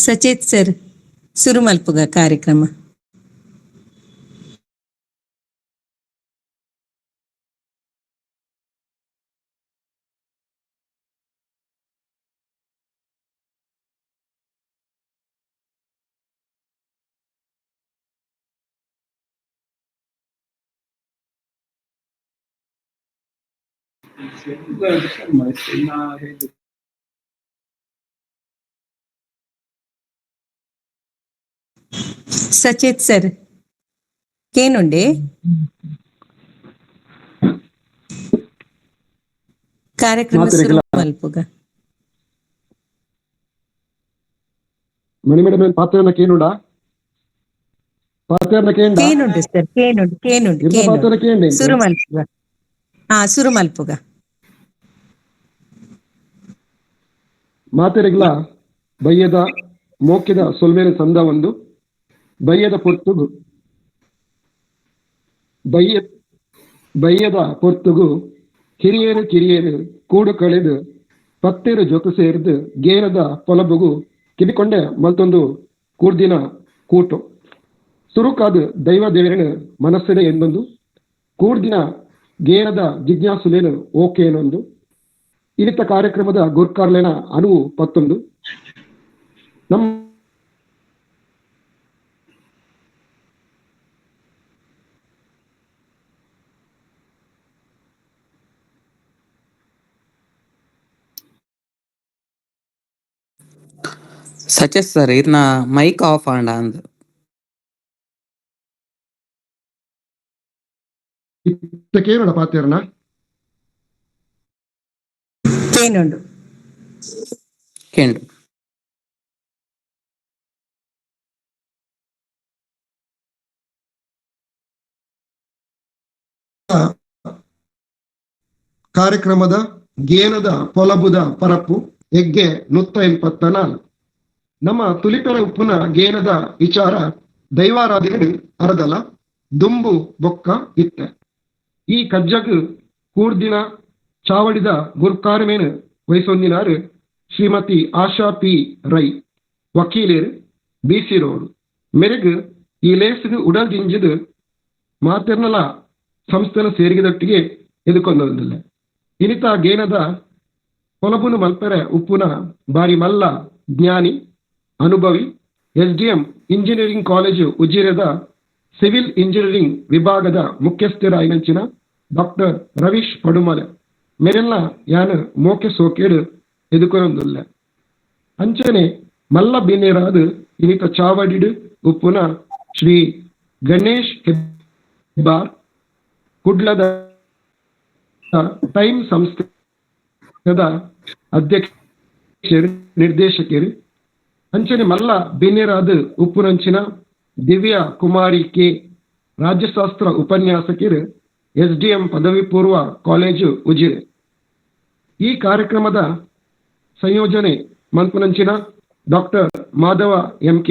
Sachet sir ಸುರುಮಲ್ಪುಗ ಕಾರ್ಯಕ್ರಮ. Sachet sir ಕೇನುಂಡೆ ಕಾರ್ಯಕ್ರಮ ಶುರು ಮಲ್ಪುಗ. ಮಣಿ ಮೇಡಮ್ ಪಾತ್ರ ಕೇನುಂಡ ಕೇನುಂಡು ಸರ್ ಕೇನುಂಡು ಶುರು ಮಲ್ಪುಗ. ಶುರು ಮಲ್ಪುಗ ಮಾತೆರೆಗ್ಲ ಬಯ್ಯದ ಮೋಕ್ಯದ ಸೊಲ್ಮೇಲೆ ಸಂದ ಒಂದು ಬಯ್ಯದ ಪೊರ್ತುಗು ಬಯ್ಯದ ಪೊರ್ತುಗು ಹಿರಿಯರು ಕಿರಿಯರು ಕೂಡು ಕಳೆದು ಪತ್ತೇರು ಜೊತೆ ಸೇರಿದು ಗೇರದ ಪೊಲಬುಗು ಕಿಡಿಕೊಂಡೆ ಮಲ್ತೊಂದು ಕೂರ್ದಿನ ಕೂಟು ಸುರುಕಾದು ದೈವ ದೇವರನು ಮನಸ್ಸೆಡೆ ಎಂದೊಂದು ಕೂರ್ದಿನ ಗೇರದ ಜಿಜ್ಞಾಸುಲೇನು ಓಕೆ ಏನೊಂದು ಇರಿತ ಕಾರ್ಯಕ್ರಮದ ಗುರ್ಕಾರ್ಲೆನ ಅನುವು ಪತ್ತೊಂದು ನಮ್ಮ ಸಚೇತ್ ಸರ್ ಇರ್ನ ಮೈಕ್ ಆಫ್ ಆಂಡ ಅಂದ್ ಕೇನೋಡ ಪಾತ್ಯಾರನ ಕೇನುಂಡು ಕೇಂಡು ಕಾರ್ಯಕ್ರಮದ ಗೇನದ ಪೊಲಬುದ ಪರಪ್ಪು ಎಗ್ಗೆ ನುತ್ತ ಎಂಪತ್ತನ ನಮ್ಮ ತುಲಿಪೆರ ಉಪ್ಪುನ ಗೇನದ ವಿಚಾರ ದೈವಾರಾಧನೆ ಅರದಲ ದುಂಬು ಬೊಕ್ಕ ಇತ್ತೆ ಈ ಕಜ್ಜಗ್ ಕೂರ್ದಿನ ಚಾವಡಿದ ಗುರ್ಕಾರಮೇನು ವಯಸ್ಸೊಂದಿನಾರು ಶ್ರೀಮತಿ ಆಶಾ ಪಿ ರೈ ವಕೀಲೇರು ಬಿಸಿ ರೋಡ್ ಮೆರೆಗ್ ಈ ಲೇಸಿಗೆ ಉಡಲ್ ದಿಂಜಿದು ಮಾತೆರ್ನಲ ಸಂಸ್ಥೆನ ಸೇರಿಗೆದೊಟ್ಟಿಗೆ ಎದುಕೊಂಡೊಂದಿಲ್ಲ ಇನಿತ ಗೇನದ ಹೊಲಬುನು ಮಲ್ಪೆರೆ ಉಪ್ಪುನ ಬಾರಿ ಮಲ್ಲ ಜ್ಞಾನಿ ಅನುಭವಿ SDM ಇಂಜಿನಿಯರಿಂಗ್ ಕಾಲೇಜು ಉಜಿರೆದ ಸಿವಿಲ್ ಇಂಜಿನಿಯರಿಂಗ್ ವಿಭಾಗದ ಮುಖ್ಯಸ್ಥರಾಯಿನಂಚಿನ ಡಾಕ್ಟರ್ ರವೀಶ್ ಪಡುಮಲೆ ಮೇರೆಲ್ಲ ಯಾನು ಮೋಕೆ ಸೋಕೇಡು ಎದುಕೊನೊಂದುಲ್ಲ ಅಂಚನೆ ಮಲ್ಲ ಬಿನ್ನೇರಾದು ಇನಿತ ಚಾವಡಿಡು ಉಪ್ಪುನ ಶ್ರೀ ಗಣೇಶ್ ಹೆಬ್ಬಾರ್ ಕುಡ್ಲದ ಟೈಮ್ ಸಂಸ್ಥೆದ ಅಧ್ಯಕ್ಷರು ನಿರ್ದೇಶಕರು ಅಂಚನೆ ಮಲ್ಲ ಬಿನ್ನೇರಾದು ಉಪ್ಪುನಂಚಿನ ದಿವ್ಯಾ ಕುಮಾರಿ ಕೆ ರಾಜ್ಯಶಾಸ್ತ್ರ ಉಪನ್ಯಾಸಕರು SDM ಪದವಿ ಪೂರ್ವ ಕಾಲೇಜು ಉಜಿರೆ. ಈ ಕಾರ್ಯಕ್ರಮದ ಸಂಯೋಜನೆ ಮಲ್ಪುನಂಚಿನ ಡಾಕ್ಟರ್ ಮಾಧವ MK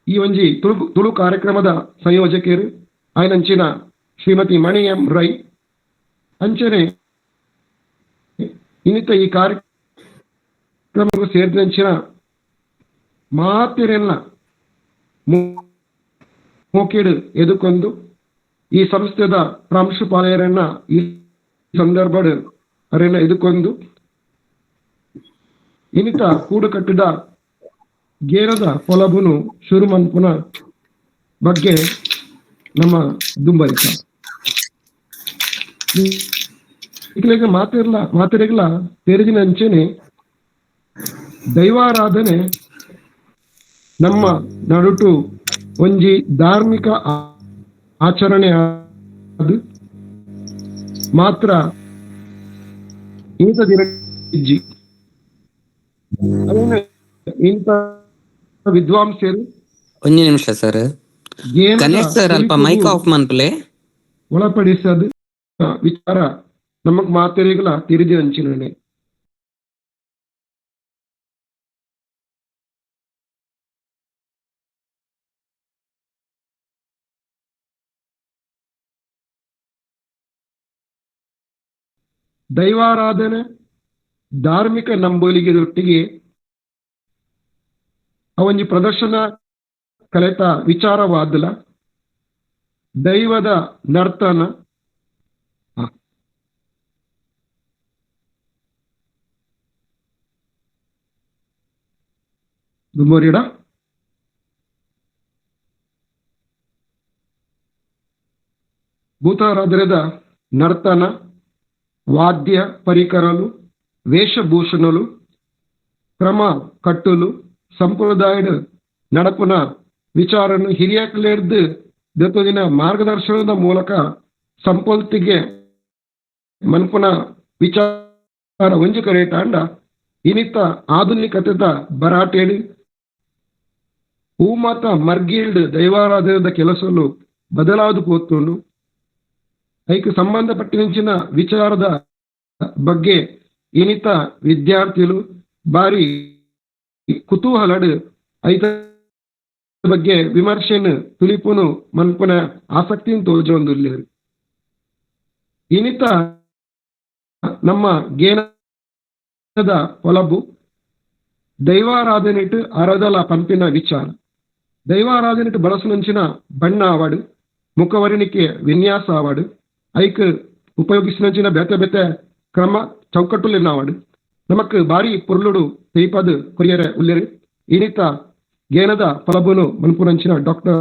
ಈ ಒಂಜಿ ತುಳು ಕಾರ್ಯಕ್ರಮದ ಸಂಯೋಜಕರು ಆಯ್ನಂಚಿನ ಶ್ರೀಮತಿ ಮಣಿ M ರೈ ಅಂಚನೆ ಇನ್ನಿತ ಈ ಕಾರ್ಯಕ್ರಮಕ್ಕೂ ಸೇರಿದಂಚಿನ ಮಾತಿರೆಲ್ಲ ಮೋಕೆಡು ಎದುಕೊಂದು ಈ ಸಂಸ್ಥೆದ ಪ್ರಾಂಶುಪಾಲರನ್ನ ಈ ಸಂದರ್ಭದ ಅವರೆಲ್ಲ ಎದುಕೊಂದು ಇನಿತ ಕೂಡು ಕಟ್ಟಿದ ಗೇರದ ಪೊಲಬುನು ಶುರು ಮನ್ಪುನ ಬಗ್ಗೆ ನಮ್ಮ ದುಂಬರಿತ ಈಗ ಮಾತಿರೆಗ್ಲ ತೆರೆದಿನ ಅಂಚೆನೆ ದೈವಾರಾಧನೆ ನಮ್ಮ ನಡುಟು ಒಂಜಿ ಧಾರ್ಮಿಕ ಆಚರಣೆ ಅದು ಮಾತ್ರ ಇಂಥ ದಿನ ಇಜ್ಜಿ ಇಂಥ ವಿದ್ವಾಂಸರು ಒಂಜಿ ನಿಮಿಷ ಸರ್ ಗಣೇಶ್ ಸರ್ ಅಲ್ಪ ಮೈಕ್ ಆಫ್ ಮನ್ಪಲೆ ಒಳಪಡಿಸದು ವಿಚಾರ ನಮಗ್ ಮಾತೆರೆಗಳ ತಿರಿದಿ ಹಂಚಿನೇ ದೈವಾರಾಧನೆ ಧಾರ್ಮಿಕ ನಂಬೋಲಿಗೆದೊಟ್ಟಿಗೆ ಅವೊಂಜಿ ಪ್ರದರ್ಶನ ಕಲೆತ ವಿಚಾರವಾದಲ ದೈವದ ನರ್ತನ ದುಂಬೋರಿಡ భూతారాధనದ నర్తన వాద్య పరికరాలు వేషభూషణలు ಕ್ರಮ ಕಟ್ಟುಲು ಸಂಪ್ರದಾಯದ ನಡಪುನ ವಿಚಾರನು ಹಿರಿಯಕಲೇರ್ದು ದತ್ತದಿನ ಮಾರ್ಗದರ್ಶನದ ಮೂಲಕ ಸಂಪತ್ತಿಗೆ ಮನ್ಪುನ ವಿಚಾರ ಒಂಜಿ ಕರೇಟ ಅಂಡ ಇನಿತ ಆಧುನಿಕತೆದ ಬರಾಟೇಡು ಹೂಮಾತ ಮರ್ಗೀಲ್ಡ್ ದೈವಾರಾಧನದ ಕೆಲಸಲು ಬದಲಾದು ಪೋತುಂಡು ಐಕ್ ಸಂಬಂಧಪಟ್ಟಿನ ವಿಚಾರದ ಬಗ್ಗೆ ಇನಿತ ವಿದ್ಯಾರ್ಥಿಗಳು ಬಾರಿ ಕುತೂಹಲಡ್ ಐತ ಬಗ್ಗೆ ವಿಮರ್ಶೆನ್ ತುಲಿಪುನು ಮನ್ಪುನ ಆಸಕ್ತಿಯನ್ನು ತೋಜೊಂದುಲ್ಲೆರ್ ಇನಿತ ನಮ್ಮ ಗೇನದ ಹೊಲಬು ದೈವಾರಾಧನೆಟ್ ಅರದಲ ಪಂಪಿನ ವಿಚಾರ ದೈವಾರಾಧನೆಟ್ ಬಳಸುನಂಚಿನ ಬಣ್ಣ ಆವಾಡು ಮುಖವರ್ಣಿಕೆ ವಿನ್ಯಾಸ ಆವಾಡು ಐಕ್ ಉಪಯೋಗಿಸಿನಂಚಿನ ಬೆತೆ ಬೆತೆ ಕ್ರಮ ಚೌಕಟ್ಟುಲಿನ ಆವಾಡು ನಮಕ್ ಬಾರಿ ಪುರ್ಲುಡು ತೈಪದ್ ಕೊರಿಯರೆ ಉಲ್ಲೆರು ಇನಿತ ಗೇನದ ಫಲಬುನು ಮನ್ಪುನಂಚಿನ doctor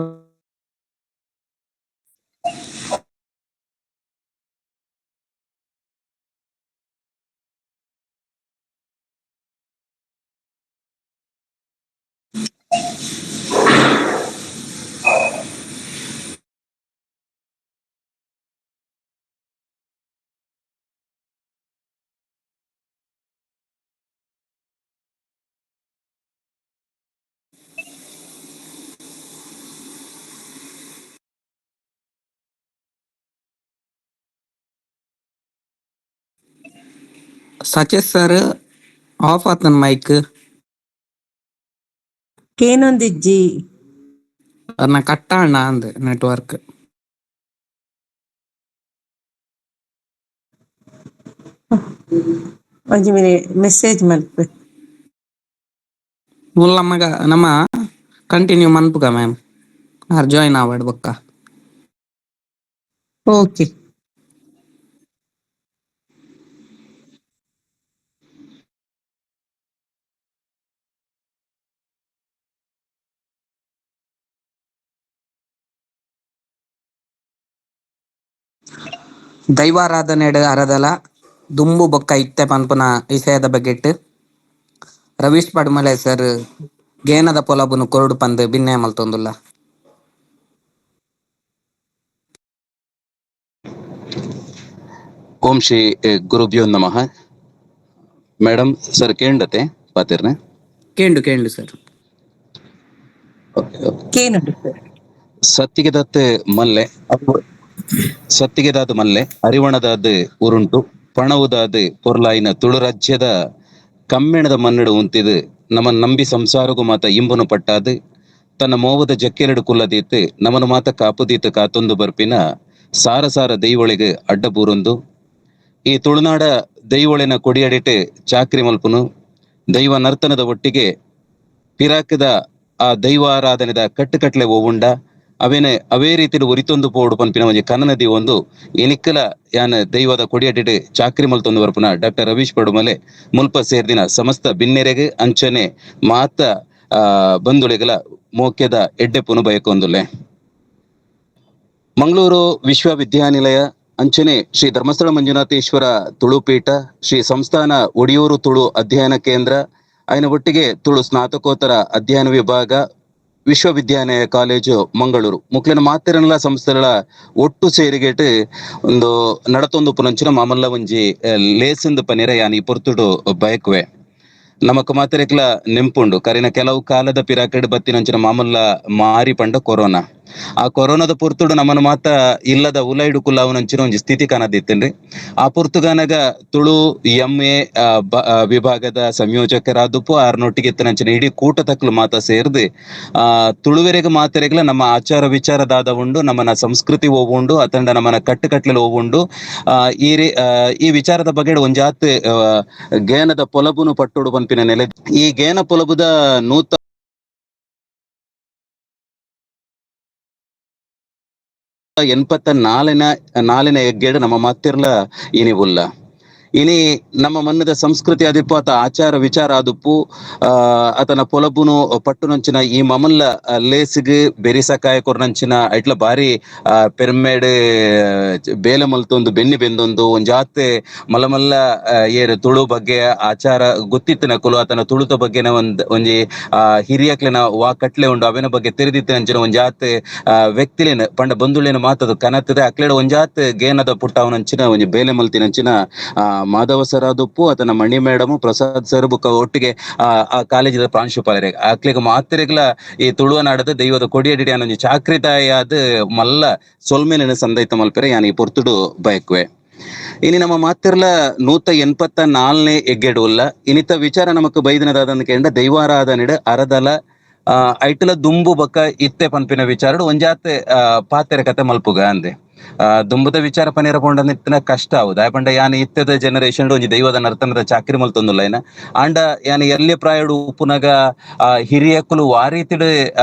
Sachet sir of ಆತನ್ mic ಕೇನೊಂದಿಜ್ಜಿ ಅದನ್ನ ಕಟ್ಟಾಣ ಅಂದ್ ನೆಟ್ವರ್ಕ್ ಒಂಜಿ ಮೆಸೇಜ್ ಮಲ್ಪೆ ಮುಲ್ಲ ನಮ್ಮ ಕಂಟಿನ್ಯೂ ಮನ್ಪುಗ ಮ್ಯಾಮ್ ಆರ್ ಜಾಯಿನ್ ಆವಾಡ್ ಬೊಕ್ಕ ಓಕೆ ದೈವಾರಾಧನೆಡ್ ಅರದಲ ದುಂಬು ಬೊಕ್ಕ ಇತ್ತೆ ಪನ್ಪುನ ವಿಷಯದ ಬಗ್ಗೆಟ್ ರವೀಶ್ ಪಡ್ಮಲೆ ಸರ್ ಗೇನದ ಪೊಲಬುನು ಕೊರಡು ಪಂದ್ ಭಿನ್ನಯ ಮಲ್ತೊಂದುಲ್ಲ. ಓಂ ಶ್ರೀ ಗುರುಭ್ಯೋ ನಮಃ. ಮೇಡಮ್ ಸರ್ ಕೇಂಡತೆ ಪಾತಿರ್ನೆ ಕೇಂಡು ಸರ್ ಕೇನುಂಡು ಸರ್ ಸತ್ತಿಗೆದಾದ ಮಲ್ಲೆ ಅರಿವಣದಾದ ಉರುಂಟು ಪಣವುದಾದ ಪೊರ್ಲಾಯಿನ ತುಳು ರಾಜ್ಯದ ಕಮ್ಮೆಣದ ಮನ್ನಡು ಉಂತಿದು ನಮನ್ ನಂಬಿ ಸಂಸಾರಗು ಮಾತ ಇಂಬುನು ಪಟ್ಟಾದು ತನ್ನ ಮೋವದ ಜಕ್ಕೆರಡು ಕುಲ್ಲದೀತ್ ನಮನು ಮಾತ ಕಾಪುದೀತ್ ಕಾತೊಂದು ಬರ್ಪಿನ ಸಾರ ಸಾರ ದೈವೊಳಿಗೆ ಅಡ್ಡಬೂರೊಂದು ಈ ತುಳುನಾಡ ದೈವೊಳಿನ ಕೊಡಿಯಡಿಟ್ ಚಾಕ್ರಿ ಮಲ್ಪುನು ದೈವ ನರ್ತನದ ಒಟ್ಟಿಗೆ ಪಿರಾಕದ ಆ ದೈವಾರಾಧನೆದ ಕಟ್ಟುಕಟ್ಲೆ ಓವುಂಡ ಅವೇ ರೀತಿಲಿ ಒರಿತೊಂದು ಪೋಡು ಪನ್ಪಿನ ಒಂಜಿ ಕನ್ನನದಿ ಒಂದು ಎನಿಕ್ಕಲ ಯಾನ್ ದೈವದ ಕೊಡಿಯಡಿಟ್ ಚಾಕ್ರಿ ಮಲ್ತೊಂದು ಬರ್ಪುನ ಡಾಕ್ಟರ್ ರವೀಶ್ ಪಡುಮಲೆ ಮುಲ್ಪ ಸೇರ್ದಿನ ಸಮಸ್ತ ಬಿನ್ನೆರೆಗೆ ಅಂಚನೆ ಮಾತ ಬಂಧುಳಿಗಲ ಮೋಕ್ಯದ ಎಡ್ಡೆಪುನು ಬಯಕೊಂದುಲ್ಲೆ. ಮಂಗಳೂರು ವಿಶ್ವವಿದ್ಯಾನಿಲಯ ಅಂಚನೆ ಶ್ರೀ ಧರ್ಮಸ್ಥಳ ಮಂಜುನಾಥೇಶ್ವರ ತುಳುಪೀಠ ಶ್ರೀ ಸಂಸ್ಥಾನ ಒಡಿಯೂರು ತುಳು ಅಧ್ಯಯನ ಕೇಂದ್ರ ಐನ ಒಟ್ಟಿಗೆ ತುಳು ಸ್ನಾತಕೋತ್ತರ ಅಧ್ಯಯನ ವಿಭಾಗ ವಿಶ್ವವಿದ್ಯಾನಿಲಯ ಕಾಲೇಜು ಮಂಗಳೂರು ಮುಕ್ಲಿನ ಮಾತೆರನ್ಲ ಸಂಸ್ಥೆಗಳ ಒಟ್ಟು ಸೇರಿಗೆಟ್ ಒಂದು ನಡತೊಂದು ಪುನಂಚಿನ ಮಾಮಲ್ಲ ಒಂಜಿ ಲೇಸಂದು ಪನಿರ ಯಾನಿ ಪೊರ್ತುಡು ಬಯಕುವೆ ನಮಕ್ ಮಾತೆರೆಕ್ಲ ನೆಂಪುಂಡು ಕರಿನ ಕೆಲವು ಕಾಲದ ಪಿರಾಕೆಡ್ ಬತ್ತಿನಂಚಿನ ಮಾಮಲ್ಲ ಮಾರಿ ಪಂಡ ಕೊರೋನಾ ಆ ಕೊರೋನಾದ ಪೊರ್ತುಡು ನಮ್ಮನ್ನು ಮಾತ ಇಲ್ಲದ ಉಲೈಡು ಕುಲ್ಲಾವುನಂಚಿನ ಒಂಜಿ ಸ್ಥಿತಿ ಕಾಣದಿತ್ತೇನ್ರಿ. ಆ ಪೊರ್ತುಗಾನಗ ತುಳು MA ವಿಭಾಗದ ಸಂಯೋಜಕರಾದುಪ್ಪು ಆರ್ನೊಟ್ಟಿಗೆ ಎತ್ತನಂಚಿನ ಇಡೀ ಕೂಟ ತಕ್ಲು ಮಾತ ಸೇರ್ದು ತುಳುವೆರೆಗೆ ಮಾತೆರೆಗ್ಲ ನಮ್ಮ ಆಚಾರ ವಿಚಾರದಾದ ಉಂಡು ನಮ್ಮನ ಸಂಸ್ಕೃತಿ ಹೋಗುಂಡು ಅತಂಡ ನಮ್ಮನ ಕಟ್ಟುಕಟ್ಲೆಲು ಹೋಗುಂಡು ಈ ವಿಚಾರದ ಬಗ್ಗೆ ಒಂಜಾತ್ ಗೇನದ ಪೊಲಬುನು ಪಟ್ಟೋಡು ಪನ್ಪಿನ ನೆಲೆ ಈ ಗೇನ ಪೊಲಬುದ ನೂತ ನಾಲಿನ ಎಗ್ಗೇಡು ನಮ್ಮ ಮಾತಿರ್ಲ ಇನಿ ಉಲ್ಲ ಇನಿ ನಮ್ಮ ಮನ್ನದ ಸಂಸ್ಕೃತಿ ಅದಿಪ್ಪು ಆತ ಆಚಾರ ವಿಚಾರ ಅದುಪ್ಪು ಆತನ ಪೊಲಬುನು ಪಟ್ಟುನಂಚಿನ ಈ ಮಮಲ್ಲ ಲೇಸಿಗ್ ಬೆರಿಸಕಾಯ ಕೊರ್ನಂಚಿನ ಐಟ್ಲ ಬಾರಿ ಪೆರ್ಮೇಡ್ ಬೇಲೆ ಮಲ್ತೊಂದು ಬೆನ್ನಿ ಬೆಂದೊಂದು ಒಂಜಾತೆ ಮಲ್ಲಮಲ್ಲ ಏರು ತುಳು ಬಗ್ಗೆ ಆಚಾರ ಗೊತ್ತಿತ್ತಿನ ಕುಲು ಆತನ ತುಳುತ ಬಗ್ಗೆನ ಒಂಜಿ ಹಿರಿಯಕ್ಲೆನ ವಾ ಕಟ್ಲೆ ಉಂಡು ಅವಿನ ಬಗ್ಗೆ ತಿರಿದಿತ್ತಿನಂಚಿನ ಒಂಜಾತೆ ವ್ಯಕ್ತಿಲೇನ ಪಂಡ ಬಂಧುಳೇನ ಮಾತದು ಕನತ್ತದೆ ಅಕ್ಲೆಡ ಒಂಜಾತ್ ಗೇನದ ಪುಟ್ಟ ಅವನಂಚಿನ ಒಂಜಿ ಬೇಲೆ ಮಲ್ತಿನಂಚಿನ ಮಾಧವ ಸರ್ ಆದುಪ್ಪು ಆತನ ಮಣಿ ಮೇಡಮ್ ಪ್ರಸಾದ್ ಸರ್ ಬುಕ್ಕ ಒಟ್ಟಿಗೆ ಆ ಕಾಲೇಜಿದ ಪ್ರಾಂಶುಪಾಲರೇ ಅಕ್ಲೆಗ ಮಾತೆರೆಗ್ಲ ಈ ತುಳುವನಾಡದ ದೈವದ ಕೊಡಿಯಡಿಡಿ ಅನ್ನೊಂಜಿ ಚಾಕ್ರಿತಾಯಾದ ಮಲ್ಲ ಸೊಲ್ಮೆಲಿನ ಸಂದೈತ ಮಲ್ಪೆರೆ ಯಾನ್ ಈ ಪೊರ್ತುಡು ಬಯಕುವೆ. ಇನಿ ನಮ್ಮ ಮಾತಿರ್ಲ 184ನೇ ಎಗ್ಗೆಡು ಉಲ್ಲ ಇನಿತ ವಿಚಾರ ನಮಕ್ ಬೈದಿನದಾದಂದು ಕೇಂದ್ರ ದೈವಾರಾಧನೆಡ್ ಅರದಲ ಐಟಲ ದುಂಬು ಬಕ್ಕ ಇತ್ತೆ ಪನ್ಪಿನ ವಿಚಾರಡು ಒಂಜಾತ್ ಪಾತೆರೆ ಕತೆ ಮಲ್ಪುಗ ಅಂದೆ ದುಂಬುದ ವಿಚಾರ ಪನೇರ ಪೋಂಡನಿತ್ತಿನ ಕಷ್ಟ ಆವುದ ಪಂಡ ಯಾನ್ ಇತ್ತದ ಜನರೇಷನ್ ಒಂಜಿ ದೈವದ ನರ್ತನದ ಚಾಕ್ರಿ ಮಲ್ತೊಂದುಲ್ಲ ಏನ ಅಂಡ ಯಾನ್ ಎಲ್ಲಿ ಪ್ರಾಯಡು ಉಪ್ಪುನಗ ಹಿರಿಯಕ್ಕಲು ವಾರೀತಿಡ್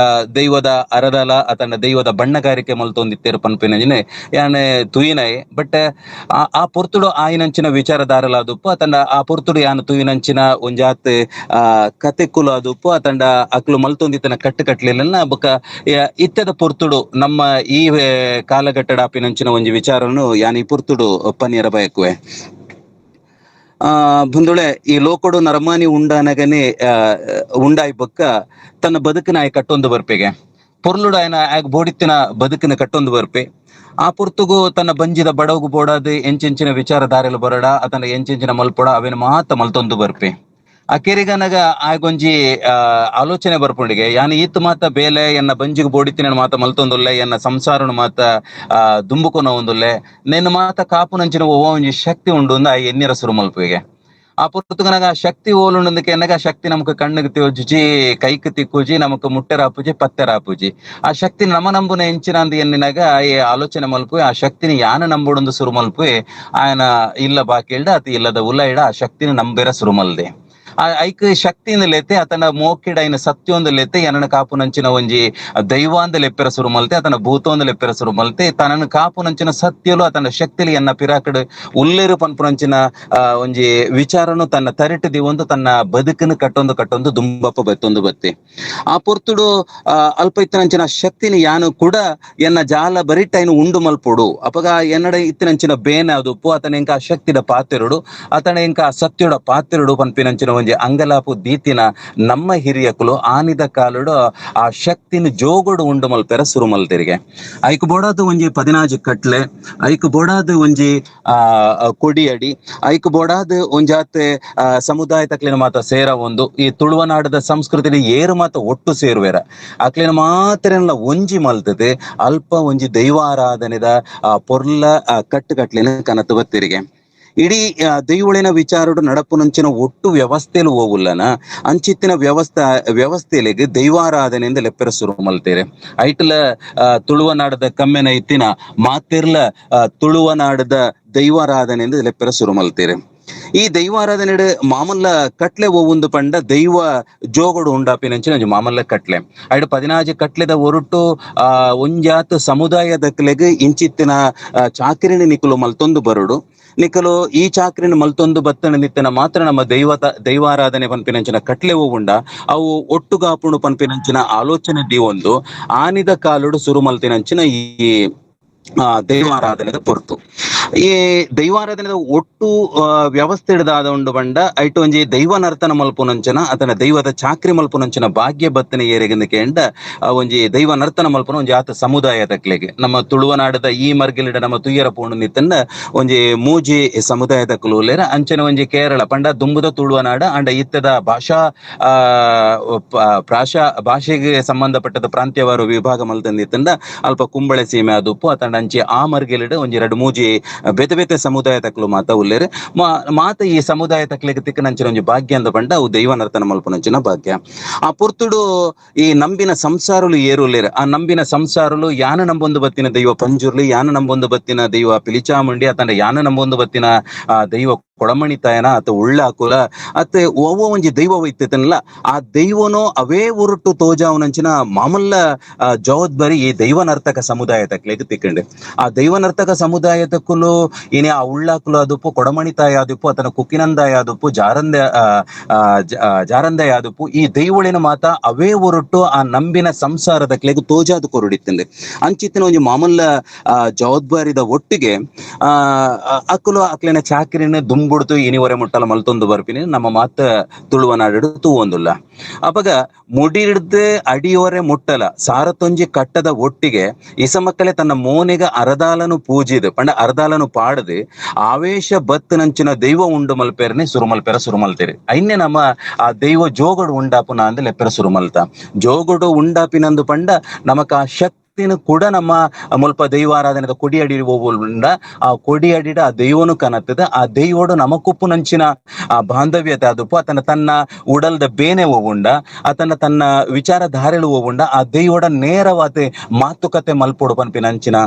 ದೈವದ ಅರದಲ ಅತಂಡ ದೈವದ ಬಣ್ಣಗಾರಿಕೆ ಮಲ್ತೊಂದಿತ್ತೇರು ಪನ್ಪಿನಂಜಿನೆ ಯಾನ್ ತುಯಿನೈ ಬಟ್ ಆ ಪೊರ್ತುಡು ಆಯಿನಂಚಿನ ವಿಚಾರದಾರಲ ಅದುಪ್ಪು ಅತಂಡ ಆ ಪೊರ್ತುಡು ಯಾನ್ ತುಯಿನಂಚಿನ ಒಂಜಾತ್ ಕತೆಕ್ಕುಲು ಅದುಪ್ಪು ಅತಂಡ ಅಕ್ಲು ಮಲ್ತೊಂದಿತ್ತನ ಕಟ್ಟುಕಟ್ಲಿಲ್ಲ ಬೊಕ ಇತ್ತದ ಪೊರ್ತುಡು ನಮ್ಮ ಈ ಕಾಲಘಟ್ಟಡ ಆಪಿನಂಚಿನ ಒಂಜಿ ವಿಚಾರನು ಯಾನ್ ಈ ಪೊರ್ತುಡು ಪನಿಯರ ಬಯಕುವೆ. ಬಂದುಳೆ ಈ ಲೋಕಡು ನರಮಾನಿ ಉಂಡಾನಗನೆ ಉಂಡಾಯಿ ಬೊಕ್ಕ ತನ್ನ ಬದುಕಿನ ಆಯ್ ಕಟ್ಟೊಂದು ಬರ್ಪೆಗೆ ಪೊರ್ಲುಡು ಆಯ್ನ ಆಗ ಬೋಡಿತ್ತಿನ ಬದುಕಿನ ಕಟ್ಟೊಂದು ಬರ್ಪೆ ಆ ಪೊರ್ತುಗು ತನ್ನ ಬಂಜಿದ ಬಡವಗು ಬೋಡಾದು ಎಂಚೆಂಚಿನ ವಿಚಾರ ದಾರೆಲು ಬರಡ ಅತನ ಎಂಚೆಂಚಿನ ಮಲ್ಪೊಡ ಅವೇನು ಮಾತ ಮಲ್ತೊಂದು ಬರ್ಪೆ ಆ ಕೆರಿಗನಗ ಆಗೊಂಜಿ ಆಲೋಚನೆ ಬರ್ಪುಂಡಿಗೆ ಯಾನ್ ಈತ್ ಮಾತ ಬೇಲೆ ಎನ್ನ ಬಂಜಿಗೆ ಬೋಡಿತ್ತಿನ ಮಾತ ಮಲ್ತೊಂದುಲ್ಲೆ ಎನ್ನ ಸಂಸಾರನು ಮಾತ ದುಂಬುಕೊನ ಒಂದುಲ್ಲೆ ನೆನ್ನ ಮಾತ ಕಾಪುನಂಚಿನ ಓ ಒಂಜಿ ಶಕ್ತಿ ಉಂಡು ಆ ಎನ್ನಿರ ಸುರು ಮಲ್ಪುವಿಗೆ ಆ ಪುರ್ತುಗನಗ ಶಕ್ತಿ ಓಲುಂಡದಕ್ಕೆ ಎನ್ನಗ ಶಕ್ತಿ ನಮಕ್ ಕಣ್ಣಿಗೆ ತಿವಜುಜಿ ಕೈಕ್ ತಿಕ್ಕುಜಿ ನಮಕ್ ಮುಟ್ಟೆರಾಪುಜಿ ಪತ್ತೆರಾಪುಜಿ ಆ ಶಕ್ತಿ ನಮ ನಂಬುನ ಎಂಚಿನ ಅಂದ ಎನ್ನಿನಾಗ ಈ ಆಲೋಚನೆ ಮಲ್ಪುವೆ ಆ ಶಕ್ತಿನ ಯಾನ ನಂಬುಡೊಂದು ಸುರು ಮಲ್ಪುವೆ ಆಯನ ಇಲ್ಲ ಬಾಕಿಲ್ಡ ಅತಿ ಇಲ್ಲದ ಉಲ್ಲ ಇಡ ಆ ಶಕ್ತಿನ ನಂಬೇರ ಸುರು ಮಲ್ದೆ ಐಕ್ ಶಕ್ತಿಯಿಂದ ಲೆತ್ತೆ ಅತನ ಮೋಕಿಡ ಐನ ಸತ್ಯೊಂದು ಲೆತ್ತೆ ಎನ್ನ ಕಾಪುನಂಚಿನ ಒಂಜಿ ದೈವಾಂದ ಲೆಪ್ಪೆರ ಸುರು ಮಲ್ತೆ ಅತನ ಭೂತೊಂದ ಲೆಪ್ಪೆರ ಸುರು ಮಲ್ತೆ ತನ್ನ ಕಾಪುನಂಚಿನ ಸತ್ಯಲು ಅತನ ಶಕ್ತಿಲಿ ಎನ್ನ ಪಿರಾಕಡ್ ಉಲ್ಲೇರು ಪನ್ಪುನಂಚಿನ ಒಂಜಿ ವಿಚಾರನು ತನ್ನ ತರಿಟ್ಟು ದಿವೊಂದು ತನ್ನ ಬದುಕನ್ನು ಕಟ್ಟೊಂದು ದುಂಬಪ್ಪ ಬತ್ತೊಂದು ಬತ್ತೆ ಆ ಪೊರ್ತುಡು ಅಲ್ಪ ಇತ್ತನಂಚಿನ ಶಕ್ತಿನಿ ಯಾನು ಕೂಡ ಎನ್ನ ಜಾಲ ಬರಿಟ್ಟೈನು ಉಂಡು ಮಲ್ಪೊಡು ಅಪಗ ಎನ್ನಡ ಇತ್ತಿನಂಚಿನ ಬೇನೆ ಅದುಪ್ಪು ಅತನ ಎಂಕ ಶಕ್ತಿದ ಪಾತೆರುಡು ಅತನ ಎಂಕ ಸತ್ಯಡ ಪಾತೆರುಡು ಪನ್ಪಿನಂಚಿನ ಅಂಗಲಾಪು ದೀತಿನ ನಮ್ಮ ಹಿರಿಯಕಲು ಆನಿದ ಕಾಲುಡು ಆ ಶಕ್ತಿನ ಜೋಗೊಡು ಉಂಡು ಮಲ್ಪೆರ ಸುರು ಮಲ್ತೆರಿಗೆ ಐಕ್ ಬೋಡಾದು ಒಂಜಿ 16 ಕಟ್ಲೆ ಐಕ್ ಬೋಡಾದು ಒಂಜಿ ಕೊಡಿಯಡಿ ಐಕ್ ಬೋಡಾದು ಒಂಜಾತೆ ಸಮುದಾಯ ತಕ್ಲಿನ ಮಾತ ಸೇರ ಒಂದು ಈ ತುಳುವನಾಡದ ಸಂಸ್ಕೃತಿಲಿ ಏರು ಮಾತ ಒಟ್ಟು ಸೇರುವೆರ ಅಕ್ಲಿನ ಮಾತ್ರ ಒಂಜಿ ಮಲ್ತದೆ ಅಲ್ಪ ಒಂಜಿ ದೈವಾರಾಧನೆದ ಪೊರ್ಲ ಕಟ್ಟುಕಟ್ಲಿನ ಕನತು ಬತ್ತಿರಿಗೆ ಇಡೀ ದೈವಳಿನ ವಿಚಾರಡು ನಡಪುನಂಚಿನ ಒಟ್ಟು ವ್ಯವಸ್ಥೆಲು ಹೋಗುಲ್ಲನ ಅಂಚಿತ್ತಿನ ವ್ಯವಸ್ಥೆಲೆಗೆ ದೈವಾರಾಧನೆಯಿಂದ ಲೆಪ್ಪೆರ ಸುರು ಮಲ್ತೇರೆ ಐಟ್ಲ ತುಳುವನಾಡದ ಕಮ್ಮೆನ ಇತ್ತಿನ ಮಾತಿರ್ಲ ತುಳುವನಾಡದ ದೈವಾರಾಧನೆಯಿಂದ ಲೆಪ್ಪೆರ ಸುರು ಮಲ್ತೇರೆ ಈ ದೈವಾರಾಧನೆ ಮಾಮಲ್ಲ ಕಟ್ಲೆ ಒಂದು ಪಂಡ ದೈವ ಜೋಗಡು ಉಂಡಾಪಿನಂಚಿನ ಮಾಮಲ್ಲ ಕಟ್ಲೆ ಐಡು 16 ಕಟ್ಲೆದ ಒರುಟು ಒಂಜಾತ್ ಸಮುದಾಯದಕ್ಲೆಗ್ ಇಂಚಿತ್ತಿನ ಚಾಕಿರಿನ ನಿಕುಲು ಮಲ್ತೊಂದು ಬರುಡು ನಿಕಲು ಈ ಚಾಕ್ರಿನ ಮಲ್ತೊಂದು ಬತ್ತನ ನಿತ್ತನ ಮಾತ್ರ ನಮ್ಮ ದೈವಾರಾಧನೆ ಪನ್ಪಿನಂಚಿನ ಕಟ್ಲೆ ಉಂಡ ಅವು ಒಟ್ಟುಗಾಪುಣು ಪನ್ಪಿನಂಚಿನ ಆಲೋಚನೆ ಒಂದು ಆನಿದ ಕಾಲುಡು ಸುರು ಮಲ್ತಿನಂಚಿನ ಈ ದೈವಾರಾಧನೆದ ಪೊರ್ತು ಈ ದೈವಾರಾಧನೆದ ಒಟ್ಟು ವ್ಯವಸ್ಥೆ ಹಿಡ್ದಾದ ಉಂಡು ಬಂಡ ಐಟು ಒಂಜಿ ದೈವ ನರ್ತನ ಮಲ್ಪುನಂಚನ ಅತನ ದೈವದ ಚಾಕ್ರಿ ಮಲ್ಪುನಂಚನ ಭಾಗ್ಯ ಬತ್ತನೆ ಏರೆಗಿಂದ ಕೇಂಡ ಒಂಜಿ ದೈವ ನರ್ತನ ಮಲ್ಪುನ ಒಂಜಿ ಆತ ಸಮುದಾಯದಕ್ಲೆಗೆ ನಮ್ಮ ತುಳುವನಾಡದ ಈ ಮರ್ಗಿಲಿಡ ನಮ್ಮ ತುಯ್ಯರ ಪೂರ್ಣ ನಿತ್ತಂಡ ಒಂಜಿ ಮೂಜಿ ಸಮುದಾಯದಕ್ಕಲು ಉಲ್ಲೇರ ಅಂಚನೆ ಒಂಜಿ ಕೇರಳ ಪಂಡ ದುಂಬುದ ತುಳುವನಾಡ ಅಂಡ ಇತ್ತದ ಭಾಷೆಗೆ ಸಂಬಂಧಪಟ್ಟದ ಪ್ರಾಂತ್ಯವಾರು ವಿಭಾಗ ಮಲ್ತಂದಿತ್ತಂಡ ಅಲ್ಪ ಕುಂಬಳೆ ಸೀಮೆ ಅದುಪ್ಪು ಅತಂಡ ಅಂಚಿ ಆ ಮರ್ಗಿಲಿಡ ಒಂಜಿ 2-3 ಬೇತೆ ಬೇತೆ ಸಮುದಾಯ ತಕ್ಲು ಮಾತ ಉಲ್ಲೇರೆ ಮಾತ ಈ ಸಮುದಾಯ ತಕ್ಲಿಗೆ ತಿಕ್ಕನಂಚಿನ ಒಂಜಿ ಭಾಗ್ಯ ಅಂದ ಪಂಡ ಅವು ದೈವ ನರ್ತನ ಮಲ್ಪುನಂಚಿನ ಭಾಗ್ಯ ಆ ಪುರ್ತುಡು ಈ ನಂಬಿನ ಸಂಸಾರಲು ಏರುಲ್ಲೇರೆ ಆ ನಂಬಿನ ಸಂಸಾರಲು ಯಾನ ನಂಬೊಂದು ಬತ್ತಿನ ದೈವ ಪಂಜುರ್ಲಿ ಯಾನ ನಂಬೊಂದು ಬತ್ತಿನ ದೈವ ಪಿಲಿಚಾಮುಂಡಿ ಅತಂಡ ಯಾನ ನಂಬೊಂದು ಬತ್ತಿನ ದೈವ ಕೊಡಮಣಿತಾಯನ ಅತ ಉಳ್ಳಾಕುಲ ಅತ್ತೆ ಒವ್ವ ಒಂಜಿ ದೈವ ಇತ್ತನಲ್ಲ ಆ ದೈವನೋ ಅವೇ ಉರುಟ್ಟು ತೋಜಾವನಂಚಿನ ಮಾಮಲ್ಲ ಜವಾಬ್ದಾರಿ ಈ ದೈವ ನರ್ತಕ ಸಮುದಾಯ ತಕ್ಲೆಗ್ ತಿಕ್ಕಂಡೆ ಆ ದೈವ ನರ್ತಕ ಸಮುದಾಯ ತಕ್ಕಲು ಇನಿ ಆ ಉಳ್ಳಾಕುಲು ಅದುಪ್ಪು ಕೊಡಮಣಿತಾಯ ಆದುಪ್ಪು ಅತನ ಕುಕ್ಕಿನಂದಾಯ ಆದುಪ್ಪು ಜಾರಂದಾಯ ಆದುಪ್ಪು ಈ ದೈವಳಿನ ಮಾತ ಅವೇ ಉರುಟ್ಟು ಆ ನಂಬಿನ ಸಂಸಾರದ ಕ್ಲೆಗ್ ತೋಜಾದು ಕೊರುಡಿತ್ತಂದೆ ಅಂಚಿತ್ತಿನ ಒಂಜಿ ಮಾಮಲ್ಲ ಜವಾಬ್ದಾರಿದ ಒಟ್ಟಿಗೆ ಅಕ್ಕಲು ಅಕ್ಲಿನ ಚಾಕಿರಿನ ದುಂಬುಡ್ತು ಇನಿವರೆ ಮುಟ್ಟಲ ಮಲ್ತೊಂದು ಬರ್ಪಿನಿ ನಮ್ಮ ಮಾತ ತುಳುವನಾಡು ತೂವೊಂದುಲ್ಲ ಅಪಗ ಮುಡಿ ಹಿಡ್ದು ಅಡಿಯವರೆ ಮುಟ್ಟಲ ಸಾರತೊಂಜಿ ಕಟ್ಟದ ಒಟ್ಟಿಗೆ ಇಸಮಕ್ಕಲೆ ತನ್ನ ಮೋನೆಗ ಅರದಾಲನು ಪೂಜಿದು ಪಂಡ ಅರದಾಲನು ಪಾಡದು ಆವೇಶ ಬತ್ ನಂಚಿನ ದೈವ ಉಂಡು ಮಲ್ಪೇರನೆ ಸುರುಮಲ್ಪೆರ ಸುರುಮಲ್ತೇರಿ ಐನ್ನೆ ನಮ್ಮ ಆ ದೈವ ಜೋಗಡು ಉಂಡಾಪುನ ಅಂದ್ ಲೆಪ್ಪೆರ ಸುರುಮಲ್ತ ಜೋಗಡು ಉಂಡಾಪಿನಂದು ಪಂಡ ನಮಕ ಆ ಶಕ್ತಿ ಕೂಡ ನಮ್ಮ ಮುಲ್ಪ ದೈವಾರಾಧನೆದ ಕೊಡಿ ಅಡಿ ಹೋಗುಂಡ ಆ ಕೊಡಿ ಅಡಿಡ ಆ ದೈವನು ಕನತ್ತದ ಆ ದೈವಡು ನಮಕುಪ್ಪು ನಂಚಿನ ಆ ಬಾಂಧವ್ಯತೆ ಆದುಪ್ಪು ಆತನ ತನ್ನ ಉಡಲ್ದ ಬೇನೆ ಹೋಗುಂಡ ಆತನ ತನ್ನ ವಿಚಾರಧಾರೆಳು ಹೋಗುಂಡ ಆ ದೈವಡ ನೇರವಾದ ಮಾತುಕತೆ ಮಲ್ಪೊಡು ಪನ್ಪಿನಂಚಿನ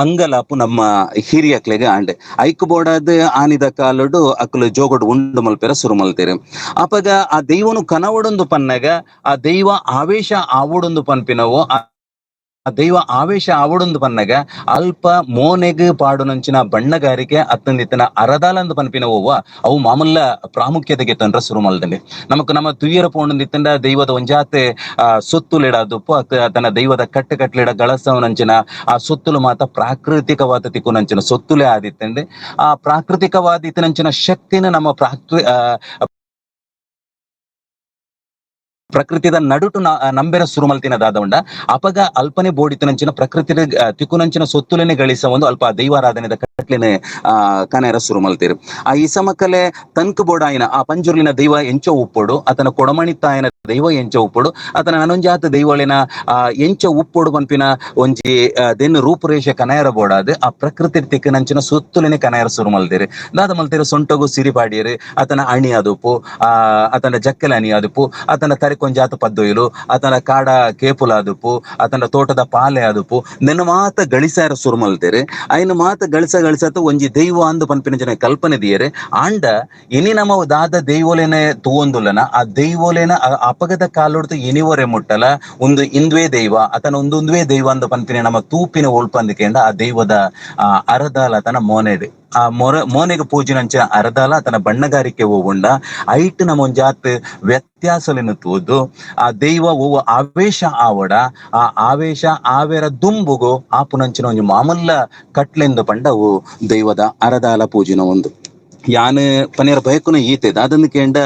ಅಂಗಲಾಪು ನಮ್ಮ ಹಿರಿಯಕ್ಲೆಗೆ ಆಂಡೆ ಐಕ್ ಬೋಡಾದ ಆನಿದ ಕಾಲಡು ಅಕ್ಕಲು ಜೋಗಡು ಉಂಡು ಮಲ್ಪೆರ ಸುರು ಮಲ್ತೇರೆ ಅಪಗ ಆ ದೈವನು ಕನವಡೊಂದು ಪನ್ನಗ ಆ ದೈವ ಆವೇಶ ಆವಡೊಂದು ಪನ್ಪಿನವು ಆ ದೈವ ಆವೇಶ ಆವಡೊಂದು ಪನ್ನಗ ಅಲ್ಪ ಮೋನೆಗ್ ಪಾಡುನಂಚಿನ ಬಣ್ಣಗಾರಿಕೆ ಅತ್ತಂದಿತ್ತನ ಅರದಾಲಂದು ಪನ್ಪಿನ ಹೋವ ಅವು ಮಾಮಲ್ಲ ಪ್ರಾಮುಖ್ಯತೆಗೆ ತಂದ್ರ ಸುರು ಮಲ್ದಂಡೆ ನಮ್ಮ ತುಯ್ಯರ ಪೋಂಡಿತ್ತಂಡ ದೈವದ ಒಂಜಾತೆ ಸೊತ್ತುಲಿಡಾದುಪ್ಪು ತನ್ನ ದೈವದ ಕಟ್ಟುಕಟ್ಲಿಡ ಗಳಸವನಂಚಿನ ಆ ಸೊತ್ತುಲು ಮಾತ ಪ್ರಾಕೃತಿಕವಾದ ತಿಕ್ಕುನಂಚಿನ ಸೊತ್ತುಲೆ ಆದಿತ್ತಂಡೆ ಆ ಪ್ರಾಕೃತಿಕವಾದಿತ್ತನಂಚಿನ ಶಕ್ತಿನ ನಮ್ಮ ಪ್ರಕೃತಿದ ನಡುಟು ನಂಬೆರ ಸುರುಮಲ್ತಿನ ದಾದವಂಡ ಅಪಗ ಅಲ್ಪನೆ ಬೋಡಿತನಂಚಿನ ಪ್ರಕೃತಿದ ತಿಕ್ಕುನಂಚಿನ ಸೊತ್ತುಲೆನೆ ಗಳಿಸ ಒಂದು ಅಲ್ಪ ದೈವಾರಾಧನೆದ ಕಟ್ಲೆನೆ ಕನೆರ ಸುರುಮಲ್ತೀರು ಆ ಇಸಮಕಲೆ ತನ್ಕ ಬೋಡಾಯಿನ ಆ ಪಂಜುರ್ಲಿನ ದೈವ ಎಂಚ ಉಪ್ಪೊಡು ಆತನ ಕೊಡಮಣಿತಾಯನ ದೈವ ಎಂಚ ಉಪ್ಪೊಡು ಆತನ ನನೊಂಜಾತ ದೈವಳಿನ ಎಂಚ ಉಪ್ಪೊಡು ಪನ್ಪಿನ ಒಂಜಿ ದೆನ್ನು ರೂಪುರೇಷೆ ಕನೆಯರ ಬೋಡಾದು ಆ ಪ್ರಕೃತಿ ತಿಕ್ಕನಂಚಿನ ಸೊತ್ತುಲೆನೆ ಕನೆಯರ ಸುರುಮಲ್ತೀರು ದಾದ ಮಲ್ತೀರು ಸೊಂಟಗು ಸಿರಿಪಾಡಿಯರು ಆತನ ಅಣಿ ಆದುಪ್ಪು ಆತನ ಜಕ್ಕಲ ಅಣಿ ಆದುಪ್ಪು ಆತನ ಕೊಂಜಾತ ಪದ್ದೊಯ್ಲು ಆತನ ಕಾಡ ಕೇಪುಲಾದುಪ್ಪು ಆತನ ತೋಟದ ಪಾಲೆ ಆದುಪ್ಪು ನೆನ್ನ ಮಾತ ಗಳಿಸಾರ ಸುರುಮಲ್ತೇರೆ ಐನು ಮಾತ ಗಳಿಸತ ಒಂಜಿ ದೈವ ಅಂದು ಪನ್ಪಿನ ಜನ ಕಲ್ಪನೆ ದಿಯರೆ ಆಂಡ ಇನಿ ನಮ್ಮ ದಾದ ದೈವೋಲೆನೆ ತೂವೊಂದುಲ್ಲನ ಆ ದೈವೋಲೆನ ಅಪಗದ ಕಾಲೊಡ್ತು ಇನಿವರೆ ಮುಟ್ಟಲ ಒಂದು ಇಂದ್ವೇ ದೈವ ಆತನ ಒಂದೊಂದುವೇ ದೈವ ಅಂದು ಪನ್ಪಿನ ನಮ್ಮ ತೂಪಿನ ಒಳ್ಪಂದಿಕೆಂಡ ಆ ದೈವದ ಅರದಾಲ ಆತನ ಮೋನೆಡೆ ಆ ಮೋನೆಗೆ ಪೂಜಿನಂಚಿನ ಅರದಾಲ ಆತನ ಬಣ್ಣಗಾರಿಕೆ ಹೋಗುಂಡ ಐಟ್ ನಮ್ಮ ಒಂಜಾತ್ ವ್ಯತ್ಯಾಸಲೆನು ತೂದು ಆ ದೈವ ಓವ ಆವೇಶ ಆವಡ ಆ ಆವೇಶ ಆವೇರ ದುಂಬುಗು ಆಪುನಂಚಿನ ಒಂಜಿ ಮಾಮಲ್ಲ ಕಟ್ಲೆಂದು ಪಂಡ ಅವು ದೈವದ ಅರದಾಲ ಪೂಜಿನ ಒಂದು ಯಾನ್ ಪನೇರ ಬಯಕುನ ಈತೆ ಅದನ್ನು ಕೇಂಡ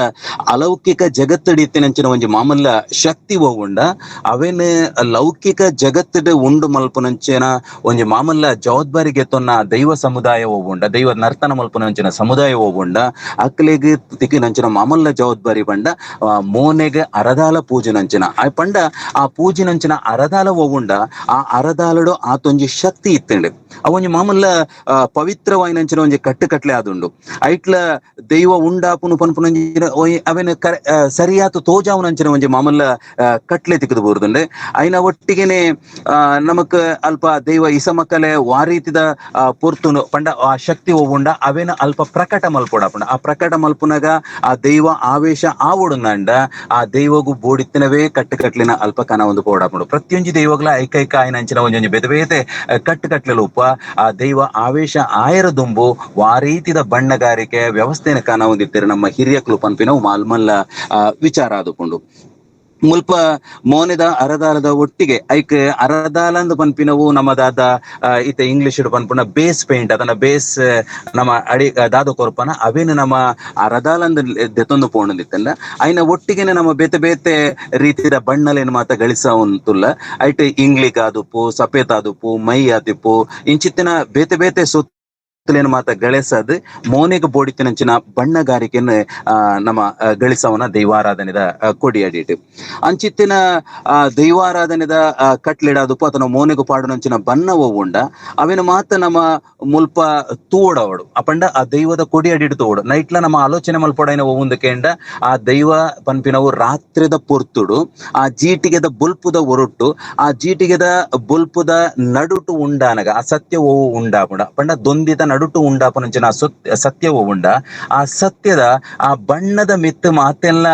ಅಲೌಕಿಕ ಜಗತ್ತಡಿತ್ತಿನಂಚಿನ ಒಂಜಿ ಮಾಮಲ್ಲ ಶಕ್ತಿ ಹೋಗುಂಡ ಅವೇನ್ ಲೌಕಿಕ ಜಗತ್ತದ ಉಂಡು ಮಲ್ಪುನಂಚಿನ ಒಂಜಿ ಮಾಮಲ್ಲ ಜವಾಬ್ದಾರಿ ಗೆತ್ತೊನ್ನ ದೈವ ಸಮುದಾಯ ಹೋಗುಂಡ ದೈವ ನರ್ತನ ಮಲ್ಪುನಂಚಿನ ಸಮುದಾಯ ಹೋಗುಂಡ ಅಕ್ಲೆಗ್ ತಿಕ್ಕಿನಂಚಿನ ಮಾಮಲ್ಲ ಜವಾಬ್ದಾರಿ ಪಂಡ ಮೋನೆಗೆ ಅರದಾಲ ಪೂಜೆನಂಚಿನ ಪಂಡ ಆ ಪೂಜೆನಂಚಿನ ಅರದಾಲ ಹೋಗುಂಡ ಆ ಅರದಾಲಡು ಆತೊಂಜಿ ಶಕ್ತಿ ಇತ್ತಂಡೆ ಅವೊಂಜಿ ಮಾಮಲ್ಲ ಪವಿತ್ರವಾಯಿನಂಚಿನ ಒಂಜಿ ಕಟ್ಟುಕಟ್ಲೆ ಆದುಂಡು ಐಟ್ಲ ದೈವ ಉಂಡಾಪುನು ಪನ್ಪುನಂಚಿನ ಅವೆನ್ ಸರಿಯಾತು ತೋಜಾವುನಂಚಿನ ಒಂಜಿ ಮಾಮಲ್ಲ ಕಟ್ಲೆ ತಿಕ್ಕದು ಬೋರ್ದುಂಡೆ ಐನ ಒಟ್ಟಿಗೆನೆ ನಮಕ್ ಅಲ್ಪ ದೈವ ಇಸಮಕ್ಕಲೆ ವಾರೀತಿದ ಪೊರ್ತುನು ಪಂಡ ಆ ಶಕ್ತಿ ಹೋಗುಂಡ ಅವೇನ ಅಲ್ಪ ಪ್ರಕಟ ಮಲ್ಪೊಡಾಪುಂಡ ಆ ಪ್ರಕಟ ಮಲ್ಪುನಗ ಆ ದೈವ ಆವೇಶ ಆವೊಡುಂದಂಡ ಆ ದೈವಗು ಬೋಡಿತ್ತಿನವೇ ಕಟ್ಟುಕಟ್ಲಿನ ಅಲ್ಪ ಕನ ಒಂದು ಪೋಡಾಪುಂಡು ಪ್ರತಿಯೊಂಜಿ ದೈವಗ್ಲ ಐಕೈಕ ಆಯ್ನಂಚಿನ ಒಂಜೊಂಜಿ ಬೇತೆ ಬೇತೆ ಕಟ್ಟುಕಟ್ಲೆಲು ಉಪ್ಪ ಆ ದೈವ ಆವೇಶ ಆಯರ ದುಂಬು ವಾರೀತಿದ ಬಣ್ಣಗಾರಿಕೆ ವ್ಯವಸ್ಥೆನ ಕಾಣ ಹೊಂದಿತ್ತೇರೆ ನಮ್ಮ ಹಿರಿಯಕ್ಲು ಪನ್ಪಿನವು ಮಾಲ್ಮಲ್ಲ ವಿಚಾರ ಆದುಕೊಂಡು ಮುಲ್ಪ ಮೋನೆದ ಅರದಾಲದ ಒಟ್ಟಿಗೆ ಐಕ್ ಅರದಾಲಂದು ಪನ್ಪಿನವು ನಮ್ಮದಾದ ಇತ್ತೆ ಇಂಗ್ಲಿಷ್ ಪನ್ಪುನ ಬೇಸ್ ಪೇಂಟ್ ಅದನ್ನ ಬೇಸ್ ನಮ್ಮ ಅಡಿ ದಾದ ಕೊರ್ಪನ ಅವೇನು ನಮ್ಮ ಅರದಾಲಂದು ದೆತೊಂದು ಪೋಣದಿತ್ತಲ್ಲ ಐನ ಒಟ್ಟಿಗೆನೆ ನಮ್ಮ ಬೇತೆ ಬೇತೆ ರೀತಿಯ ಬಣ್ಣಲೇನು ಮಾತ ಗಳಿಸ ಉಂಟುಲ್ಲ ಐಟ್ ಇಂಗ್ಲಿಕ್ ಆದುಪ್ಪು ಸಪೇತ್ ಆದುಪ್ಪು ಮೈ ಆದಿಪ್ಪು ಇಂಚಿತ್ತಿನ ಬೇತೆ ಬೇತೆ ಏನು ಮಾತ ಗಳಿಸದ್ ಮೋನೆಗೆ ಬೋಡಿತಿನಂಚಿನ ಬಣ್ಣಗಾರಿಕೆಯನ್ನು ನಮ್ಮ ಗಳಿಸವನ ದೈವಾರಾಧನೆದ ಕೊಡಿ ಅಡಿಟ್ ಅಂಚಿತ್ತಿನ ದೈವಾರಾಧನೆದ ಕಟ್ಲಿಡಾದುಪ್ಪು ಅಥವಾ ಮೋನೆಗೆ ಪಾಡುನಂಚಿನ ಬಣ್ಣ ಹೋಗುಂಡ ಅವೇನು ಮಾತ ನಮ್ಮ ಮುಲ್ಪ ತೂಡವಡು ಅಪಂಡ ಆ ದೈವದ ಕೊಡಿ ಅಡಿಟ್ ತೋಡು ನೈಟ್ಲ ನಮ್ಮ ಆಲೋಚನೆ ಮಲ್ಪೊಡೈನ ಹೋಗುಂದಕೆಂಡ ಆ ದೈವ ಪನ್ಪಿನವು ರಾತ್ರಿದ ಪೊರ್ತುಡು ಆ ಜೀಟಿಗೆದ ಬುಲ್ಪುದ ಒರುಟ್ಟು ಆ ಜೀಟಿಗೆದ ಬುಲ್ಪುದ ನಡುಟು ಉಂಡಾನಗ ಆ ಸತ್ಯ ಓವು ಉಂಡಾಪುಂಡ ಪಂಡ ದೊಂದಿತ ನಡುಟು ಉಂಡಾಪನಂಚಿನ ಸತ್ಯವೋ ಉಂಡ ಆ ಸತ್ಯದ ಆ ಬಣ್ಣದ ಮಿತ್ತು ಮಾತೆಲ್ಲ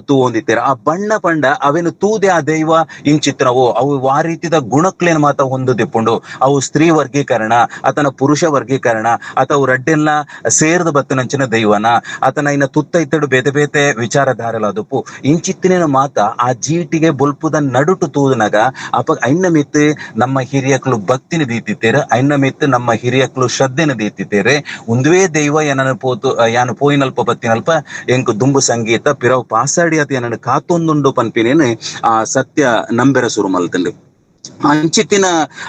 ತೂವೊಂದಿತ್ತೇರ ಆ ಬಣ್ಣ ಪಂಡ ಅವೇನು ತೂದೆ ಆ ದೈವ ಇಂಚಿತ್ರವೋ ಅವು ಆ ರೀತಿದ ಗುಣಕ್ಲೇನು ಮಾತ ಹೊಂದುದಿಪ್ಪುಂಡು ಅವು ಸ್ತ್ರೀ ವರ್ಗೀಕರಣ ಆತನ ಪುರುಷ ವರ್ಗೀಕರಣ ಅಥವಾ ರಡ್ಡೆಲ್ಲ ಸೇರ್ದ ಬತ್ತನಂಚಿನ ದೈವನ ಆತನ ಇನ್ನ ತುತ್ತ ಇತ್ತಡು ಬೇತೆ ಬೇತೆ ವಿಚಾರಧಾರಲಾದಪ್ಪು ಇಂಚಿತ್ತಿನ ಮಾತ ಆ ಜೀಟಿಗೆ ಬೊಲ್ಪುದ ನಡುಟು ತೂದನಾಗ ಅಪ್ಪ ಐನ್ನ ಮಿತ್ತು ನಮ್ಮ ಹಿರಿಯಕ್ಲು ಭಕ್ತಿನ ದೀತಿತ್ತೇರೆ ಐನ್ನ ಮಿತ್ತು ನಮ್ಮ ಹಿರಿಯಕ್ಲು ಶ್ರದ್ಧೆನ ದೀತಿತ್ತೇರೆ ಒಂದುವೇ ದೈವ ಏನನ್ನು ಪೋತು ಯಾನು ಪೋಯಿನಲ್ಪ ಬತ್ತಿನಲ್ಪ ಎಂಕು ದುಂಬು ಸಂಗೀತ ಪಿರವು ಪಾಸಾಡಿ ಅತ ಏನನ್ನು ಕಾತೊಂದುಂಡು ಪನ್ಪಿನೇನು ಆ ಸತ್ಯ ನಂಬೆರ ಸುರು ಮಲ್ತಂಡು ಅಂಚಿತ್ತಿನ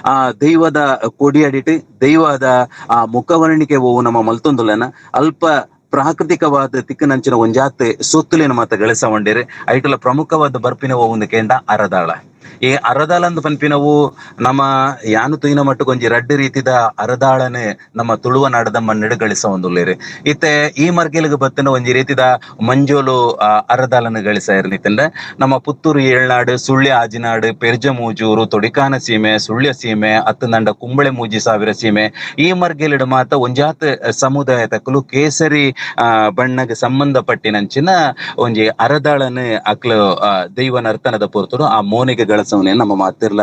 ಆ ದೈವದ ಕೊಡಿಯಾಡಿಟ್ಟು ದೈವದ ಆ ಮುಖವರ್ಣಿಕೆ ಓವು ನಮ್ಮ ಮಲ್ತೊಂದುಲನ ಅಲ್ಪ ಪ್ರಾಕೃತಿಕವಾದ ತಿಕ್ಕನಂಚಿನ ಒಂಜಾತೆ ಸೊತ್ತುಲೇನು ಮಾತ ಗಳಿಸವಂಡೇರೆ ಐಟಲ ಪ್ರಮುಖವಾದ ಬರ್ಪಿನ ಒಂದು ಕೇಂಡ ಅರದಾಳ ಈ ಅರದಾಳಂದು ಪನ್ಪಿನವು ನಮ್ಮ ಯಾನು ತುಯಿನ ಮಟ್ಟಗೊಂಜಿ ರಡ್ಡು ರೀತಿದ ಅರದಾಳನೆ ನಮ್ಮ ತುಳುವ ನಾಡದ ಮನ್ನೆಡು ಗಳಿಸ ಒಂದುಲ್ಲೇರಿ ಇತ್ತೆ ಈ ಮರ್ಗೆಲಿಗೆ ಬತ್ತಿನ ಒಂಜಿ ರೀತಿದ ಮಂಜೋಲು ಅರದಾಳನ್ನು ಗಳಿಸ ಇರ್ಲಿತ್ತಂದ್ರೆ ನಮ್ಮ ಪುತ್ತೂರು ಏಳ್ನಾಡು ಸುಳ್ಯ ಆಜಿನಾಡು ಪೆರ್ಜ ಮೂಜೂರು ತೊಡಿಕಾನ ಸೀಮೆ ಸುಳ್ಯ ಸೀಮೆ ಅತ್ತಂದಂಡ ಕುಂಬಳೆ ಮೂಜಿ ಸಾವಿರ ಸೀಮೆ ಈ ಮರ್ಗೆಲಿಡು ಮಾತ ಒಂಜಾತ್ ಸಮುದಾಯ ತಕ್ಕಲು ಕೇಸರಿ ಬಣ್ಣಗೆ ಸಂಬಂಧಪಟ್ಟಿನಂಚಿನ ಒಂಜಿ ಅರದಾಳನ್ನು ಅಕ್ಲು ದೈವ ನರ್ತನದ ಪೊರ್ತರು ಆ ಮೋನಿಗೆ ಗಳಸವನೆ ನಮ್ಮ ಮಾತಿರ್ಲ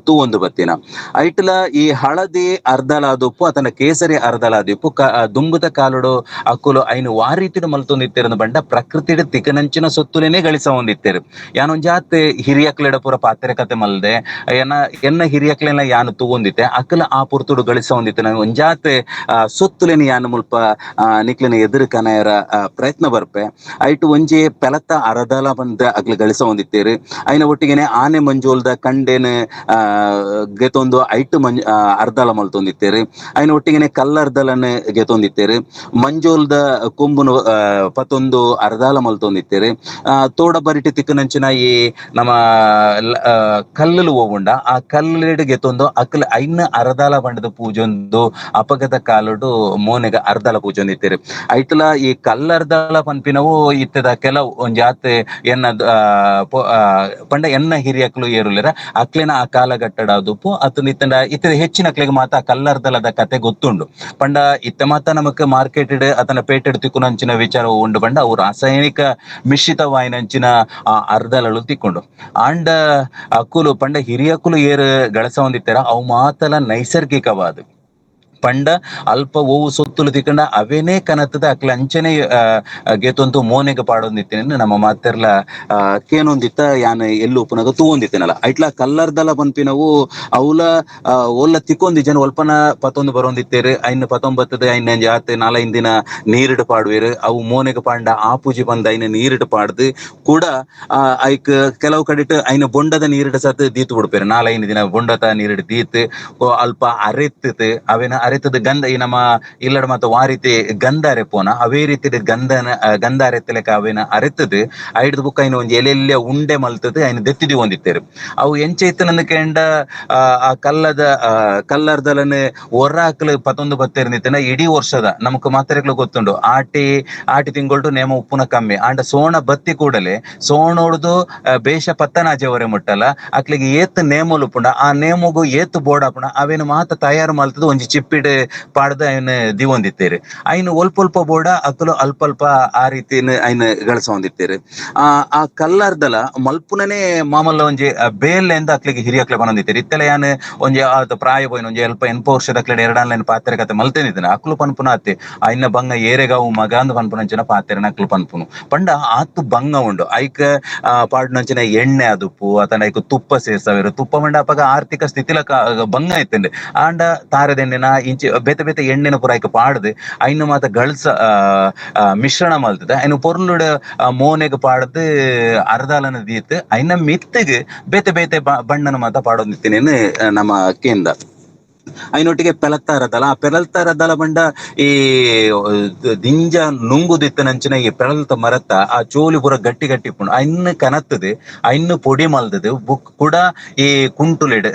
ತೂವೊಂದು ಬತ್ತಿನ ಐಟ್ಲ ಈ ಹಳದಿ ಅರ್ಧಲಾದಪ್ಪು ಆತನ ಕೇಸರಿ ಅರ್ಧಲಾದಿಪ್ಪು ದುಂಬುದ ಕಾಲುಡು ಅಕ್ಕುಲು ಐನು ವಾರೀತಿಡು ಮಲ್ತೊಂದಿತ್ತೇರನ್ನು ಬಂಡ ಪ್ರಕೃತಿಡು ತಿಕನಂಚಿನ ಸೊತ್ತುಲೇನೆ ಗಳಿಸ ಹೊಂದಿತ್ತೇರು ಯಾನೊಂಜಾತ್ ಹಿರಿಯಕ್ಲೆಡ ಪೂರ ಪಾತ್ರೆ ಕತೆ ಮಲ್ದೆ ಎನ್ನ ಹಿರಿಯಕ್ಲೆನ ಯಾನು ತೂವೊಂದಿತ್ತೆ ಅಕ್ಕಲ ಆ ಪುರ್ತುಡು ಗಳಿಸ ಹೊಂದಿತ್ತೆ ನಾನು ಒಂಜಾತ್ ಸೊತ್ತುಲೇನೆ ಯಾನು ಮುಲ್ಪ ನಿಕ್ಲಿನ ಎದುರು ಕನಾಯರ ಪ್ರಯತ್ನ ಬರ್ಪೆ ಐಟು ಒಂಜಿ ಪೆಲತ್ತ ಅರದಲ ಬಂದ ಅಕ್ಲು ಗಳಿಸ ಹೊಂದಿತ್ತೇರು ಐನ ಒಟ್ಟಿಗೆನೆ ಆನೆ ಮಂಜೋಲ್ದ ಕಂಡೇನು ಗೆತೊಂದು ಐಟು ಅರ್ಧಲ ಮಲ್ತೊಂದಿತ್ತೇರಿ ಐನ ಒಟ್ಟಿಗೆನೆ ಕಲ್ಲರ್ದಲನ್ನು ಗೆತೊಂದಿತ್ತೇರಿ ಮಂಜೋಲ್ದ ಕೊಂಬುನು ಪತ್ತೊಂದು ಅರ್ಧಾಲ ಮಲ್ತೊಂದಿತ್ತೇರಿ ತೋಡ ಬರಿಟಿ ತಿಕ್ಕನಂಚಿನ ಈ ನಮ್ಮ ಕಲ್ಲಲು ಹೋಗುಂಡ ಆ ಕಲ್ಲಿಡು ಗೆತೊಂದು ಅಕ್ಕಲ್ ಐನ ಅರ್ಧಾಲ ಬಂಡದ ಪೂಜೊಂದು ಅಪಗತ ಕಾಲುಡು ಮೋನೆಗ ಅರ್ಧಾಲ ಪೂಜೊಂದಿತ್ತೇರಿ ಐತಲ ಈ ಕಲ್ಲರ್ಧಾಲ ಪನ್ಪಿನವು ಇತ್ತದ ಕೆಲವು ಒಂಜಾತ್ ಎನ್ನ ಪಂಡ ಎನ್ನ ಹಿರಿಯಕ್ಲು ಏರುಲಿರ ಅಕ್ಲಿನ ಆ ಕಾಲಘಟ್ಟಡಾದುಪ್ಪು ಅತ್ತು ಇತ್ತಂಡ ಇತ್ತ ಹೆಚ್ಚಿನ ಅಕ್ಲಿಗೆ ಮಾತ ಕಲ್ಲರ್ದಲದ ಕತೆ ಗೊತ್ತುಂಡು ಪಂಡ ಇತ್ತ ಮಾತ ನಮಕ್ ಮಾರ್ಕೆಟೆಡ್ ಅತನ ಪೇಟೆಡ್ ತಿಕ್ಕುನಂಚಿನ ವಿಚಾರ ಉಂಡು ಪಂಡ ಅವು ರಾಸಾಯನಿಕ ಮಿಶ್ರಿತವಾಯಿನಂಚಿನ ಆ ಅರ್ಧಲಳು ತಿಕ್ಕೊಂಡು ಅಂಡ ಅಕ್ಕುಲು ಪಂಡ ಹಿರಿಯಕ್ಕುಲು ಏರು ಗಳಸ ಹೊಂದಿತ್ತಾರ ಅವು ಮಾತಲ ನೈಸರ್ಗಿಕವಾದ ಪಂಡ ಅಲ್ಪ ಓವು ಸೊತ್ತುಲು ತಿಕ್ಕಂಡ ಅವೇನೇ ಕನತದ ಅಕ್ಲ ಅಂಚನೆ ಗೆತೊಂದು ಮೋನೆಗೆ ಪಾಡೊಂದಿತ್ತೇನೆ ನಮ್ಮ ಮಾತೆರ್ಲ ಕೇನೊಂದಿತ್ತ ಯಾನ್ ಎಲ್ಲು ಉಪನಾಗ ತೂವೊಂದಿತ್ತೇನಲ್ಲ ಐಟ್ಲ ಕಲ್ಲರ್ದಲ ಪನ್ಪಿನವು ಅವಲ ಒಲ್ಲ ತಿಕ್ಕೊಂದಿ ಜನ ಒಲ್ಪನ ಪತ್ತೊಂದು ಬರೊಂದಿತ್ತೇರು ಐನ್ ಪತ್ತೊಂಬತ್ತದ ಐನ ಜಾತ್ ನಾಲೈನ್ ದಿನ ನೀರಿಡು ಪಾಡುವೇರು ಅವು ಮೋನೆಗೆ ಪಾಂಡ ಆ ಪೂಜೆ ಬಂದ ಐನ ನೀರಿಡು ಪಾಡ್ದು ಕೂಡ ಐಕ್ ಕೆಲವು ಕಡಿಟ್ ಐನ ಬೊಂಡದ ನೀರಿಡು ಸತ್ ದೀತು ಬಿಡ್ಪೇರು ನಾಲೈನ್ ದಿನ ಬೊಂಡದ ನೀರಿಡು ದೀತ್ ಅಲ್ಪ ಅರೆತ್ತದು ಅವೇನ ಅರೆತದ ಗಂಧ ಈ ನಮ್ಮ ಇಲ್ಲಡ ಮತ್ತು ವಾರೀತಿ ಗಂಧ ಅರೆಪೋನ ಅವೇ ರೀತಿ ಗಂಧ ಅರೆತ್ತಲೆಕ ಅವೇನ ಅರೆತದು ಐಡ್ದು ಬುಕ್ ಐನ ಒಂಜಿ ಎಲೆಲ್ಲೆ ಉಂಡೆ ಮಲ್ತದು ಐನ ದೆತ್ತಿದಿ ಹೊಂದಿತ್ತೇರು ಅವು ಎಂಚೆ ಇತ್ತನಂದು ಕೇಂಡ ಆ ಕಲ್ಲರ್ದಲನ್ನು ಒರ್ರಾಕ್ಲು ಪತ್ತೊಂದು ಬತ್ತೇರ್ನಿತ್ತೇನ ಇಡೀ ವರ್ಷದ ನಮಕ್ ಮಾತ್ರೆಗ್ಲು ಗೊತ್ತುಂಡು ಆಟಿ ತಿಂಗೊಳ್ಡು ನೇಮ ಉಪ್ಪುನ ಕಮ್ಮಿ ಆಂಡ ಸೋಣ ಬತ್ತಿ ಕೂಡಲೇ ಸೋಣ ಹೊಡ್ದು ಬೇಷ ಪತ್ತನಾಜವರೆ ಮುಟ್ಟಲ್ಲ ಅಕ್ಲಿಗೆ ಏತ್ ನೇಮಲು ಪುಂಡ ಆ ನೇಮಗು ಏತ್ ಬೋಡಾಪುಣ ಅವೇನು ಮಾತ ತಯಾರು ಮಲ್ತದು ಒಂಜಿ ಚಿಪ್ಪಿಡ್ ಪಾಡ್ದು ಐನ್ ದಿವೊಂದಿತ್ತೇರಿ ಐನು ಒಲ್ಪ ಬೋಡ ಅಕ್ಕಲು ಅಲ್ಪ ಆ ರೀತಿ ಐನ್ ಗಳಸ ಹೊಂದಿತ್ತೇರಿ ಆ ಕಲ್ಲರ್ದಲ ಮಲ್ಪುನನೇ ಮಾಮಲ್ಲ ಒಂಜಿ ಬೇಲೆಂದ ಅಕ್ಲಿಗೆ ಹಿರಿಯಕ್ಲೆ ಬಂದಿತ್ತೇರಿ ಇತ್ತೆಲ್ಲ ಯಾನ್ ಒಂಜಿ ಪ್ರಾಯ ಪೋಯಿನ ಒಂಜಿ ಅಲ್ಪ ಎನ್ಪ ವರ್ಷದಕ್ಲೆ ಎರಡಾನ್ಲೈನ್ ಪಾತ್ರೆ ಕತೆ ಮಲ್ತೇನಿದ್ದೇನೆ ಅಕ್ಲು ಪನ್ಪುನ ಅತ್ತೆ ಐನ ಬಂಗ ಏರೆಗಾವು ಮಗ ಅಂದ್ ಪನ್ಪುನಂಚಿನ ಪಾತ್ರೆನ ಅಕ್ಲು ಪನ್ಪುನು ಪಂಡ ಆತು ಬಂಗ ಉಂಡು ಐಕ್ ಪಾಡ್ನಂಚಿನ ಎಣ್ಣೆ ಅದುಪ್ಪು ಅತನ ಐಕ್ ತುಪ್ಪ ಸೇರ್ಸವೇರು ತುಪ್ಪ ಮಂಡ ಅಪಗ ಆರ್ಥಿಕ ಸ್ಥಿತಿಲ ಬಂಗ ಇತ್ತಂಡೆ ಆಂಡ ತಾರದೆಣ್ಣೆನ ಇಂಚಿ ಬೇತೆ ಬೇತೆ ಎಣ್ಣೆನ ಪುರ ಐಕ್ ಪಾಡ್ದು ಐನು ಮಾತ ಗಳಸ ಮಿಶ್ರಣ ಮಲ್ತದೆ ಐನು ಪೊರ್ಲುಡ್ ಮೋನೆಗ್ ಪಾಡ್ದು ಅರ್ಧಾಲನ ದೀತ್ ಐನ ಮಿತ್ತಿಗೆ ಬೇತೆ ಬೇತೆ ಬಣ್ಣನ ಮಾತ ಪಾಡೊಂದಿತ್ತೇನೆ ನಮ್ಮ ಕೇಂದ್ರ ಐನೊಟ್ಟಿಗೆ ಪೆಲತ್ತಾರದಲ್ಲ ಆ ಪೆಲಲ್ತಾರದಲ್ಲ ಬಂಡ ಈ ದಿಂಜ ನುಂಗುದಿತ್ತನಂಚಿನ ಈ ಪೆಳಲ್ತ ಮರತ್ತ ಆ ಚೋಲಿ ಪೂರ ಗಟ್ಟಿ ಗಟ್ಟಿ ಪುಂಡು ಐನ್ನು ಕನತ್ತದು ಐನ್ನು ಪೊಡಿ ಮಲ್ದದು ಬುಕ್ ಕೂಡ ಈ ಕುಂಟುಲೆಡ್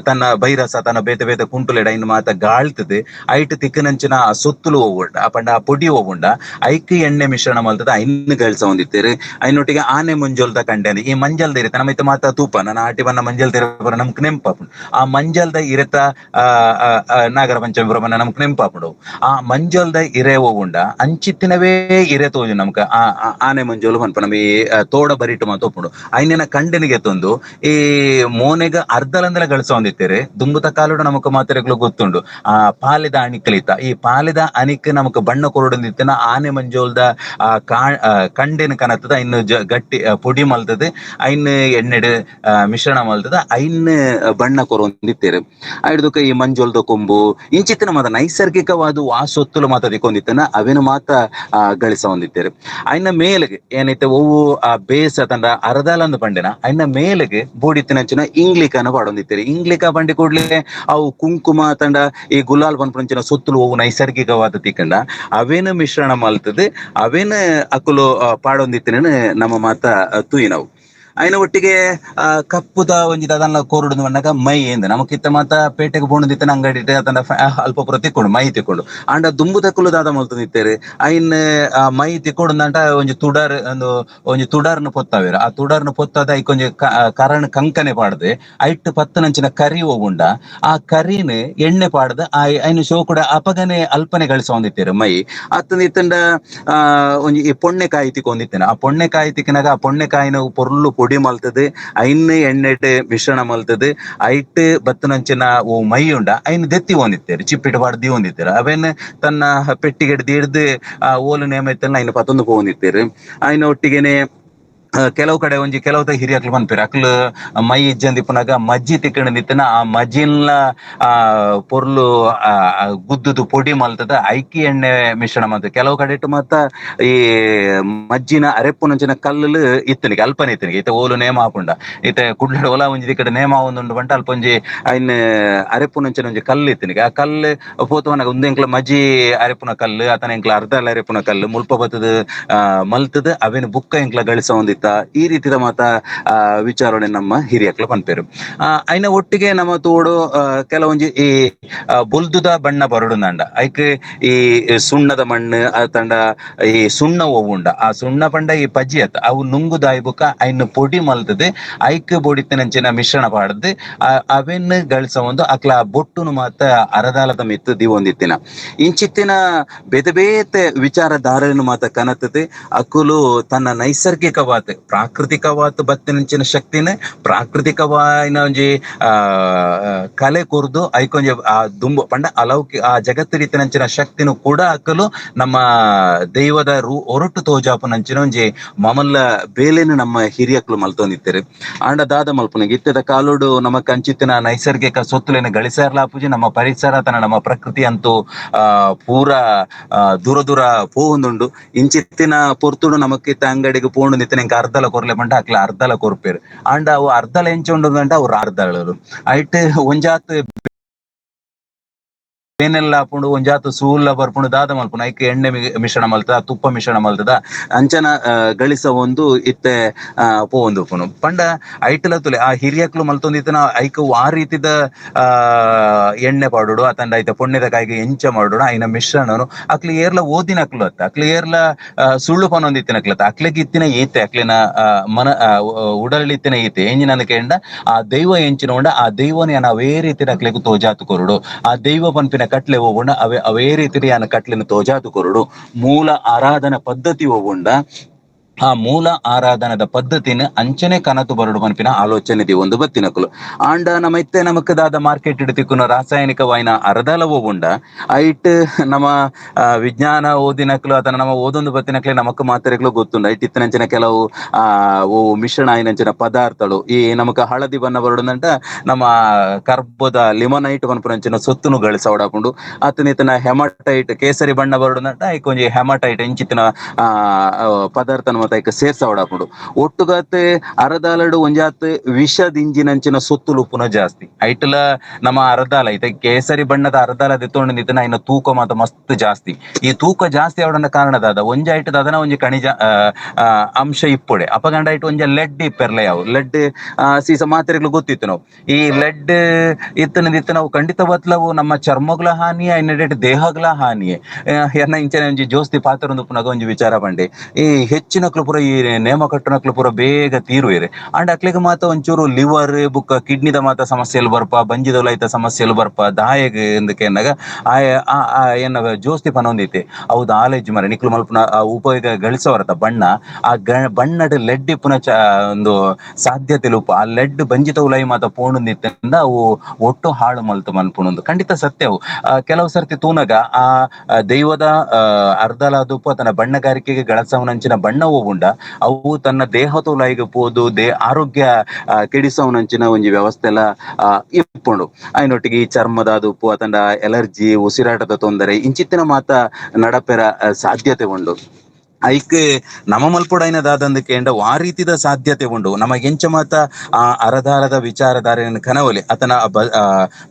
ತನ್ನ ಬೈರಸ ತನ್ನ ಬೇತೆ ಬೇತೆ ಕುಂಟುಲೆಡ್ ಐನು ಮಾತ ಗಾಳ್ತದು ಐಟ್ ತಿಕ್ಕನಂಚಿನ ಆ ಸೊತ್ತುಲು ಹೋಗುಂಡ ಆ ಪಂಡ ಆ ಪೊಡಿ ಹೋಗುಂಡ ಐಕ್ ಎಣ್ಣೆ ಮಿಶ್ರಣ ಮಲ್ತದ ಐನ್ನು ಗಳಿಸ ಹೊಂದಿತ್ತೇರಿ ಐನೊಟ್ಟಿಗೆ ಆನೆ ಮಂಜೋಲ್ದ ಕಂಡೆ ಈ ಮಂಜಲ್ದ ಇರುತ್ತೆ ನಮ್ಮ ಇತ್ತ ಮಾತ ತೂಪ ನನ್ನ ಆಟಿ ಬನ್ನ ಮಂಜಲ್ ತೆರ ನಮ್ಗೆ ನೆಂಪ ಆ ಮಂಜಲ್ದ ಇರೆತ ನಾಗರ ಪಂಚಮಿ ಬುರಮನ ನಮ್ಕ್ ನೆಂಪಾಪುಂಡು. ಆ ಮಂಜೋಲ್ದ ಇರೆ ಹೋಗುಂಡ ಅಂಚಿತ್ತಿನವೇ ಇರೆ ತೋಜು ನಮ್ಕ ಆನೆ ಮಂಜೋಲು ಮನ್ಪ ನಮ್ ಈ ತೋಡ ಬರಿಟು ಮಾತ ಒಪ್ಪುಂಡು. ಐನಿನ ಕಂಡೆನಿಗೆ ತಂದು ಈ ಮೋನೆಗ ಅರ್ಧಲಂದಲ ಗಳಿಸೊಂದಿತ್ತೇರೆ ದುಂಬುತ ಕಾಲುಡು ನಮಕ್ ಮಾತೆರೆಗ್ಲು ಗೊತ್ತುಂಡು. ಆ ಪಾಲಿದ ಅಣಿಕಲಿತ ಈ ಪಾಲಿದ ಅಣಿಕ್ ನಮಕ್ ಬಣ್ಣ ಕೊರಡೊಂದಿತ್ತಿನ ಆನೆ ಮಂಜೋಲ್ದ ಕಂಡೆನ ಕನತದ ಇನ್ನು ಗಟ್ಟಿ ಪುಡಿ ಮಲ್ತದೆ ಐನ್ ಎಣ್ಣೆಡ್ ಮಿಶ್ರಣ ಮಲ್ತದ ಐನ್ ಬಣ್ಣ ಕೊರೊಂದಿತ್ತೇರು. ಐಡ್ದುಕ ಈ ಮಂಜೋಲ್ದ ಕೊಂಬು ಇಂಚಿತ್ತಿನ ಮಾತ ನೈಸರ್ಗಿಕವಾದ ವಾಸೊತ್ತುಲು ಮಾತ ದಿಕ್ಕೊಂದಿತ್ತನ ಅವೇನು ಮಾತ ಗಳಿಸ ಹೊಂದಿತ್ತೇರು. ಐನ ಮೇಲೆಗೆ ಏನೈತೆ ಒವು ಬೇಸ ತಂಡ ಅರದಾಲಂದು ಪಂಡೆನ ಐನ ಮೇಲೆಗೆ ಬೂಡಿತ್ತಿನಂಚಿನ ಇಂಗ್ಲಿಕನ ಪಾಡೊಂದಿತ್ತೇರು. ಇಂಗ್ಲಿಕ ಬಂಡಿ ಕೂಡ್ಲೆ ಅವು ಕುಂಕುಮ ತಂಡ ಈ ಗುಲಾಲ್ ಪನ್ಪುಂಚಿನ ಸೊತ್ತುಲು ಒವು ನೈಸರ್ಗಿಕವಾದ ತಿಕ್ಕಂಡ ಅವೇನು ಮಿಶ್ರಣ ಮಲ್ತದೆ ಅವೇನು ಅಕುಲು ಪಾಡೊಂದಿತ್ತಿನ ನಮ್ಮ ಮಾತ ತೂಯಿನವು. ಐನ ಒಟ್ಟಿಗೆ ಕಪ್ಪುದ ಒಂಜಿದ ಅದನ್ನ ಕೋರುಡು ಬಂದಾಗ ಮೈ ಎಂದ ನಮಕಿತ್ತ ಮಾತ ಪೇಟೆಗೆ ಬೋಣದಿತ್ತನ ಅಂಗಡಿ ಅದನ್ನ ಅಲ್ಪ ಪುರ ತಿಕ್ಕೊಂಡು ಮೈ ತಿಕ್ಕೊಂಡು ಅಂಡ ದುಂಬು ತಕ್ಕಲು ದಾದ ಮಲ್ತದಿತ್ತೇರಿ. ಐನ್ ಮೈ ತಿಕ್ಕೊಂಡಂಟ ಒಂಜಿ ತುಡರ್ನ ಪೊತ್ತಾವೇರ ಆ ತುಡರ್ನ ಪೊತ್ತಾದ ಐಕೊಂಜಿ ಕರಣ್ ಕಂಕನೆ ಪಾಡ್ದೆ ಐಟ್ ಪತ್ತನಂಚಿನ ಕರಿ ಹೋಗುಂಡ ಆ ಕರಿನ್ ಎಣ್ಣೆ ಪಾಡ್ದ ಐನು ಶೋ ಕೂಡ ಅಪಗನೆ ಅಲ್ಪನೆ ಗಳಿಸೊಂದಿತ್ತೇರು ಮೈ ಅತ್ತಂದಿತ್ತಂಡ ಒಂಜಿ ಪೊಣ್ಣೆಕಾಯಿ ತಿಕ್ಕೊಂದಿತ್ತೇನೆ. ಆ ಪೊಣ್ಣೆಕಾಯಿ ತಿಕ್ಕಿನಾಗ ಆ ಪೊಣ್ಣೆಕಾಯಿನ ಪೊರ್ಲು ಪುಡಿ ಮಲ್ತದೆ ಐನ್ ಎಣ್ಣೆಟ್ ಮಿಶ್ರಣ ಮಲ್ತದೆ ಐಟ್ ಬತ್ತನಂಚಿನ ಓ ಮೈ ಉಂಡ ಐನ್ ದೆತ್ತಿ ಹೊಂದಿತ್ತೇರು ಚಿಪ್ಪಿಟ್ಟು ಪಾಡ್ದಿ ಹೊಂದಿತ್ತೇರು ಅವೇನ್ ತನ್ನ ಪೆಟ್ಟಿಗೆಡ್ದು ಹಿಡ್ದು ಓಲು ನೇಮ ಇತ್ತಲ್ಲ ಐನ್ ಪತ್ತೊಂದು ಹೊಂದಿತ್ತೇರು. ಐನ ಒಟ್ಟಿಗೆನೆ ಕೆಲವು ಕಡೆ ಒಂಜಿ ಕೆಲವುದ ಹಿರಿಯಕ್ಲು ಪನ್ಪೇರು ಅಕ್ಲು ಮೈ ಇಜ್ಜಂದಿಪ್ಪನಾಗ ಮಜ್ಜಿ ತಿಕ್ಕಂದಿತ್ತನ ಆ ಮಜ್ಜಿನ್ಲ ಪೊರ್ಲು ಗುದ್ದುದು ಪೊಡಿ ಮಲ್ತದ ಐಕಿ ಎಣ್ಣೆ ಮಿಶ್ರಣ ಮಲ್ತದೆ. ಕೆಲವು ಕಡೆ ಇಟ್ಟು ಮತ್ತ ಈ ಮಜ್ಜಿನ ಅರೆಪ್ಪುನಂಚಿನ ಕಲ್ಲು ಇತ್ತನಿಗೆ ಅಲ್ಪನೆ ಇತ್ತನಿಗೆ ಈತ ಓಲು ನೇಮ ಹಾಪುಂಡ ಈತ ಕುಡ್ಲಡ ಒಲ ಒಂಜಿ ಕಡೆ ನೇಮ ಒಂದುಂಡು ಬಂಟ ಅಲ್ಪ ಒಂಜಿ ಐನ್ ಅರೆಪ್ಪುನಂಚಿನ ಒಂಜಿ ಕಲ್ಲು ಇತ್ತನಿಗೆ ಆ ಕಲ್ಲು ಪೋತವನಾಗ ಒಂದೆಂಕ್ಲ ಮಜ್ಜಿ ಅರೆಪ್ಪುನ ಕಲ್ಲು ಆತನ ಎಂಕ್ಲ ಅರ್ಧ ಅರೆಪ್ಪುನ ಕಲ್ಲು ಮುಲ್ಪ ಬತ್ತದ ಮಲ್ತದ ಅವೇನು ಬುಕ್ಕ ಎಂಕ್ಲ ಗಳಿಸ ಹೊಂದಿತ್ತ. ಈ ರೀತಿದ ಮಾತ ವಿಚಾರಣೆ ನಮ್ಮ ಹಿರಿಯಕ್ಲು ಪನ್ಪೇರು. ಐನ ಒಟ್ಟಿಗೆ ನಮ್ಮ ತೋಡು ಕೆಲವೊಂಜಿ ಈ ಬೊಲ್ದುದ ಬಣ್ಣ ಬರಡು ನಂಡ ಐಕ್ ಈ ಸುಣ್ಣದ ಮಣ್ಣು ತಂಡ ಈ ಸುಣ್ಣ ಹೋಗುಂಡ ಆ ಸುಣ್ಣ ಪಂಡ ಈ ಪಜ್ಜಿ ಅತ್ತ ಅವು ನುಂಗುದಾಯಿ ಬುಕ್ಕ ಐನ್ ಪೊಡಿ ಮಲ್ತದೆ ಐಕ್ ಬೊಡಿತ್ತಿನಂಚಿನ ಮಿಶ್ರಣ ಪಾಡದು ಅವೆನ್ ಗಳಿಸ ಒಂದು ಅಕ್ಲ ಬೊಟ್ಟುನು ಮಾತ ಅರದಾಲದ ಮಿತ್ತು ದಿವೊಂದಿತ್ತಿನ ಇಂಚಿತ್ತಿನ ಬೇತೆ ಬೇತೆ ವಿಚಾರ ಧಾರೆಯನ್ನು ಮಾತ ಕನತದೆ ಅಕುಲು ತನ್ನ ನೈಸರ್ಗಿಕವಾದ ಪ್ರಾಕೃತಿಕವಾದ ಬತ್ತಿನಂಚಿನ ಶಕ್ತಿನ ಪ್ರಾಕೃತಿಕವಾಯಿನ ಒಂಜಿ ಕಲೆ ಕೊರ್ದು ಐಕೊಂಜಿ ಆ ದುಂಬು ಪಂಡ ಅಲೌಕಿ ಆ ಜಗತ್ತು ರೀತಿನಂಚಿನ ಶಕ್ತಿನೂ ಕೂಡ ಅಕ್ಕಲು ನಮ್ಮ ದೈವದ ಹೊರಟು ತೋಜಾಪುನಂಚಿನ ಒಂಜಿ ಮಮಲ್ಲ ಬೇಲೆನು ನಮ್ಮ ಹಿರಿಯಕ್ಲು ಮಲ್ತೊಂದಿತ್ತೇರು. ಆಂಡ ದಾದ ಮಲ್ಪುನಿಗೆ ಇತ್ತದ ಕಾಲೋಡು ನಮ್ಮ ಕಂಚಿತ್ತಿನ ನೈಸರ್ಗಿಕ ಸೊತ್ತುಲೇನು ಗಳಿಸಾರ್ಲಾಪುಜಿ ನಮ್ಮ ಪರಿಸರ ತನ ನಮ್ಮ ಪ್ರಕೃತಿ ಅಂತೂ ಪೂರ ದೂರ ದೂರ ಪೋವುಂದುಂಡು. ಇಂಚಿತ್ತಿನ ಪೊರ್ತುಡು ನಮಕಿತ್ತ ಅಂಗಡಿಗೆ ಪೋಂಡು ನಿತ್ತಿನ ಅರ್ಧಲ ಕೊರ್ಲೆ ಪಂಡ ಅಕ್ಲ ಅರ್ಧಲ ಕೊರ್ಪೇರು ಅಂಡ ಅವು ಅರ್ಧಲ ಎಂಚುಂಡು ಗಂಟ ಅವ್ರು ಅರ್ಧಳರು ಐಟ್ ಒಂಜಾತ್ ಏನೆಲ್ಲ ಹಾಪುಂಡು ಒಂಜಾತು ಸೂಲ್ಲ ಬರ್ಪುಂಡು ದಾದ ಮಲ್ಪುಂಡು ಐಕ್ ಎಣ್ಣೆ ಮಿಶ್ರಣ ಮಲ್ತದ ತುಪ್ಪ ಮಿಶ್ರಣ ಮಲ್ತದ ಅಂಚನ ಗಳಿಸ ಒಂದು ಇತ್ತೆ ಪೋಂದು ಪುನು ಪಂಡ ಐಟ್ಲ ತುಲೆ ಆ ಹಿರಿಯಕ್ಲು ಮಲ್ತೊಂದಿತ್ತನ ಐಕ್ ಆ ರೀತಿದ ಎಣ್ಣೆ ಪಾಡುಡು ಅತಂಡ ಐತ ಪೊಣ್ಣೆದ ಕಾಯಿಗೆ ಎಂಚ ಮಾಡುಡು ಐನ ಮಿಶ್ರಣನು ಅಕ್ಲಿ ಏರ್ಲ ಓದಿನ ಅಕ್ಲು ಅತ್ತ ಅಕ್ಲಿ ಏರ್ಲ ಸುಳ್ಳು ಪನೊಂದಿತ್ತಿನಕ್ಲತ್ತ ಅಕ್ಲಿಗೆ ಇತ್ತಿನ ಈತೆ ಅಕ್ಲಿನ ಉಡಲಿತ್ತಿನ ಈತೆ ಎಂಜಿನ ಕೇಂಡ ಆ ದೈವ ಎಂಚಿನ ಉಂಡ ಆ ದೈವನ ಅವೇ ರೀತಿ ಅಕ್ಲಿಗೆ ತೋಜಾತು ಕೊರುಡು ಆ ದೈವ ಪನ್ಪಿನ ಕಟ್ಲೆ ಹೋಗುಂಡ ಅವೇ ರೀತಿ ಯಾನ ಕಟ್ಲಿನ ತೋಜಾತು ಕೊರುಡು ಮೂಲ ಆರಾಧನಾ ಪದ್ಧತಿ ಹೋಗುಂಡ ಆ ಮೂಲ ಆರಾಧನದ ಪದ್ಧತಿನ ಅಂಚನೆ ಕನತು ಬರಡು ಮನ್ಪಿನ ಆಲೋಚನೆ ದಿ ಒಂದು ಬತ್ತಿನಕುಲು ಆಂಡ ನಮ್ಮ ಇತ್ತೆ ನಮಕದಾದ ಮಾರ್ಕೆಟ್ ಇಡ್ತಿಕ್ಕುನ ರಾಸಾಯನಿಕವಾಯಿನ ಅರದಾಲ ಹೋಗುಂಡ ಐಟ್ ನಮ್ಮ ವಿಜ್ಞಾನ ಓದಿನಕ್ಲು ಅದನ್ನ ನಮ್ಮ ಓದೊಂದು ಬತ್ತಿನಕ್ಲೆ ನಮಕ್ ಮಾತ್ರೆಗ್ಲು ಗೊತ್ತುಂಡು ಐಟ್ ಇತ್ತಿನಂಚಿನ ಕೆಲವು ಓ ಮಿಶ್ರಣ ಆಯ್ನಂಚಿನ ಪದಾರ್ಥಗಳು ಈ ನಮಕ ಹಳದಿ ಬಣ್ಣ ಬರಡುಂದಂಟ ನಮ್ಮ ಕರ್ಬದ ಲಿಮನೈಟ್ ಪನ್ಪುನಂಚಿನ ಸೊತ್ತುನು ಗಳಿಸವಡಾಪುಂಡು ಅತ್ತನಿತನ ಹೆಮಟೈಟ್ ಕೇಸರಿ ಬಣ್ಣ ಬರಡುಂದಂಟ ಐಕೊಂಜಿ ಹೆಮಟೈಟ್ ಎಂಚಿತ್ತಿನ ಪದಾರ್ಥ ಐಕ ಸೇರ್ಸವಡಾಪುಂಡು ಒಟ್ಟುಗತ್ತೆ ಅರದಾಲಡು ಒಂಜಾತ್ ವಿಷದಿಂಜಿನಂಚಿನ ಸೊತ್ತುಲು ಪುನಃ ಜಾಸ್ತಿ ಐಟ್ಲ ನಮ್ಮ ಅರದಾಲ ಐತೆ ಕೇಸರಿ ಬಣ್ಣದ ಅರದಾಲ ದೆತ್ತೊಂಡು ನಿಂತನ ಇನ್ನ ತೂಕ ಮಾತ ಮಸ್ತ್ ಜಾಸ್ತಿ ಈ ತೂಕ ಜಾಸ್ತಿ ಅವಡನ್ನ ಕಾರಣದಾದ ಒಂಜ ಐಟ್ ದದನ ಒಂಜಿ ಖನಿಜ ಅಂಶ ಇಪ್ಪುಡೆ ಅಪಗಂಡ ಐಟ್ ಒಂಜ ಲೆಡ್ ಇಪ್ಪೆರ್ಲೆ ಯಾವು ಲೆಡ್ ಸೀಸ ಮಾತ್ರೆಗಳು ಗೊತ್ತಿತ್ತು ನಾವು ಈ ಲೆಡ್ ಇತ್ತನ ನಾವು ಖಂಡಿತ ಬತ್ಲವು ನಮ್ಮ ಚರ್ಮಗ್ಲ ಹಾನಿಯ ಇನ್ನೆಡೆ ದೇಹಗ್ಲ ಹಾನಿಯೇ ಎನ್ನ ಇಂಚನೆ ಒಂಜಿ ಜೋಸ್ತಿ ಪಾತ್ರ ಪುನಗ ಒಂಜಿ ವಿಚಾರ ಬಂಡೆ ಈ ಹೆಚ್ಚಿನ ಅಕ್ಲು ಪೂರ ಈ ನೇಮ ಕಟ್ಟುನಕ್ಲು ಪೂರ ಬೇಗ ತೀರುವೆರೆ ಅಂಡ್ ಅಕ್ಲೆಗ್ ಮಾತ ಒಂಚೂರು ಲಿವರ್ ಬುಕ್ಕ ಕಿಡ್ನಿದ ಮಾತ ಸಮಸ್ಯೆಲು ಬರ್ಪ ಬಂಜಿದೊಲೈತ ಸಮಸ್ಯೆಲು ಬರ್ಪ ದಾಯಗ್ ಎಂದಕ್ಕೆ ಎನ್ನಾಗ ಎನ್ನ ಜೋಸ್ತಿ ಪನೊಂದೈತೆ ಹೌದು ಆಲೇಜ್ ಮರ ನಿಕ್ಲು ಮಲ್ಪುನ ಉಪಯೋಗ ಗಳಿಸೋರತ ಬಣ್ಣ ಆ ಬಣ್ಣಡ್ ಲೆಡ್ ಇಪ್ಪುನ ಒಂದು ಸಾಧ್ಯತೆ ಉಪ್ಪು ಆ ಲೆಡ್ ಬಂಜಿತ ಉಲೈ ಮಾತ ಪೋಣುಂದಿತ್ತಂದ ಅವು ಒಟ್ಟು ಹಾಳು ಮಲ್ತು ಮನ್ಪುಣುಂದು ಖಂಡಿತ ಸತ್ಯವು. ಕೆಲವು ಸರ್ತಿ ತೂನಗ ಆ ದೈವದ ಅರ್ಧಲಾದುಪ್ಪು ತನ್ನ ಬಣ್ಣಗಾರಿಕೆಗೆ ಗಳಸವನಂಚಿನ ಬಣ್ಣ ಹೋಗುಂಡ ಅವು ತನ್ನ ದೇಹದ ಉಲಾಯಿಗೆ ಪೋದು ಆರೋಗ್ಯ ಕೆಡಿಸವನಂಚಿನ ಒಂಜಿ ವ್ಯವಸ್ಥೆ ಎಲ್ಲ ಇಪ್ಪುಂಡು. ಅಯ್ನೊಟ್ಟಿಗೆ ಈ ಚರ್ಮದ ಉಪ್ಪು ಅತಂಡ ಎಲರ್ಜಿ ಉಸಿರಾಟದ ತೊಂದರೆ ಇಂಚಿತ್ತಿನ ಮಾತ ನಡಪೆರ ಸಾಧ್ಯತೆ ಉಂಡು. ಐಕ್ ನಮ ಮಲ್ಪೊಡೈನದಾದಂದಕ್ಕೆ ಎಂಡ ಆ ರೀತಿದ ಸಾಧ್ಯತೆ ಉಂಡು. ನಮಗೆಂಚ ಮಾತ ಆ ಅರದಾರದ ವಿಚಾರಧಾರೆಯನ್ನು ಕನವಲಿ ಅತನ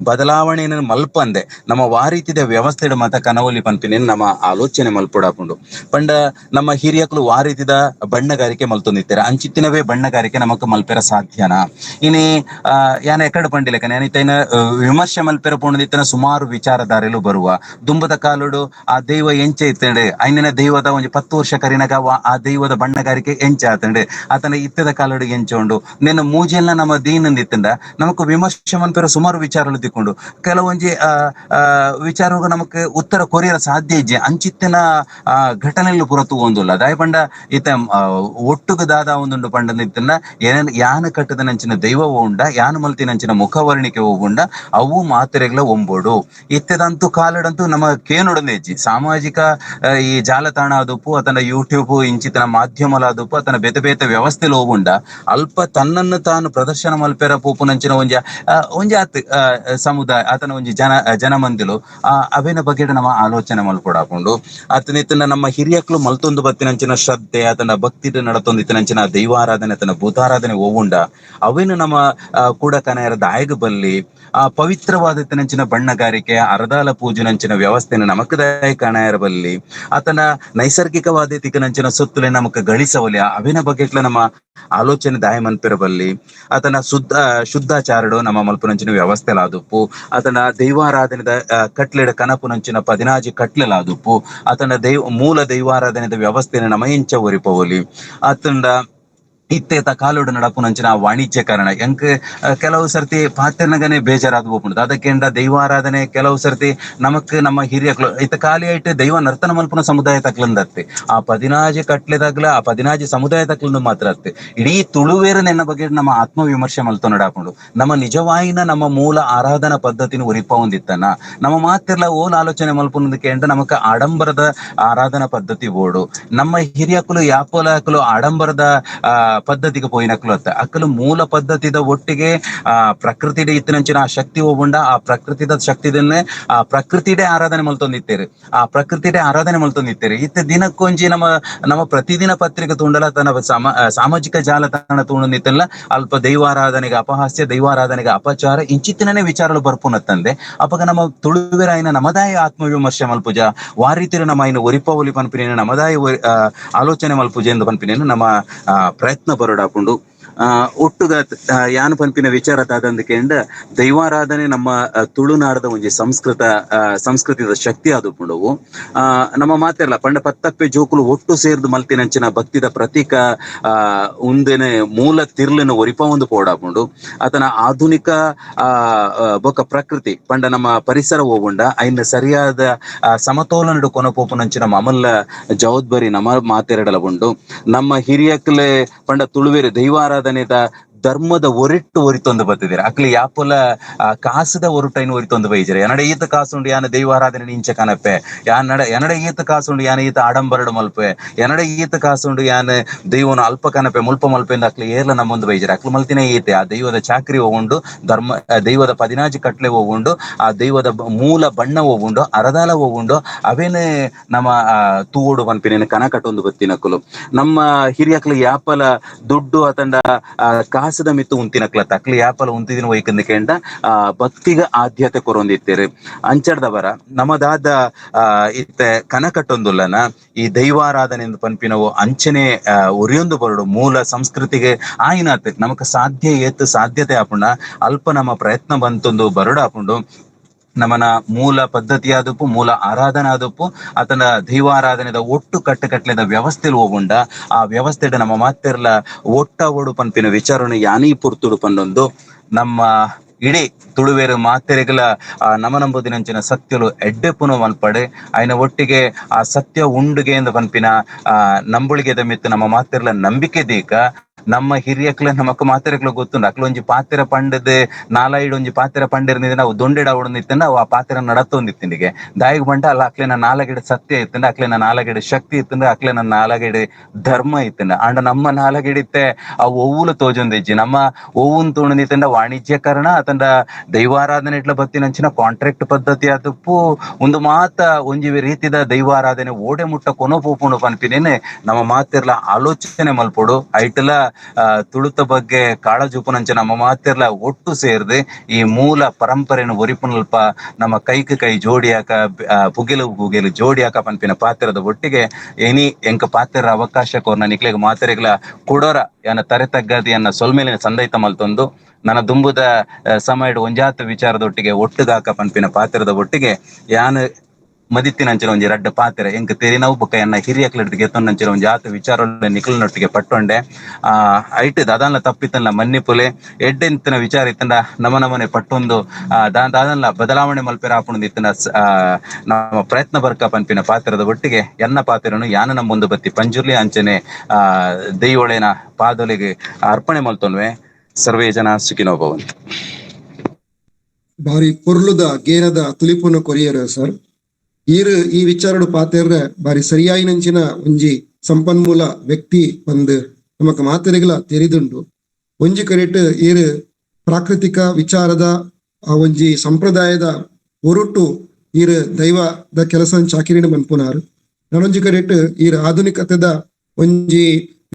ಬದಲಾವಣೆಯನ್ನು ಮಲ್ಪಂದೆ ನಮ್ಮ ಆ ರೀತಿದ ವ್ಯವಸ್ಥೆಡ್ ಮಾತ ಕನವಲಿ ಪನ್ಪಿನ ನಮ್ಮ ಆಲೋಚನೆ ಮಲ್ಪೊಡಾಪುಂಡು. ಪಂಡ ನಮ್ಮ ಹಿರಿಯಕ್ಲು ಆ ರೀತಿದ ಬಣ್ಣಗಾರಿಕೆ ಮಲ್ತೊಂದಿತ್ತಾರೆ ಅಂಚಿತ್ತಿನವೇ ಬಣ್ಣಗಾರಿಕೆ ನಮಕ್ ಮಲ್ಪೆರ ಸಾಧ್ಯನಾ ಇನಿ ಯಾನ ಎಕಡೆ ಪಂಡಿಲೆಕ ನಾನಿತ್ತೈನ ವಿಮರ್ಶೆ ಮಲ್ಪೆರ ಪೋಣದಿತ್ತನ ಸುಮಾರು ವಿಚಾರಧಾರೆಲು ಬರುವ ದುಂಬದ ಕಾಲುಡು ಆ ದೈವ ಎಂಚೆ ಇತ್ತಂಡೆ ಐನಿನ ದೈವದ ಒಂಜಿ 10 ವರ್ಷ ಕರಿನಗ ಆ ದೈವದ ಬಣ್ಣಗಾರಿಕೆ ಎಂಚ ಆತಂಡೆ ಆತನ ಇತ್ತದ ಕಾಲಡು ಎಂಚೋಂಡು ನಿನ್ನ ಮೂಜೆಲ್ನ ನಮ್ಮ ದೀನಂದಿತ್ತಂಡ ನಮಕ್ ವಿಮರ್ಶೆ ಮನ್ಪೆರ ಸುಮಾರು ವಿಚಾರಗಳು ತಿಕ್ಕೊಂಡು ಕೆಲವೊಂಜಿ ವಿಚಾರಗ ನಮಕ್ ಉತ್ತರ ಕೊರಿಯರ ಸಾಧ್ಯ ಇಜ್ಜೆ ಅಂಚಿತ್ತಿನ ಘಟನೆಗಳು ಪುರತು ಒಂದುಲ್ಲ ದಾಯ ಪಂಡ ಇತ್ತ ಒಟ್ಟುಗ ದಾದ ಒಂದುಂಡು ಪಂಡನಿತ್ತಂಡ ಯಾನ ಕಟ್ಟದ ನಂಚಿನ ದೈವ ಉಂಡ ಯಾನ ಮಲ್ತಿನಂಚಿನ ಮುಖವರ್ಣಿಕೆ ಹೋಗುಂಡ ಅವು ಮಾತ್ರೆಗಳ ಒಂಬೋಡು ಇತ್ತದಂತೂ ಕಾಲಡಂತೂ ನಮ್ಮ ಕೇನುಡಂದೇಜ್ಜಿ ಸಾಮಾಜಿಕ ಈ ಜಾಲತಾಣ ಆದುಪ್ಪು ಅತನ ಯೂಟ್ಯೂಬ್ ಇಂಚಿತನ ಮಾಧ್ಯಮಲಾದುಪ್ಪು ಅತನ ಬೇತೆ ಬೇತೆ ವ್ಯವಸ್ಥೆಲು ಹೋಗುಂಡ ಅಲ್ಪ ತನ್ನನ್ನು ತಾನು ಪ್ರದರ್ಶನ ಮಲ್ಪೆರ ಪೋಪುನಂಚಿನ ಒಂಜಿ ಆತ್ ಸಮುದಾಯ ಆತನ ಒಂಜಿ ಜನಮಂದಿಲು ಅವೇನ ಬಗ್ಗೆ ನಮ್ಮ ಆಲೋಚನೆ ಮಲ್ಪೊಡಾಪುಂಡು. ಆತನಿತ್ತನ ನಮ್ಮ ಹಿರಿಯಕ್ಲು ಮಲ್ತೊಂದು ಬತ್ತಿನಂಚಿನ ಶ್ರದ್ಧೆ ಆತನ ಭಕ್ತಿ ನಡತೊಂದಿತ್ತಿನಂಚಿನ ದೈವಾರಾಧನೆ ಆತನ ಭೂತಾರಾಧನೆ ಹೋಗುಂಡ ಅವೇನು ನಮ್ಮ ಕೂಡ ಕನೆಯರ ದಾಯಗ ಬಲ್ಲಿ ಆ ಪವಿತ್ರವಾದತ್ತಿನಂಚಿನ ಬಣ್ಣಗಾರಿಕೆ ಅರದಾಲ ಪೂಜೆನಂಚಿನ ವ್ಯವಸ್ಥೆನ ನಮಕ್ ದಾಯ ಕಣಯರ ಬಲ್ಲಿ ಆತನ ನೈಸರ್ಗಿಕವಾದ ತಿಕ್ಕನಂಚಿನ ಸೊತ್ತುಲೆ ನಮಕ್ ಗಳಿಸವಲಿ ಅವಿನ ಬಗೆಟ್ಲ ನಮ್ಮ ಆಲೋಚನೆ ದಾಯ ಮನ್ಪಿರಬಲ್ಲಿ ಆತನ ಶುದ್ಧಾಚಾರಡು ನಮ್ಮ ಮಲ್ಪುನಂಚಿನ ವ್ಯವಸ್ಥೆಲಾದುಪ್ಪು ಆತನ ದೈವಾರಾಧನೆದ ಕಟ್ಲೆಡ ಕನಪುನಂಚಿನ 16 ಕಟ್ಲೆಲಾದುಪ್ಪು ಆತನ ಮೂಲ ದೈವಾರಾಧನೆದ ವ್ಯವಸ್ಥೆನ ನಮ್ಮ ಎಂಚ ಒರಿಪವಲಿ ಆತಂಡ ಇತ್ತೇತ ಕಾಲೋಡು ನಡಪುನಂಚಿನ ವಾಣಿಜ್ಯಕರಣ ಎಂಕ್ ಕೆಲವು ಸರ್ತಿ ಪಾತ್ರೆನಗನೆ ಬೇಜಾರಾದ್ ಹೋಗ್ಬಿಡುದು ಅದಕ್ಕೆ ದೈವಾರಾಧನೆ ಕೆಲವು ಸರ್ತಿ ನಮಕ್ ನಮ್ಮ ಹಿರಿಯಕ್ಲು ಇತ್ತ ಖಾಲಿ ಆಯ್ತು ದೈವ ನರ್ತನ ಮಲ್ಪುನ ಸಮುದಾಯ ತಕ್ಲಂದತ್ತೆ ಆ 16 ಕಟ್ಲೆದಾಗ್ಲ ಆ 16 ಸಮುದಾಯ ತಕ್ಲಂದು ಮಾತ್ರ ಅತ್ತೆ ಇಡೀ ತುಳುವೇರ ನೆನ್ನ ಬಗ್ಗೆ ನಮ್ಮ ಆತ್ಮವಿಮರ್ಶೆ ಮಲ್ತು ನಡಾಕೊಂಡು ನಮ್ಮ ನಿಜವಾಯಿನ ನಮ್ಮ ಮೂಲ ಆರಾಧನಾ ಪದ್ಧತಿನ ಉರಿಪ ಹೊಂದಿತ್ತನ ನಮ್ಮ ಮಾತೆಲ್ಲ ಓಲ್ ಆಲೋಚನೆ ಮಲ್ಪುನದಕ್ಕೆ ನಮಕ್ ಆಡಂಬರದ ಆರಾಧನಾ ಪದ್ಧತಿ ಬೋಡು ನಮ್ಮ ಹಿರಿಯಕ್ಕಲು ಯಾಪೋಲಕಲು ಆಡಂಬರದ ಪದ್ಧತಿಗೆ ಪೋಯಿನಕ್ಲು ಅತ್ತ ಅಕ್ಕಲು ಮೂಲ ಪದ್ಧತಿದ ಒಟ್ಟಿಗೆ ಪ್ರಕೃತಿಡೆ ಇತ್ತಿನಂಚಿನ ಆ ಶಕ್ತಿ ಹೋಗುಂಡ ಆ ಪ್ರಕೃತಿದ ಶಕ್ತಿದನ್ನೇ ಆ ಪ್ರಕೃತಿಡೆ ಆರಾಧನೆ ಮಲ್ತೊಂದಿತ್ತೇರಿ ಇತ್ತ ದಿನಕ್ಕೊಂಜಿ ನಮ್ಮ ಪ್ರತಿದಿನ ಪತ್ರಿಕೆ ತುಂಡಲ ತನ್ನ ಸಾಮಾಜಿಕ ಜಾಲತಾಣ ತುಂಡಿತ್ತಲ್ಲ ಅಲ್ಪ ದೈವಾರಾಧನೆಗೆ ಅಪಹಾಸ್ಯ ದೈವಾರಾಧನೆಗೆ ಅಪಚಾರ ಇಂಚಿತ್ತಿನೇ ವಿಚಾರಗಳು ಬರ್ಪುನತ್ತಂದೆ ಅಪಗ ನಮ್ಮ ತುಳುವೆರ ಆಯ್ನ ನಮದಾಯ ಆತ್ಮವಿಮರ್ಶೆ ಮಲ್ಪುಜ ವಾ ರೀತಿ ನಮ್ಮ ಆಯ್ನ ಒರಿಪವಲಿ ಪನ್ಪಿನ ನಮದಾಯ ಆಲೋಚನೆ ಮಲ್ಪುಜ ಎಂದು ಪನ್ಪಿನ ನಮ್ಮ ಪ್ರಯತ್ನ ಬರೋಡಾಪುಂಡು. ಒಟ್ಟುಗ ಯಾನು ಪನ್ಪಿನ ವಿಚಾರ ತಾದಂದಕ್ಕೆ ದೈವಾರಾಧನೆ ನಮ್ಮ ತುಳುನಾಡದ ಒಂಜಿ ಸಂಸ್ಕೃತಿದ ಶಕ್ತಿ ಆದುಪುಂಡವು ನಮ್ಮ ಮಾತೆಲ್ಲ ಪಂಡ ಪತ್ತಪ್ಪೆ ಜೋಕುಲು ಒಟ್ಟು ಸೇರ್ದು ಮಲ್ತಿನಂಚಿನ ಭಕ್ತಿದ ಪ್ರತೀಕ ಉಂದೆನೆ ಮೂಲ ತಿರ್ಲಿನ ಒರಿಪ ಒಂದು ಪೋಡಾಪುಂಡು ಆತನ ಆಧುನಿಕ ಬೊಕ ಪ್ರಕೃತಿ ಪಂಡ ನಮ್ಮ ಪರಿಸರ ಹೋಗುಂಡ ಐನ ಸರಿಯಾದ ಸಮತೋಲನಡು ಕೊನಪೋಪುನಂಚಿನ ಮಮಲ್ಲ ಜವಾಬ್ದಾರಿ ನಮ್ಮ ಮಾತೆರಡಲ ಉಂಡು. ನಮ್ಮ ಹಿರಿಯಕ್ಲೆ ಪಂಡ ತುಳುವೇರು ದೈವಾರಾಧನೆದ ಧರ್ಮದ ಒರಿಟ್ಟು ಒರಿತೊಂದು ಬತ್ತಿದ್ದೀರ ಅಕ್ಲಿ ಯಾಪುಲ ಕಾಸದ ಒರುಟೈನ ಒರಿತೊಂದು ಬೈಜರೆ ಎನಡೆ ಈತ ಕಾಸುಂಡು ಯಾನ ದೈವಾರಾಧನೆ ಇಂಚ ಕನಪೆ ಎನಡೆ ಈತ ಕಾಸುಂಡು ಯಾನ ಈತ ಆಡಂಬರಡು ಮಲ್ಪೆ ಎನಡೆ ಈತ ಕಾಸುಂಡು ಯಾನ ದೈವನ ಅಲ್ಪ ಕನಪೆ ಮುಲ್ಪ ಮಲ್ಪೆ ಎಂದು ಅಕ್ಲಿ ಏರ್ಲ ನಮ್ಮೊಂದು ಬೈಜರೆ ಅಕ್ಲು ಮಲ್ತಿನೇ ಈತೆ ಆ ದೈವದ ಚಾಕ್ರಿ ಹೋಗುಂಡು ದೈವದ 16 ಕಟ್ಲೆ ಹೋಗುಂಡು ಆ ದೈವದ ಮೂಲ ಬಣ್ಣ ಹೋಗುಂಡು ಅರದಾಲ ಹೋಗುಂಡು ಅವೇನೇ ನಮ್ಮ ತೂಡು ಪನ್ಪಿನ ಕನ ಕಟ್ಟೊಂದು ಬತ್ತಿನಕ್ಕಲು ನಮ್ಮ ಹಿರಿಯಕ್ಲು ಯಾಪಲ ದುಡ್ಡು ಅತಂಡ ಕಾಸದ ಮಿತ್ತು ಉಂತಿನಕ್ಲ ತಕ್ಲಿ ಯಾಪಲ ಉಂತಿದಿನ ವೈಕಂದಕ್ಕೆ ಭಕ್ತಿಗ ಆದ್ಯತೆ ಕೊರೊಂದಿತ್ತೇರಿ ಅಂಚಡ್ದವರ ನಮದಾದ ಇತ್ತೆ ಕನ ಕಟ್ಟೊಂದುಲ್ಲನ ಈ ದೈವಾರಾಧನೆ ಎಂದು ಪನ್ಪಿನವು ಅಂಚನೆ ಒರಿಯೊಂದು ಬರಡು ಮೂಲ ಸಂಸ್ಕೃತಿಗೆ ಆಯ್ನಾತ್ ನಮಕ್ ಸಾಧ್ಯತೆ ಆಪುಂಡ ಅಲ್ಪ ನಮ್ಮ ಪ್ರಯತ್ನ ಬಂತೊಂದು ಬರಡು ಆಪುಂಡು ನಮ್ಮನ ಮೂಲ ಪದ್ಧತಿಯಾದಪ್ಪು ಮೂಲ ಆರಾಧನೆ ಆದಪ್ಪು ಆತನ ದೈವಾರಾಧನೆದ ಒಟ್ಟು ಕಟ್ಟುಕಟ್ಲೆದ ವ್ಯವಸ್ಥೆಲು ಹೋಗುಂಡ ಆ ವ್ಯವಸ್ಥೆಡ್ ನಮ್ಮ ಮಾತೆರ್ಲ ಒಟ್ಟ ಓಡು ಪನ್ಪಿನ ವಿಚಾರನು ಯಾನಿ ಪುರ್ತುಡು ಪನ್ನೊಂದು ನಮ್ಮ ಇಡೀ ತುಳುವೇರು ಮಾತೆರೆಗಳ ಆ ನಮನಂಬುದಿನಂಚಿನ ಸತ್ಯಲು ಎಡ್ಡೆಪ್ಪುನು ಮಲ್ಪಡೆ ಅಯ್ನ ಒಟ್ಟಿಗೆ ಆ ಸತ್ಯ ಉಂಡುಗೆ ಎಂದು ಪನ್ಪಿನ ಆ ನಂಬುಳಿಗೆದ ಮಿತ್ತು ನಮ್ಮ ಮಾತೆರ್ಲ ನಂಬಿಕೆ ದೀಕ ನಮ್ಮ ಹಿರಿಯಕ್ಲ ನಮಕ್ ಮಾತೆರೆಗ್ಲ ಗೊತ್ತುಂಡು ಅಕ್ಲ ಒಂಜಿ ಪಾತೆರ ಪಂಡದ್ ನಾಲಾಯಿಡ್ ಒಂಜಿ ಪಾತೆರ ಪಂಡಿರ್ನಿಂದ ನಾವು ದೊಂಡೆಡ ಉಡನಿತ್ತಂಡ ಅವು ಆ ಪಾತೆರ ನಡತ್ತೊಂದಿತ್ತಿಂಡಿಗೆ ದಾಯಿಗ್ ಬಂಟ ಅಲ್ಲ ಅಕ್ಲೆನ ನಾಲಗೆಡ್ ಸತ್ಯ ಇತ್ತಂಡ ಅಕ್ಲೆನ ನಾಲಗೆಡ್ ಶಕ್ತಿ ಇತ್ತಂಡ ಅಕ್ಲೆನ ನಾಲಗೆಡ್ ಧರ್ಮ ಇತ್ತಂಡ ಅಂಡ ನಮ್ಮ ನಾಲಗೆಡಿತ್ತೆ ಅವು ಒವ್ವುಲು ತೋಜೊಂದಿಜ್ಜಿ ನಮ್ಮ ಒವ್ವುನ್ ತುಣನಿತ್ತಂಡ ವಾಣಿಜ್ಯಕರಣ ಅತಂಡ ದೈವಾರಾಧನೆ ಇಟ್ಲ ಬತ್ತಿನಂಚಿನ ಕಾಂಟ್ರಾಕ್ಟ್ ಪದ್ಧತಿ ಆದಪ್ಪು ಒಂದು ಮಾತ ಒಂಜಿ ರೀತಿದ ದೈವಾರಾಧನೆ ಓಡೆ ಮುಟ್ಟ ಕೊನೋಪುನು ಪನ್ಪಿನೇನೆ ನಮ್ಮ ಮಾತೆರ್ಲ ಆಲೋಚನೆ ಮಲ್ಪೊಡು ಐಟ್ಲ ತುಳುತ ಬಗ್ಗೆ ಕಾಳಜುಪುನಂಚ ನಮ್ಮ ಮಾತೆರ್ಲ ಒಟ್ಟು ಸೇರ್ದೆ ಈ ಮೂಲ ಪರಂಪರೆಯನ್ನು ಒರಿಪುನಲ್ಪ ನಮ್ಮ ಕೈಕ್ ಕೈ ಜೋಡಿಯಾಕ ಪುಗೆಲು ಪುಗೆಲು ಜೋಡಿಯಾಕ ಪನ್ಪಿನ ಪಾತ್ರದ ಒಟ್ಟಿಗೆ ಎನಿ ಎಂಕ ಪಾತ್ರ ಅವಕಾಶ ಕೋರ್ನ ನಿಕ್ಲೆಗ್ ಮಾತೆರೆಗ್ಲ ಕೊಡೋರ ಯಾನ ತರೆ ತಗ್ಗದಿ ಅನ್ನ ಸೊಲ್ಮೇಲಿನ ಸಂದೈತ ಮಲ್ತೊಂದು ನನ್ನ ದುಂಬುದ ಸಮಯಡ್ ಒಂಜಾತ ವಿಚಾರದೊಟ್ಟಿಗೆ ಒಟ್ಟುಗಾಕ ಪನ್ಪಿನ ಪಾತ್ರದ ಒಟ್ಟಿಗೆ ಯಾನ್ ಮದಿತ್ತಿನಂಚಿನ ಒಂಜಿ ರಡ್ಡ ಪಾತೆರೆ ಎಂಕ್ ತೆರಿನವು ಬೊಕ್ಕ ಎನ್ನ ಹಿರಿಯಕ್ಲಡ್ ಗೆತ್ತೊಂದಂಚಿನ ಒಂಜಿ ಆತ ವಿಚಾರ ನಿಖಲ್ನೊಟ್ಟಿಗೆ ಪಟ್ಟೊಂಡೆ ಐಟ್ ದಾದಾನ್ಲ ತಪ್ಪಿತ್ತಲ್ಲ ಮನ್ನಿಪುಲೆ ಎಡ್ಡೆಂತಿನ ವಿಚಾರ ಇತ್ತಂಡ ನಮನೆ ಪಟ್ಟೊಂದು ದಾದನ್ಲ ಬದಲಾವಣೆ ಮಲ್ಪೆರ ಆಪುಣದಿತ್ತಿನ ನಮ್ಮ ಪ್ರಯತ್ನ ಬರ್ಕ ಪನ್ಪಿನ ಪಾತ್ರದ ಒಟ್ಟಿಗೆ ಎನ್ನ ಪಾತೆರನು ಯಾನ ಮುಂದು ಬತ್ತಿ ಪಂಜುರ್ಲಿ ಅಂಚನೆ ದೈವೊಳೆನ ಪಾದೊಲೆಗೆ ಅರ್ಪಣೆ ಮಲ್ತೊನ್ವೆ ಸರ್ವೇ ಜನ ಸುಖಿನೋ ಭವಂತು. ಬಾರಿ ಪೊರ್ಲುದ ಗೇನದ ತುಲಿಪುನ ಕೊರಿಯರ್ ಸರ್ ಈ ವಿಚಾರಡು ಪಾತೆರ್ರೆ ಬಾರಿ ಸರಿಯಾಯಿನಂಚಿನ ಒಂಜಿ ಸಂಪನ್ಮೂಲ ವ್ಯಕ್ತಿ ಬಂದು ನಮಕ್ ಮಾತೆರೆಗ್ಲ ತೆರಿದುಂಡು ಒಂಜಿ ಕರೆಟ್ ಈರ್ ಪ್ರಾಕೃತಿಕ ವಿಚಾರದ ಆ ಒಂಜಿ ಸಂಪ್ರದಾಯದ ಹೊರಟು ಈರ್ ದೈವದ ಕೆಲಸ ಚಾಕಿರಿನ ಮನ್ಪುನಾರು ನಾನೊಂಜಿ ಕರೆಟ್ ಈರ್ ಆಧುನಿಕತೆದ ಒಂಜಿ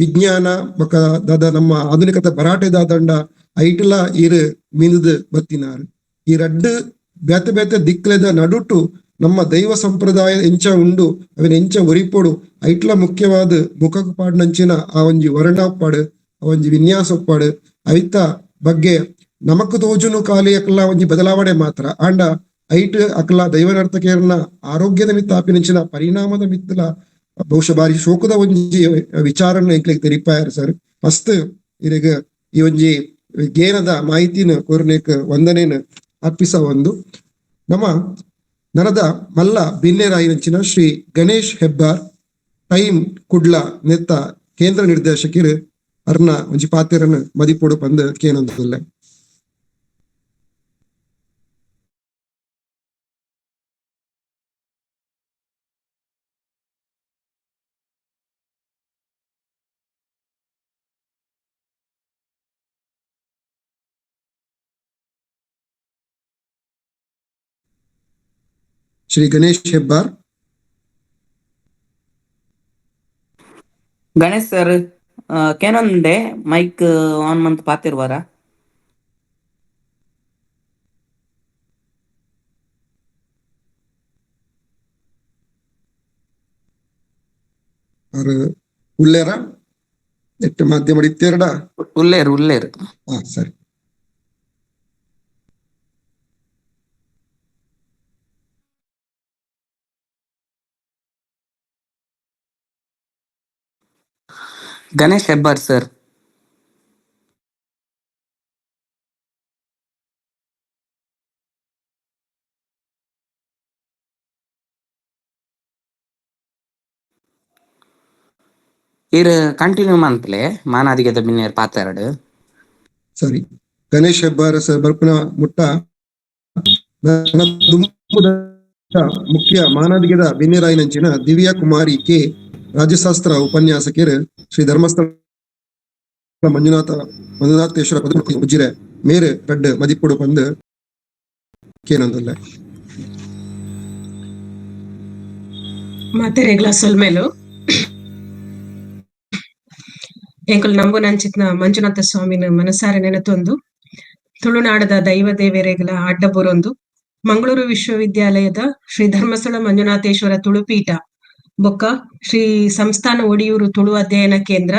ವಿಜ್ಞಾನ ಬೊಕ ದಾದ ನಮ್ಮ ಆಧುನಿಕತೆ ಬರಾಟೆದಾದಂಡ ಐಟ್ಲ ಈರ್ ಮೀನುದು ಬತ್ತಿನಾರು ಈ ರಡ್ಡು ಬೇತೆ ಬೇತೆ ದಿಕ್ಲೆದ ನಡುಟು ನಮ್ಮ ದೈವ ಸಂಪ್ರದಾಯ ಎಂಚ ಉಂಡು ಅವನ್ ಎಂಚ ಒರಿಪೊಡು ಐಟ್ಲ ಮುಖ್ಯವಾದ ಮುಖಕ್ ಪಾಡ್ನಂಚಿನ ಆ ಒಂಜಿ ವರ್ಣಪಾಡು ಆ ಒಂಜಿ ವಿನ್ಯಾಸಪಾಡು ಐತ ಬಗ್ಗೆ ನಮಕ್ ತೋಜುನು ಕಾಲಿ ಅಕ್ಲ ಒಂಜಿ ಬದಲಾವಣೆ ಮಾತ್ರ ಆಂಡ ಐಟ್ ಅಕ್ಲ ದೈವ ನರ್ತಕೇರ್ನ ಆರೋಗ್ಯದ ಮಿತ್ತ ಆಪಿನಂಚಿನ ಪರಿಣಾಮದ ಮಿತ್ತಲ ಬಹುಶಃ ಬಾರಿ ಶೋಕದ ಒಂಜಿ ವಿಚಾರನ ಎಂಕ್ಲೆಗ್ ತೆರಿಪಾಯರ್ ಸರ್ ಮಸ್ತ್ ಇರೆಗ ಈ ಒಂಜಿ ಗೇನದ ಮಾಹಿತಿನ ಕೊರ್ನೆಕ್ ವಂದನೆನ ಅರ್ಪಿಸ ಒಂದು ನಮ್ಮ ನರದ ಮಲ್ಲ ಬಿನ್ನೆರಾಯಿನಂಚಿನ ಶ್ರೀ ಗಣೇಶ್ ಹೆಬ್ಬಾರ್ ಟೈಮ್ ಕುಡ್ಲ ನೆತ್ತ ಕೇಂದ್ರ ನಿರ್ದೇಶಕರು ಅರ್ನ ಒಂಜಿ ಪಾತೆರನ್ನು ಮದಿಪೊಡು ಪಂದ್ ಕೇನೊಂದುಲ್ಲೆ. ಶ್ರೀ ಗಣೇಶ್ ಹೆಬ್ಬಾರ್. ಗಣೇಶ್ ಸರ್ ಕೇನೊಂದೆ ಮೈಕ್ ಆನ್ ಮಂತ್ ಪಾತಿರ್ವಾರ ಉಳ್ಳೇರ ಎಟ್ಟು ಮಾಧ್ಯಮ ಇತ್ತೇರಡ ಉಲ್ಲೇರು ಸರಿ. ಗಣೇಶ್ ಹೆಬ್ಬಾರ್ ಸರ್. ಇರ್ ಕಂಟಿನ್ಯೂ ಮಂತ್ಲೆ ಮಾನಾದಿಗೆದ ಬಿನ್ನೇರ್ ಪಾತೆರಡು ಸರಿ. ಗಣೇಶ್ ಹೆಬ್ಬಾರ್ ಸರ್ ಬರ್ಪುನ ಮುಟ್ಟ ಮುಖ್ಯ ಮಾನದಿಗೆದ ಬಿನ್ನೆರಾಯಿನಂಚಿನ ದಿವ್ಯಾ ಕುಮಾರಿ ಕೆ ರಾಜ್ಯಶಾಸ್ತ್ರ ಉಪನ್ಯಾಸಕರು ಶ್ರೀ ಧರ್ಮಸ್ಥಳ ಮಂಜುನಾಥೇಶ್ವರ ಪದಮೂರ್ತಿ ಉಜಿರೆ ಮೇರೆ ರಡ್ಡು ಮದಿಪೊಡು ಪಂದ್ ಕೇನೊಂದುಲ್ಲ. ಮಾತೆರೆಗ್ಲ ಸೊಲ್ಮೆಲು ಎಂಕುಲು ನಂಬುನಂಚಿತ್ನ ಮಂಜುನಾಥ ಸ್ವಾಮಿನ ಮನಸಾರೆ ನೆನತೊಂದು ತುಳುನಾಡದ ದೈವ ದೇವರೆಗ್ಲ ಅಡ್ಡ ಬುರೊಂದು ಮಂಗಳೂರು ವಿಶ್ವವಿದ್ಯಾಲಯದ ಶ್ರೀ ಧರ್ಮಸ್ಥಳ ಮಂಜುನಾಥೇಶ್ವರ ತುಳುಪೀಠ ಬೊಕ್ಕ ಶ್ರೀ ಸಂಸ್ಥಾನ ಒಡಿಯೂರು ತುಳು ಅಧ್ಯಯನ ಕೇಂದ್ರ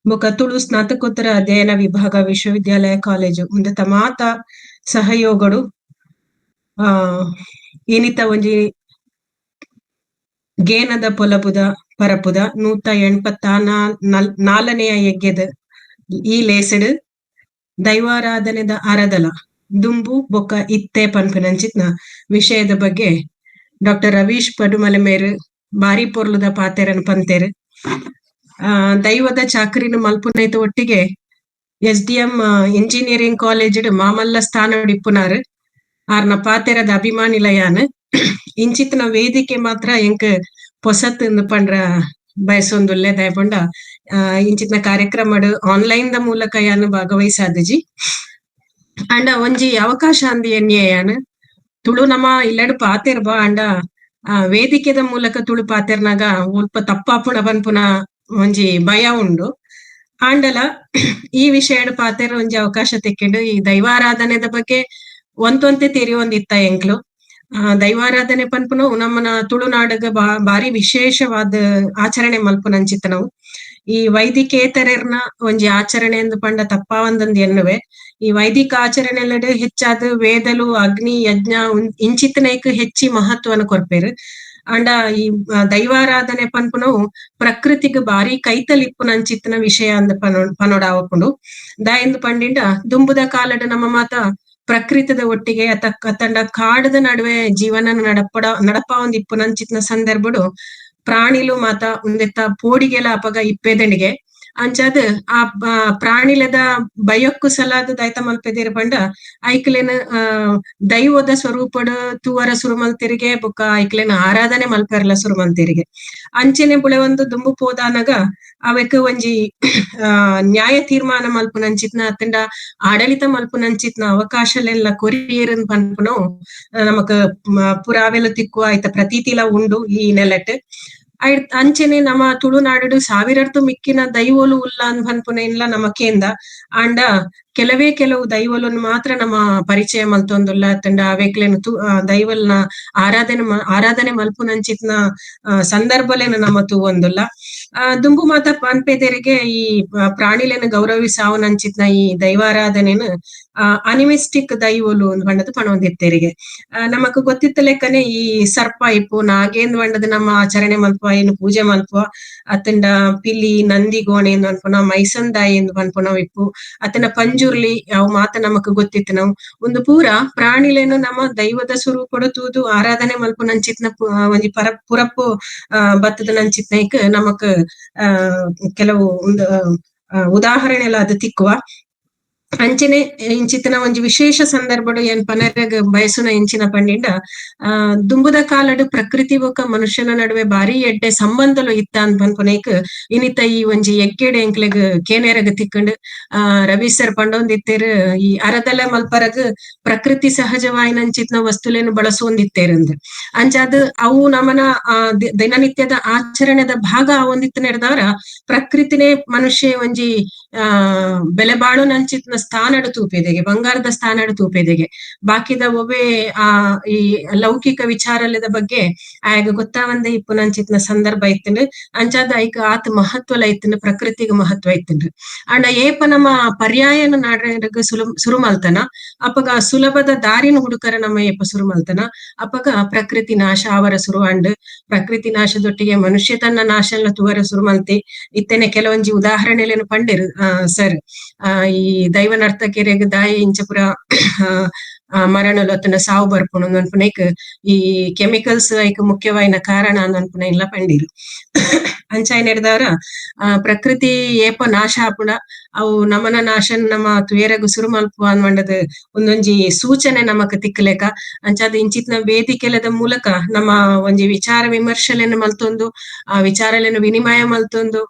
ಬೊಕ್ಕ ತುಳು ಸ್ನಾತಕೋತ್ತರ ಅಧ್ಯಯನ ವಿಭಾಗ ವಿಶ್ವವಿದ್ಯಾಲಯ ಕಾಲೇಜು ಮುಂದೆ ತಮಾತ ಸಹಯೋಗಡು ಇನಿತ ಒಂಜಿ ಗೇನದ ಪೊಲಪುದ ಪರಪುದ 184ನೆಯ ಯಜ್ಞದ ಈ ಲೇಸಡ್ ದೈವಾರಾಧನೆದ ಆರಾಧಲ ದುಂಬು ಬೊಕ್ಕ ಇತ್ತೆ ಪನ್ಪುನಂಚಿತ್ನ ವಿಷಯದ ಬಗ್ಗೆ ಡಾಕ್ಟರ್ ರವೀಶ್ ಪಡುಮಲೆ ಮೇರು ಬಾರಿ ಪೊರ್ಲುದ ಪಾತೆರನ್ ಪಂತೇರು. ದೈವದ ಚಾಕರಿನ ಮಲ್ಪುನೈತ ಒಟ್ಟಿಗೆ SDM ಇಂಜಿನಿಯರಿಂಗ್ ಕಾಲೇಜ್ ಮಾಮಲ್ಲ ಸ್ಥಾನ ಇಪ್ಪುನಾರು ಆರ್ನ ಪಾತೆರದ ಅಭಿಮಾನಿಲಯಾನ್ ಇಂಚಿತ್ನ ವೇದಿಕೆ ಮಾತ್ರ ಎಂಕ್ ಪೊಸತ್ ಪಂಡ್ರ ಬಯಸೊಂದುಲ್ಲೆ ದಯಪಂಡ ಇಂಚಿತ್ನ ಕಾರ್ಯಕ್ರಮ ಆನ್ಲೈನ್ ದ ಮೂಲಕ ಯಾನ್ ಭಾಗವಹಿಸಾದಜಿ ಅಂಡ ಒಂಜಿ ಅವಕಾಶ ಅಂದಿ ಎನ್ಯಯಾನ್ ತುಳು ನಮ ಇಲ್ಲಡ್ ಪಾತೆರ್ ಬಾ ಅಂಡ ವೇದಿಕೆದ ಮೂಲಕ ತುಳು ಪಾತೆರ್ನಾಗ ಉಲ್ಪ ತಪ್ಪಾಪುಣ ಪನ್ಪುನ ಒಂಜಿ ಭಯ ಉಂಡು. ಆಂಡಲ ಈ ವಿಷಯಡ್ ಪಾತೆರ್ ಒಂಜಿ ಅವಕಾಶ ತೆಕ್ಕೆಂಡು ಈ ದೈವಾರಾಧನೆದ ಬಗ್ಗೆ ಒಂತೊಂತೆ ತೆರಿ ಒಂದಿತ್ತ ಎಂಕ್ಲು ದೈವಾರಾಧನೆ ಪನ್ಪುನ ನಮ್ಮನ ತುಳುನಾಡಗ ಬಾರಿ ವಿಶೇಷವಾದ ಆಚರಣೆ ಮಲ್ಪುನಂಚಿತ್ತ ನಾವು ಈ ವೈದಿಕೇತರರ್ನ ಒಂಜಿ ಆಚರಣೆ ಎಂದು ಪಂಡ ತಪ್ಪಾವಂದಂದು ಎನ್ನುವೆ. ಈ ವೈದಿಕ ಆಚರಣೆಲಡ್ ಹೆಚ್ಚಾದ ವೇದಲು ಅಗ್ನಿ ಯಜ್ಞ ಇಂಚಿತ್ತನೈಕ್ ಹೆಚ್ಚಿ ಮಹತ್ವನ ಕೊರ್ಪೇರು. ಅಂಡ ಈ ದೈವಾರಾಧನೆ ಪನ್ಪುನವು ಪ್ರಕೃತಿಗ್ ಬಾರಿ ಕೈತಲಿಪ್ಪುನಂಚಿತ್ತನ ವಿಷಯ ಅಂದ್ ಪನೋಡಾವಪುಂಡು. ದಾಯಂದು ಪಂಡಿಂಡ ದುಂಬುದ ಕಾಲಡ್ ನಮ್ಮ ಮಾತ ಪ್ರಕೃತಿದ ಒಟ್ಟಿಗೆ ಅತಂಡ ಕಾಡದ ನಡುವೆ ಜೀವನ ನಡಪ ಒಂದ್ ಇಪ್ಪುನಂಚಿತ್ನ ಸಂದರ್ಭಡು ಪ್ರಾಣಿಲು ಮಾತ ಒಂದೆತ್ತ ಪೋಡಿಗೆಲ ಅಪಗ ಇಪ್ಪೆದೆಂಡಿಗೆ ಅಂಚಾದ್ ಆ ಪ್ರಾಣಿಲದ ಬಯಕ್ಕೂ ಸಲಾದ ದೈತ ಮಲ್ಪೆದೇರ್ ಪಂಡ ಐಕ್ಲೆನ್ ದೈವದ ಸ್ವರೂಪಡ್ ತೂವರ ಸುರುಮಲ್ತೆರಿಗೆ ಬೊಕ್ಕ ಐಕ್ಲೆನ್ ಆರಾಧನೆ ಮಲ್ಪೆರ್ಲ ಸುರುಮಲ್ತೆರಿಗೆ ಅಂಚೆನೆ ಬುಳೆ ಒಂದು ದುಂಬು ಪೋದಾನಗ ಅವಕ್ ಒಂಜಿ ನ್ಯಾಯ ತೀರ್ಮಾನ ಮಲ್ಪುನಂಚಿತ್ನ ಅತ್ತಂಡ ಆಡಳಿತ ಮಲ್ಪುನಂಚಿತ್ನ ಅವಕಾಶಲೆಲ್ಲ ಕೊರಿಯೇರನ್ ಪನ್ಪುನು ನಮಕ್ ಪುರಾವೆಲು ತಿಕ್ಕುವ ಆಯ್ತ ಪ್ರತೀತಿಲ ಉಂಡು ಈ ನೆಲಟ್. ಅಂಚೆನೆ ನಮ್ಮ ತುಳುನಾಡು ಸಾವಿರರ್ತು ಮಿಕ್ಕಿನ ದೈವೋಲು ಉಲ್ಲ ಅಂದ್ ಪನ್ಪುನೆಲ್ಲ ನಮ್ಮ ಕೇಂದ ಅಂಡ ಕೆಲವು ದೈವಲನ್ನು ಮಾತ್ರ ನಮ್ಮ ಪರಿಚಯ ಮಲ್ತೊಂದುಲ್ಲ ಅತ್ತಂಡ ಅವೇಕ್ಲೆನ್ ದೈವಲ್ನ ಆರಾಧನೆ ಮಲ್ಪುನಂಚಿತ್ನ ಸಂದರ್ಭಲೇನು ನಮ್ಮ ತೂವೊಂದುಲ್ಲ. ದುಂಬು ಮಾತ ಪನ್ಪೆದೆರಿಗೆ ಈ ಪ್ರಾಣಿಲೆನ್ ಗೌರವಿಸಾವನಂಚಿತ್ನ ಈ ದೈವಾರಾಧನೆನು ಅನಿಮಿಸ್ಟಿಕ್ ದೈವೋಲು ಒಂದು ಪಂಡದು ಪಣೊಂದಿತ್ತೆರಿಗೆ ನಮಕ್ ಗೊತ್ತಿತ್ತ ಲೆಕ್ಕನೆ ಈ ಸರ್ಪ ಇಪ್ಪು ನಾಗೇಂದ್ ಪಂಡದು ನಮ್ಮ ಆಚರಣೆ ಮಲ್ಪುವ ಏನು ಪೂಜೆ ಮಲ್ಪುವ ಅತ್ತಂಡ ಪಿಲಿ ನಂದಿ ಗೋಣೆ ಎಂದು ಅನ್ಪುನ ಮೈಸಂದಾಯಿ ಎಂದು ಪನ್ಪುನವ್ ಇಪ್ಪು ಅತ್ತನ ಪಂಜುರ್ಲಿ ಅವು ಮಾತ ನಮಕ್ ಗೊತ್ತಿತ್ತು. ನಾವು ಒಂದು ಪೂರ ಪ್ರಾಣಿಲೇನು ನಮ್ಮ ದೈವದ ಸ್ವರೂಪಡು ತೂದು ಆರಾಧನೆ ಮಲ್ಪುನಂಚಿತ್ನ ಒಂಜಿ ಪುರಪ್ಪು ಬತ್ತದ ನಂಚಿತ್ನೈಕ್ ನಮಕ್ ಕೆಲವು ಉದಾಹರಣೆ ಎಲ್ಲ ಅದು ತಿಕ್ಕುವ ಅಂಚನೆ ಇಂಚಿತ್ತನ ಒಂಜಿ ವಿಶೇಷ ಸಂದರ್ಭಡು ಏನ್ ಪನರಗ್ ಬಯಸುನ ಇಂಚಿನ ಪಂಡಿಂಡ ದುಂಬುದ ಕಾಲಡ್ ಪ್ರಕೃತಿ ಬೊಕ್ಕ ಮನುಷ್ಯನ ನಡುವೆ ಬಾರಿ ಎಡ್ಡೆ ಸಂಬಂಧಲು ಇತ್ತ ಅಂತ ಪನ್ಪುನೈಕ್ ಇನಿತ ಈ ಒಂಜಿ ಎಗ್ಗೆಡೆ ಎಂಕ್ಲೆಗ್ ಕೇನೆರಗ್ ತಿಕ್ಕಂಡ್ ರವಿ ಸರ್ ಪಂಡೊಂದಿತ್ತೇರು ಈ ಅರದಲ ಮಲ್ಪರಗ್ ಪ್ರಕೃತಿ ಸಹಜವಾಯಿನಂಚಿತ್ನ ವಸ್ತುಲೇನು ಬಳಸುವಂದಿತ್ತೇರಂದ್ ಅಂಚಾದ್ ಅವು ನಮನ ದಿನನಿತ್ಯದ ಆಚರಣೆದ ಭಾಗ ಒಂದಿತ್ತು ನೆಡ್ದಾರ ಪ್ರಕೃತಿನೇ ಮನುಷ್ಯ ಒಂಜಿ ಬೆಲೆ ಬಾಳುನಂಚಿತ್ನ ಸ್ಥಾನಡು ತೂಪೆದೆಗೆ ಬಂಗಾರದ ಸ್ಥಾನಡು ತೂಪೆದೆಗೆ ಬಾಕಿದ ಒಬ್ಬೆ ಈ ಲೌಕಿಕ ವಿಚಾರಲದ ಬಗ್ಗೆ ಆಗ ಗೊತ್ತಾವಂದೆ ಇಪ್ಪುನಂಚಿತ್ನ ಸಂದರ್ಭ ಇತ್ತಂಡ್ ಅಂಚಾದ ಐಕ್ ಆತ್ ಮಹತ್ವಲ ಇತ್ತಂಡ್ ಪ್ರಕೃತಿಗೆ ಮಹತ್ವ ಇತ್ತಂಡ್ ಅಂಡ ಏಪ ನಮ್ಮ ಪರ್ಯಾಯನ ನಾಡಗ ಸುರುಮಲ್ತನ ಅಪಗ ಸುಲಭದ ದಾರಿನ ಹುಡುಕರ ನಮ್ಮ ಏಪ ಸುರುಮಲ್ತನ ಅಪಗ ಪ್ರಕೃತಿ ನಾಶ ಅವರ ಸುರು ಅಂಡ್ ಪ್ರಕೃತಿ ನಾಶದೊಟ್ಟಿಗೆ ಮನುಷ್ಯ ತನ್ನ ನಾಶಲ್ಲ ತುವರ ಸುರುಮಲ್ತಿ ಇತ್ತೇನೆ ಕೆಲವೊಂಜಿ ಉದಾಹರಣೆಲೇನು ಪಂಡಿರು ಸರ್ ಈ ದೈವ ನರ್ತಕೆರೆಗ್ ದಾಯಿ ಇಂಚಪುರ ಮರಣಲು ಅತ್ತನ ಸಾವು ಬರ್ಪುಣು ಅನ್ಪುನೈಕ್ ಈ ಕೆಮಿಕಲ್ಸ್ ಐಕ್ ಮುಖ್ಯವಾಯಿನ ಕಾರಣ ಅನ್ಪುನ ಇಲ್ಲ ಪಂಡಿರು. ಅಂಚಾಯ್ ನೆಡ್ದವರ ಪ್ರಕೃತಿ ಏಪ ನಾಶ ಆಪುಣ ಅವು ನಮನ ನಾಶನ್ ನಮ್ಮ ತುಯರಗು ಸುರು ಮಲ್ಪುವ ಅನ್ವಂಡದ್ ಒಂದೊಂಜಿ ಸೂಚನೆ ನಮಕ್ ತಿಕ್ಕಲೆಕ ಅಂಚಾದ ಇಂಚಿತ್ನ ವೇದಿಕೆಲದ ಮೂಲಕ ನಮ್ಮ ಒಂಜಿ ವಿಚಾರ ವಿಮರ್ಶೆಲೆನು ಮಲ್ತೊಂದು ಆ ವಿಚಾರಲೆನು ವಿನಿಮಯ ಮಲ್ತೊಂದು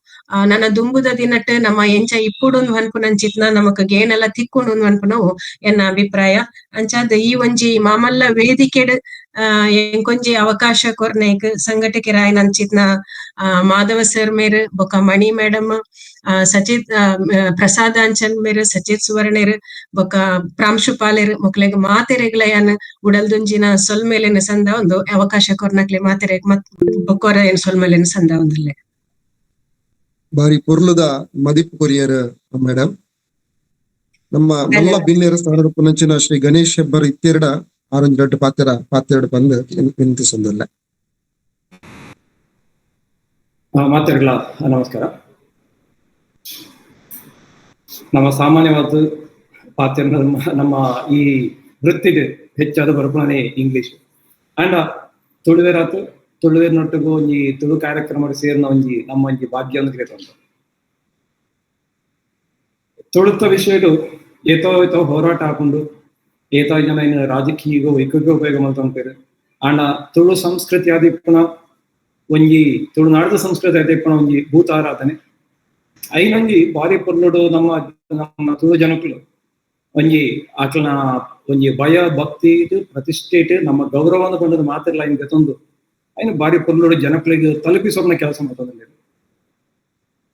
ನನ್ನ ದುಂಬುದ ದಿನಟ್ ನಮ್ಮ ಎಂಚ ಇಪ್ಪುಡುಂದು ಅನ್ಪುನಂಚಿತ್ನ ನಮಕ್ ಗೇನೆಲ್ಲ ತಿಕ್ಕುಂಡು ಅನ್ಪುನವು ಎನ್ನ ಅಭಿಪ್ರಾಯ. ಅಂಚಾದ ಈ ಒಂಜಿ ಮಾಮಲ್ಲ ವೇದಿಕೆಡ್ ಎಂಕೊಂಜಿ ಅವಕಾಶ ಕೊರ್ನೆಗ್ ಸಂಘಟಕರಾಯ್ ನಂಚಿತ್ನ ಮಾಧವ ಸರ್ ಮೇರ್ ಬೊಕ ಮಣಿ ಮೇಡಮ್ ಸಚಿತ್ ಪ್ರಸಾದ್ ಅಂಚನ್ ಮೇರ್ ಸಚಿತ್ ಸುವರ್ಣೇರ್ ಬೊಕ ಪ್ರಾಂಶುಪಾಲೆರ್ ಮೊಕ್ಲೆಗ್ ಮಾತೆರೆಗ್ಲಯನ್ ಉಡಲ್ದುಂಜಿನ ಸೊಲ್ಮೇಲೆನ ಸಂದ ಒಂದು ಅವಕಾಶ ಕೊರ್ನಕ್ಲೆ ಮಾತೆರೆಗ್ ಮತ್ ಬೊಕ್ಕೊರ ಏನ್ ಸೊಲ್ಮೇಲೆನ ಸಂದ ಒಂದಿಲ್ಲೆ ಬಾರಿ ಪೊರ್ಲುದ ಮದಿಪ್ ಕೊರಿಯರ್ ಮೇಡಮ್ ನಮ್ಮ ಮಲ್ಲ ಬಿನ್ನೇರ ಸ್ಥಾನದ ಪುನಂಚಿನ ಶ್ರೀ ಗಣೇಶ್ ಹೆಬ್ಬರ್ ಇತ್ತೆರಡ ಆರೊಂದು ರಟ್ಟು ಪಾತ್ರೆಡು ಬಂದು ವಿನಂತಿಸೊಂದುಲ್ಲ. ಮಾತೆರ್ಗಳ ನಮಸ್ಕಾರ. ನಮ್ಮ ಸಾಮಾನ್ಯವಾದ ಪಾತ್ರ ನಮ್ಮ ಈ ವೃತ್ತಿಗೆ ಹೆಚ್ಚಾದ ಬರ್ಪಣೆ ಇಂಗ್ಲಿಷ್ ಅಂಡ್ ತುಳುವೇರ್ನೊಟ್ಟಿಗೂ ಒಂಜಿ ತುಳು ಕಾರ್ಯಕ್ರಮ ಸೇರಿನ ಒಂಜಿ ನಮ್ಮ ಒಂಜಿ ಭಾಗ್ಯ ಅಂತ ತುಳುತ್ತ ವಿಷಯಡು ಏತೋ ಹೋರಾಟ ಹಾಕೊಂಡು ಏತೋ ಜನ ಇನ್ನು ರಾಜಕೀಯ ವೈಕುಗ್ಗ ಉಪಯೋಗ ಮಾಡ್ತಾರೆ. ಆಂಡ ತುಳು ಸಂಸ್ಕೃತಿ ಆದಿಪ್ಪನ ಒಂಜಿ ತುಳುನಾಡದ ಸಂಸ್ಕೃತಿ ಆದಿಪ್ಪನ ಒಂಜಿ ಭೂತ ಆರಾಧನೆ ಐನೊಂಜಿ ಬಾರಿ ಪೊರ್ಲುಡು ನಮ್ಮ ತುಳು ಜನಕ್ಕಳು ಒಂಜಿ ಆಕಲ್ನ ಒಂಜಿ ಭಯ ಭಕ್ತಿ ಪ್ರತಿಷ್ಠೆ ನಮ್ಮ ಗೌರವನ ಬಂದದ ಮಾತಿರ್ಲ ಹಿಂಗೆ ತಂದು ಐನು ಬಾರಿ ಪೊರ್ಲುಡು ಜನಕ್ಕಳಿಗೆ ತಲುಪಿಸೋನ ಕೆಲಸ ಮಾಡ್ತದೆ.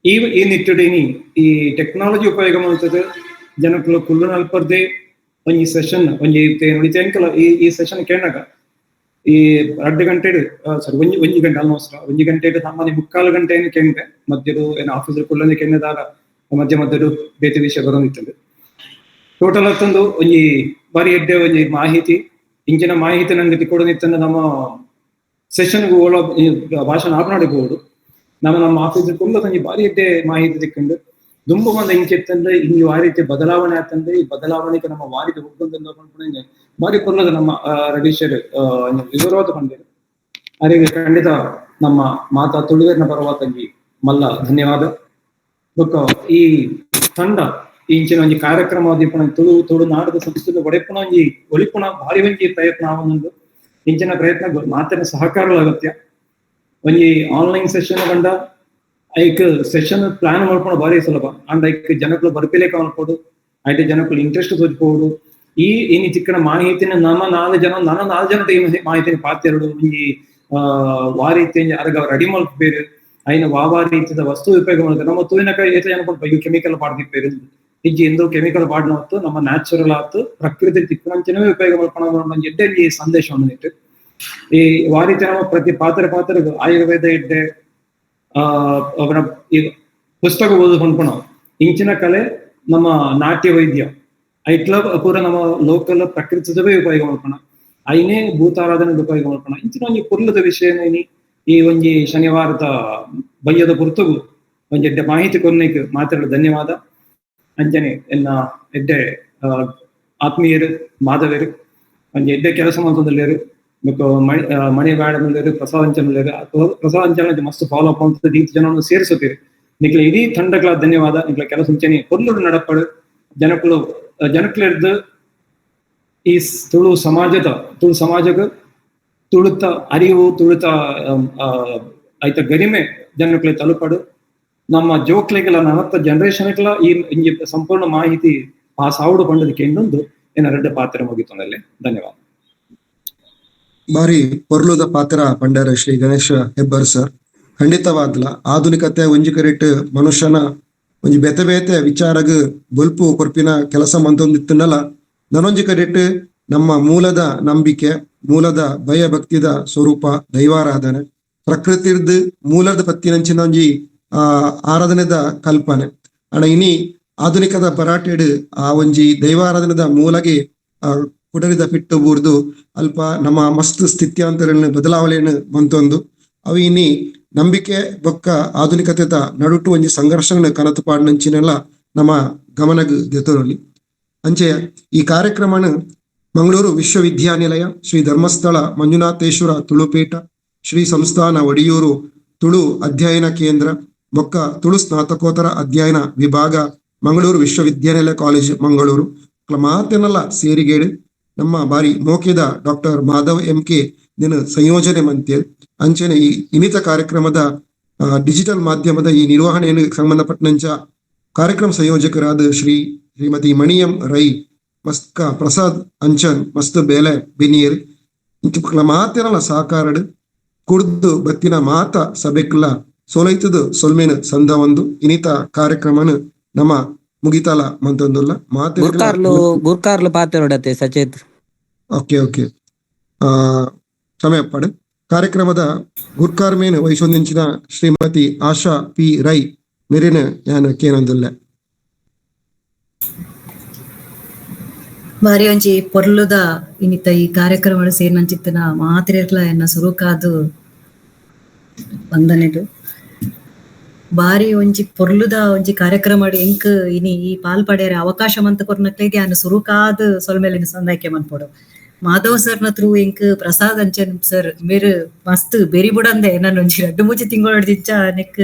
ಈ ನಿಟ್ಟಿಡಿನಿ ಈ ಟೆಕ್ನಾಲಜಿ ಉಪಯೋಗ ಮಾಡ್ತದೆ ಜನಕ್ಕಳು ಕುಲ್ಲು ನಲ್ಪರ್ದೆ ಒಂಜಿ ಸೆಷನ್ ಒಂಜಿ ನುಡಿತೆಂಕಲ ಈ ಸೆಷನ್ ಕೇಳಾಗ ಈ 2 ಗಂಟೆ ಒಂಜಿ ಗಂಟೆ ಆಲ್ಮೋಸ್ಟ್ 1 ಗಂಟೆ ಸಾಮಾನ್ಯ 3/4 ಗಂಟೆ ಕೇಂದ್ರೆ ಮಧ್ಯರು ಏನು ಆಫೀಸರ್ ಕುಳ್ಳಂದು ಕೆನ್ನದಾಗ ಮಧ್ಯರು ಬೇತೆ ವಿಷಯ ಬರೋದಿತ್ತಂದು ಟೋಟಲ್ ಹತ್ತೊಂದು ಒಂಜಿ ಬಾರಿ ಎಡ್ಡೆ ಒಂಜಿ ಮಾಹಿತಿ ಇಂಚಿನ ಮಾಹಿತಿ ನಂಗೆ ತಿಕ್ಕೊಡೋದಿತ್ತಂದ್ರೆ ನಮ್ಮ ಸೆಷನ್ಗೂ ಓಳ ಭಾಷಣ ಆಪನಾಡಿಬಹುದು. ನಮ್ಮ ಆಫೀಸರ್ ಕುಲ್ಲ ಒಂಜಿ ಬಾರಿ ಎಡ್ಡೆ ಮಾಹಿತಿ ತಿಕ್ಕೊಂಡು ದುಂಬು ಮಂದ ಇಂಚೆತ್ತಂದ್ರೆ ಇಂಜಿ ಆ ರೀತಿ ಬದಲಾವಣೆ ಆತಂದ್ರೆ ಈ ಬದಲಾವಣೆಗೆ ನಮ್ಮ ವಾರಿಗೆ ಹೋಗ್ತಂದ್ರೆ ಬಾರಿ ಪುರ್ಲದ ನಮ್ಮ ರವೀಶರ್ ವಿವರವಾದ ಬಂದಿರು ಅವರಿಗೆ ಖಂಡಿತ ನಮ್ಮ ಮಾತಾ ತುಳುವೇರ್ನ ಪರವಾತಂಗಿ ಮಲ್ಲ ಧನ್ಯವಾದ. ಈ ತಂಡ ಇಂಚಿನ ಒಂಜಿ ಕಾರ್ಯಕ್ರಮ ದೀಪಣ ತುಳುನಾಡದ ಸಂಸ್ಕೃತಿ ಒಡೆಪುಣ ಒಂಜಿ ಒಳಿಪುಣ ಭಾರಿ ಒಂಜಿ ಪ್ರಯತ್ನ ಆವೊಂದು ಇಂಚಿನ ಪ್ರಯತ್ನ ಮಾತಿನ ಸಹಕಾರಗಳ ಅಗತ್ಯ. ಒಂಜಿ ಆನ್ಲೈನ್ ಸೆಷನ್ ಕಂಡ ಐಕ್ ಸೆಷನ್ ಪ್ಲಾನ್ ಮಾಡ್ಕೊಂಡು ಭಾರಿ ಸುಲಭ ಅಂಡ್ ಐಕ್ ಜನಕ್ಕಳು ಬರ್ಪಿಲೇಕ ಮಾಡ್ಬೋದು ಐಟೆ ಜನಕ್ಕಳು ಇಂಟ್ರೆಸ್ಟ್ ತೋರಿಸ್ಬೋದು. ಈ ಚಿಕ್ಕನ ಮಾಹಿತಿನ ನನ್ನ 4 ಜನ ಮಾಹಿತಿನ ಪಾತ್ರೆರಡು ಈ ವಾರೀತಿ ಅರಗ ರೆಡಿ ಮಾಡ್ಬೇರು ಐನ ವಾವ ರೀತಿಯ ವಸ್ತು ಉಪಯೋಗ ಮಾಡ್ತಾರೆ. ನಮ್ಮ ತೂವಿನಕ ಏತ ಜನ ಕೆಮಿಕಲ್ ಪಾಡ್ದಿಪ್ಪೇರು ಇಜ್ಜಿ ಎಂದು ಕೆಮಿಕಲ್ ಪಾಡ್ನ ಹೊತ್ತು ನಮ್ಮ ನ್ಯಾಚುರಲ್ ಆತು ಪ್ರಕೃತಿ ತಿಕ್ಕಂಚನವೇ ಉಪಯೋಗ ಮಾಡ್ಕೊಂಡು ಎಡ್ಡೆ ಈ ಸಂದೇಶವನ್ನು ಇಟ್ಟು ಈ ವಾರೀತಿ ನಮ್ಮ ಪ್ರತಿ ಪಾತ್ರೆ ಆಯುರ್ವೇದ ಇಡ್ಡೆ ಅವರ ಈ ಪುಸ್ತಕ ಓದು ಹೊಂದ್ಕೊಣ ಇಂಚಿನ ಕಲೆ ನಮ್ಮ ನಾಟ್ಯ ವೈದ್ಯ ಐಟ್ಲ ಪೂರ ನಮ್ಮ ಲೋಕಲ್ ಪ್ರಕೃತಿದವೇ ಉಪಯೋಗ ಮಾಡ್ಕೊಣ ಐನೇ ಭೂತಾರಾಧನೆ ಉಪಯೋಗ ಮಾಡ್ಕೊಣ ಇಂಚಿನ ಒಂಜಿ ಪುರ್ಲದ ವಿಷಯನೇನಿ ಈ ಒಂಜಿ ಶನಿವಾರದ ಬಯ್ಯದ ಪುರ್ತಗು ಒಂಜಿ ಎಡ್ಡೆ ಮಾಹಿತಿ ಕೊನೆಗೆ ಮಾತಾಡಲು ಧನ್ಯವಾದ. ಅಂಚನೆ ಎನ್ನ ಎಡ್ಡೆ ಆತ್ಮೀಯರು ಮಾಧವರು ಒಂಜಿ ಎಡ್ಡೆ ಕೆಲಸ ಮಾಡ್ತದಲ್ಲೇರು ಮಣಿ ಬ್ಯಾಡಮಲ್ಲೇರು ಪ್ರಸಾದಂಚನ ಮಸ್ತ್ ಫಾಲೋ ಅಪ್ ಅಂತ ರೀತಿ ಜನವನ್ನು ಸೇರಿಸುತ್ತೀರಿ ನಿಕ್ಲ ಇಡೀ ತಂಡಗಳ ಧನ್ಯವಾದ. ನಿಕ್ಲ ಕೆಲಸ ಮುಂಚೆನೆ ಪೊರ್ಲುಡು ನಡಪಡು ಜನಕ್ಲಿರ್ದು ಈ ತುಳು ಸಮಾಜಕ್ಕೆ ತುಳುತ ಅರಿವು ತುಳುತ ಐತ ಗರಿಮೆ ಜನಕ್ಲೆ ತಲುಪಡು ನಮ್ಮ ಜೋಕ್ಲೆಗಳ ನಲತ್ತ ಜನರೇಷನ್ಗಳ ಈ ಸಂಪೂರ್ಣ ಮಾಹಿತಿ ಆ ಸಾವುಡು ಪಂಡದಕ್ಕೆ ಇನ್ನೊಂದು ಏನ 2 ಪಾತ್ರ ಮುಗಿತೊಂದಲ್ಲೇ ಧನ್ಯವಾದ. ಬಾರಿ ಪೊರ್ಲುದ ಪಾತ್ರ ಪಂಡರ ಶ್ರೀ ಗಣೇಶ ಹೆಬ್ಬರ್ ಸರ್ ಖಂಡಿತವಾದ್ಲ ಆಧುನಿಕತೆ ಒಂಜಿ ಕರೆಕ್ಟ್ ಮನುಷ್ಯನ ಒಂಜಿ ಬೇತೆ ವಿಚಾರಗ್ ಬೊಲ್ಪು ಕೊರ್ಪಿನ ಕೆಲಸ ಮಂತೊಂದಿತ್ತನಲ್ಲ ನನೊಂಜಿ ಕರೆಕ್ಟ್ ನಮ್ಮ ಮೂಲದ ನಂಬಿಕೆ ಮೂಲದ ಭಯ ಭಕ್ತಿದ ಸ್ವರೂಪ ದೈವಾರಾಧನೆ ಪ್ರಕೃತಿರ್ದು ಮೂಲದ ಪತ್ತಿನಂಚಿನ ಒಂಜಿ ಆರಾಧನೆದ ಕಲ್ಪನೆ ಅಣ ಇನಿ ಆಧುನಿಕದ ಪರಾಟೆಡ್ ಆ ಒಂಜಿ ದೈವಾರಾಧನೆದ ಮೂಲಗೆ ಕುಡರಿದ ಪಿಟ್ಟು ಬೂರ್ದು ಅಲ್ಪ ನಮ್ಮ ಮಸ್ತ್ ಸ್ಥಿತ್ಯಾಂತರಗಳನ್ನು ಬದಲಾವಣೆಯನ್ನು ಮಂತೊಂದು ಅವು ಇನಿ ನಂಬಿಕೆ ಬೊಕ್ಕ ಆಧುನಿಕತೆದ ನಡುಟು ಒಂಜಿ ಸಂಘರ್ಷಗಳನ್ನು ಕನತು ಪಾಡ್ನಂಚಿನೆಲ್ಲ ನಮ್ಮ ಗಮನಗ್ ದೆತೊಲಿ ಅಂಚೆ ಈ ಕಾರ್ಯಕ್ರಮನ ಮಂಗಳೂರು ವಿಶ್ವವಿದ್ಯಾನಿಲಯ ಶ್ರೀ ಧರ್ಮಸ್ಥಳ ಮಂಜುನಾಥೇಶ್ವರ ತುಳುಪೀಠ ಶ್ರೀ ಸಂಸ್ಥಾನ ಒಡಿಯೂರು ತುಳು ಅಧ್ಯಯನ ಕೇಂದ್ರ ಬೊಕ್ಕ ತುಳು ಸ್ನಾತಕೋತ್ತರ ಅಧ್ಯಯನ ವಿಭಾಗ ಮಂಗಳೂರು ವಿಶ್ವವಿದ್ಯಾನಿಲಯ ಕಾಲೇಜ್ ಮಂಗಳೂರು ಮಾತೆನಲ್ಲ ಸೇರಿಗೇಡು ನಮ್ಮ ಬಾರಿ ಮೋಕೆದ ಡಾಕ್ಟರ್ ಮಾಧವ್ MK ದಿನ ಸಂಯೋಜನೆ ಮಂತೇಳಿ ಅಂಚೆನೆ ಈ ಇನ್ನಿತ ಕಾರ್ಯಕ್ರಮದ ಡಿಜಿಟಲ್ ಮಾಧ್ಯಮದ ಈ ನಿರ್ವಹಣೆಯನ್ನು ಸಂಬಂಧಪಟ್ಟಂಚ ಕಾರ್ಯಕ್ರಮ ಸಂಯೋಜಕರಾದ ಶ್ರೀಮತಿ ಮಣಿಯಂ ರೈ ಮಸ್ಕ ಪ್ರಸಾದ್ ಅಂಚನ್ ಮಸ್ತ್ ಬೇಲೆ ಬಿನೀರ್ ಮಾತೆನಲ್ಲ ಸಹಕಾರಡು ಕುಡ್ದು ಬತ್ತಿನ ಮಾತ ಸಭೆಕ್ಲ ಸೋಲೈತದ ಸೊಲ್ಮೇನ ಸಂದ ಒಂದು ಇನ್ನಿತ ಕಾರ್ಯಕ್ರಮನ ನಮ್ಮ ಮುಗಿತಲ ಮಂತೊಂದುಲ್ಲ ಗುರ್ಕಾರ್ಲು ಪಾತೆರೊಡತೆ ಸಚೇತ್ ಓಕೆ ಸಮಯ ಪಡು ಕಾರ್ಯಕ್ರಮದ ಗುರ್ಕಾರ್ ಮೇನ್ ವಹಿಸೊಂದಿನ ಶ್ರೀಮತಿ ಆಶಾ ಪಿ ರೈ ಮೇರಿನ ನಾನು ಕೇನೊಂದುಲ್ಲ ಬಾರಿ ಒಂಜಿ ಪೊರ್ಲುದ ಇನ್ನಿತ ಈ ಕಾರ್ಯಕ್ರಮ ಸೇರ್ನಂಚಿತ್ತಿನ ಮಾತಿರೆಗ್ಲ ಎನ್ನ ಸುರುಕಾದು ವಂದನೆಡು. ಬಾರಿ ಒಂಜಿ ಪೊರ್ಲುದ ಒಂಜಿ ಕಾರ್ಯಕ್ರಮ ಎಂಕ್ ಇನಿ ಈ ಪಾಲ್ಪಡೆಯರೆ ಅವಕಾಶ ಮಂತ ಕೊರ್ನಕ್ಲೆಗೆ ಅನ್ನ ಸುರುಕಾದ್ ಸೊಲ್ಮೇಲಿನ ಸಂದಾಯ್ಕೆ ಮನ್ಪೊಡು. ಮಾಧವ್ ಸರ್ನ ಥ್ರೂ ಎಂಕ್ ಪ್ರಸಾದ್ ಅಂಚನ್ ಸರ್ ಮೇರು ಮಸ್ತ್ ಬೆರಿ ಬುಡಂದೆ ನಾನು ಒಂಜಿ 2-3 ತಿಂಗಳು ದಿಂಚ ನೆಕ್